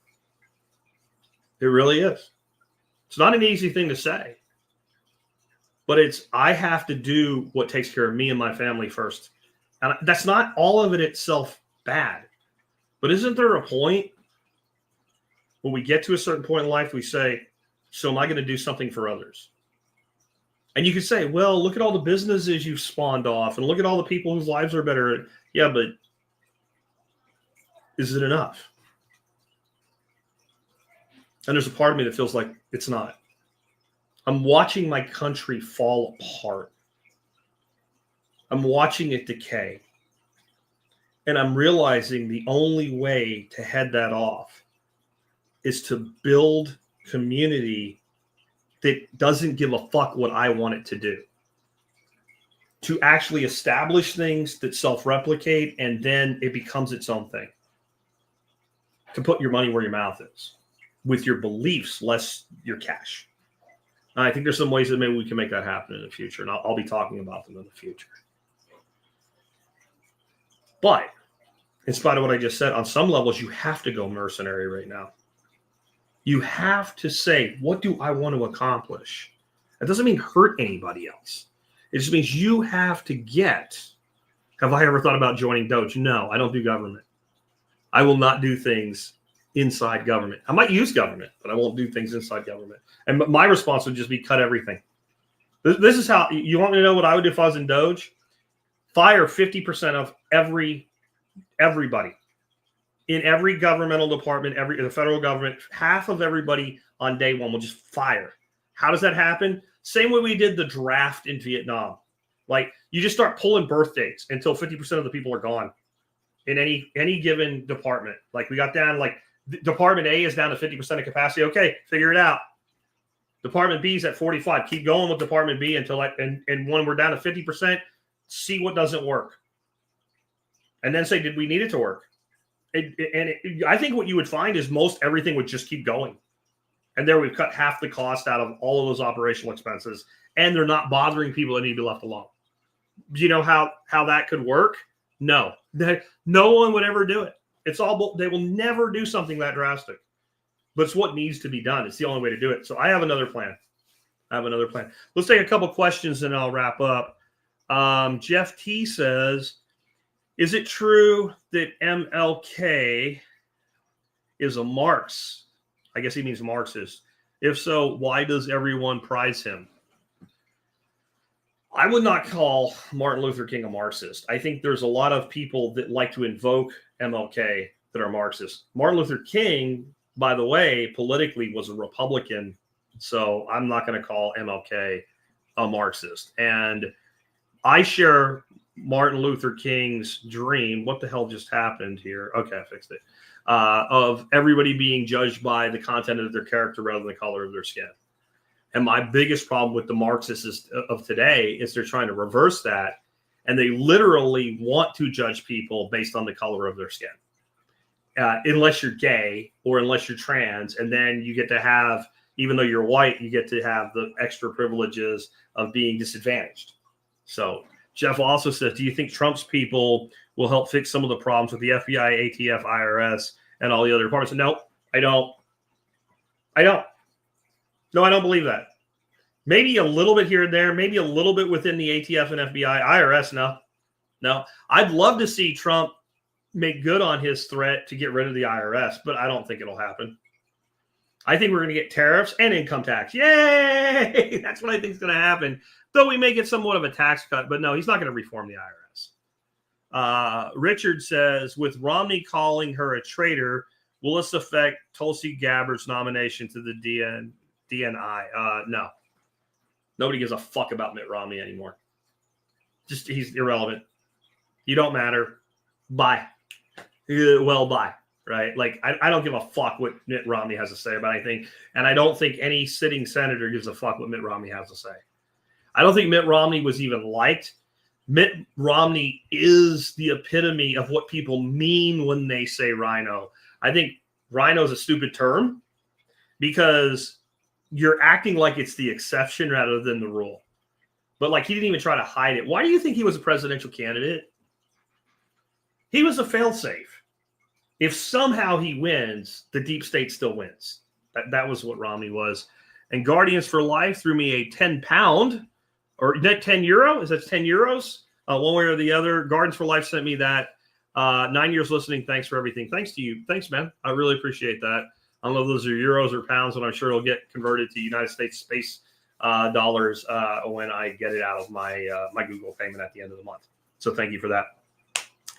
It really is. It's not an easy thing to say. But I have to do what takes care of me and my family first. And that's not all of it itself bad. But isn't there a point when we get to a certain point in life, we say, so am I going to do something for others? And you could say, well, look at all the businesses you've spawned off and look at all the people whose lives are better. Yeah, but is it enough? And there's a part of me that feels like it's not. I'm watching my country fall apart. I'm watching it decay. And I'm realizing the only way to head that off is to build community that doesn't give a fuck what I want it to do. To actually establish things that self-replicate and then it becomes its own thing. To put your money where your mouth is. With your beliefs, less your cash. And I think there's some ways that maybe we can make that happen in the future. And I'll be talking about them in the future. But in spite of what I just said, on some levels, you have to go mercenary right now. You have to say, what do I want to accomplish? That doesn't mean hurt anybody else. It just means you have to get. Have I ever thought about joining Doge? No, I don't do government. I will not do things inside government. I might use government, but I won't do things inside government. And my response would just be cut everything. This is how, you want me to know what I would do if I was in Doge? Fire 50% of everybody. In every governmental department, the federal government, half of everybody on day one will just fire. How does that happen? Same way we did the draft in Vietnam. Like, you just start pulling birth dates until 50% of the people are gone in any given department. Like, we got down, like, Department A is down to 50% of capacity. Okay, figure it out. Department B's at 45. Keep going with Department B until and when we're down to 50%, see what doesn't work. And then say, did we need it to work? I think what you would find is most everything would just keep going. And there we've cut half the cost out of all of those operational expenses. And they're not bothering people that need to be left alone. Do you know how that could work? No. No one would ever do it. It's all, they will never do something that drastic. But it's what needs to be done. It's the only way to do it. So I have another plan. Let's take a couple questions and I'll wrap up. Jeff T says, is it true that MLK is a Marx? I guess he means Marxist. If so, why does everyone prize him? I would not call Martin Luther King a Marxist. I think there's a lot of people that like to invoke MLK that are Marxists. Martin Luther King, by the way, politically was a Republican. So I'm not going to call MLK a Marxist. And I share Martin Luther King's dream. What the hell just happened here? Okay, I fixed it. Of everybody being judged by the content of their character rather than the color of their skin. And my biggest problem with the Marxists of today is they're trying to reverse that. And they literally want to judge people based on the color of their skin. Unless you're gay or unless you're trans. And then you get to have, even though you're white, you get to have the extra privileges of being disadvantaged. So Jeff also says, do you think Trump's people will help fix some of the problems with the FBI, ATF, IRS, and all the other departments? No, I don't. No, I don't believe that. Maybe a little bit here and there, maybe a little bit within the ATF and FBI, IRS. No. I'd love to see Trump make good on his threat to get rid of the IRS, but I don't think it'll happen. I think we're going to get tariffs and income tax. Yay! That's what I think is going to happen. Though we may get somewhat of a tax cut, but no, he's not going to reform the IRS. Richard says, with Romney calling her a traitor, will this affect Tulsi Gabbard's nomination to the DNI? No. Nobody gives a fuck about Mitt Romney anymore. Just, he's irrelevant. You don't matter. Bye. Well, bye. Right? Like, I don't give a fuck what Mitt Romney has to say about anything. And I don't think any sitting senator gives a fuck what Mitt Romney has to say. I don't think Mitt Romney was even liked. Mitt Romney is the epitome of what people mean when they say rhino. I think rhino is a stupid term because you're acting like it's the exception rather than the rule. But like, he didn't even try to hide it. Why do you think he was a presidential candidate? He was a failsafe. If somehow he wins, the deep state still wins. That was what Romney was. And Guardians for Life threw me a 10-pound or net 10 euro. Is that 10 euros? One way or the other. Guardians for Life sent me that. 9 years listening. Thanks for everything. Thanks to you. Thanks, man. I really appreciate that. I don't know if those are euros or pounds, but I'm sure it'll get converted to United States space dollars when I get it out of my my Google payment at the end of the month. So thank you for that.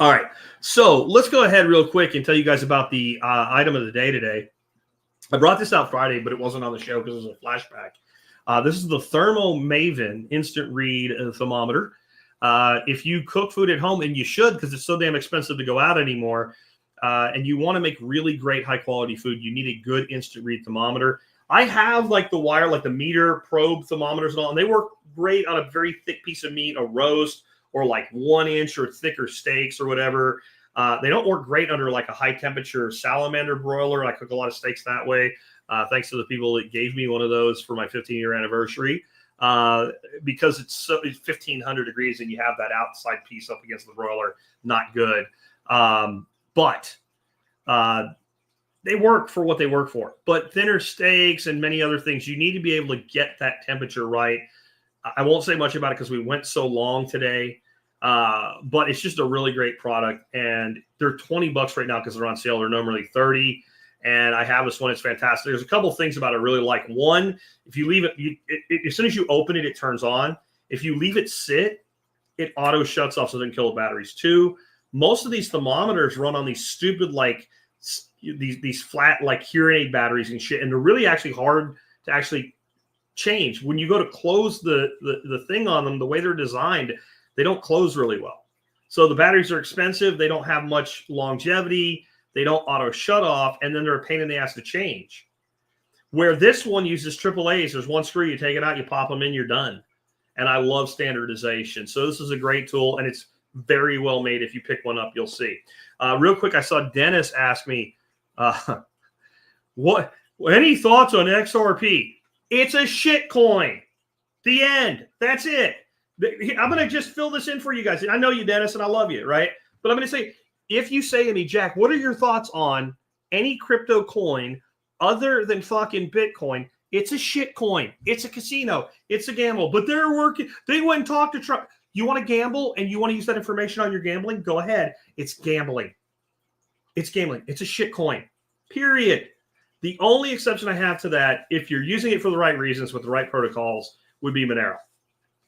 All right. So let's go ahead real quick and tell you guys about the item of the day today. I brought this out Friday, but it wasn't on the show because it was a flashback. This is the Thermo Maven Instant Read Thermometer. If you cook food at home, and you should because it's so damn expensive to go out anymore, and you want to make really great high-quality food, you need a good instant read thermometer. I have like the wire, like the meter probe thermometers and all, and they work great on a very thick piece of meat, a roast, or like 1 inch or thicker steaks or whatever. They don't work great under like a high-temperature salamander broiler. I cook a lot of steaks that way, thanks to the people that gave me one of those for my 15-year anniversary. Because it's 1,500 degrees and you have that outside piece up against the broiler, not good. But they work for what they work for. But thinner steaks and many other things, you need to be able to get that temperature right. I won't say much about it because we went so long today. But it's just a really great product. And they're $20 right now because they're on sale. They're normally $30. And I have this one. It's fantastic. There's a couple of things about it I really like. One, if you leave it, as soon as you open it, it turns on. If you leave it sit, it auto shuts off so it doesn't kill the batteries. Two, most of these thermometers run on these stupid, like these flat, like hearing aid batteries and shit. And they're really actually hard to actually change. When you go to close the thing on them, the way they're designed, they don't close really well. So the batteries are expensive. They don't have much longevity. They don't auto shut off, and then they're a pain in the ass to change. Where this one uses AAAs, there's one screw, you take it out, you pop them in, you're done. And I love standardization. So this is a great tool, and it's very well made. If you pick one up, you'll see. Real quick, I saw Dennis ask me, what any thoughts on XRP? It's a shit coin. The end. That's it. I'm going to just fill this in for you guys. I know you, Dennis, and I love you, right? But I'm going to say, if you say to me, Jack, what are your thoughts on any crypto coin other than fucking Bitcoin? It's a shit coin. It's a casino. It's a gamble. But they're working. They went and talked to Trump. You want to gamble and you want to use that information on your gambling? Go ahead. It's gambling. It's gambling. It's a shit coin. Period. The only exception I have to that, if you're using it for the right reasons with the right protocols, would be Monero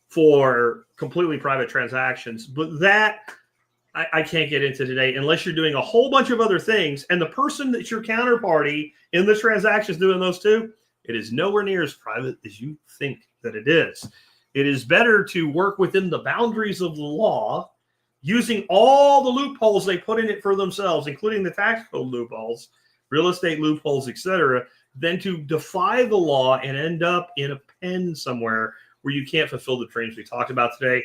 for completely private transactions. But that I can't get into today unless you're doing a whole bunch of other things. And the person that's your counterparty in the transaction is doing those too, it is nowhere near as private as you think that it is. It is better to work within the boundaries of the law, using all the loopholes they put in it for themselves, including the tax code loopholes, real estate loopholes, etc., than to defy the law and end up in a pen somewhere where you can't fulfill the dreams we talked about today.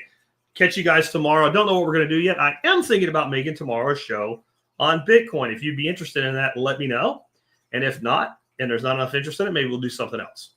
Catch you guys tomorrow. I don't know what we're going to do yet. I am thinking about making tomorrow's show on Bitcoin. If you'd be interested in that, let me know. And if not, and there's not enough interest in it, maybe we'll do something else.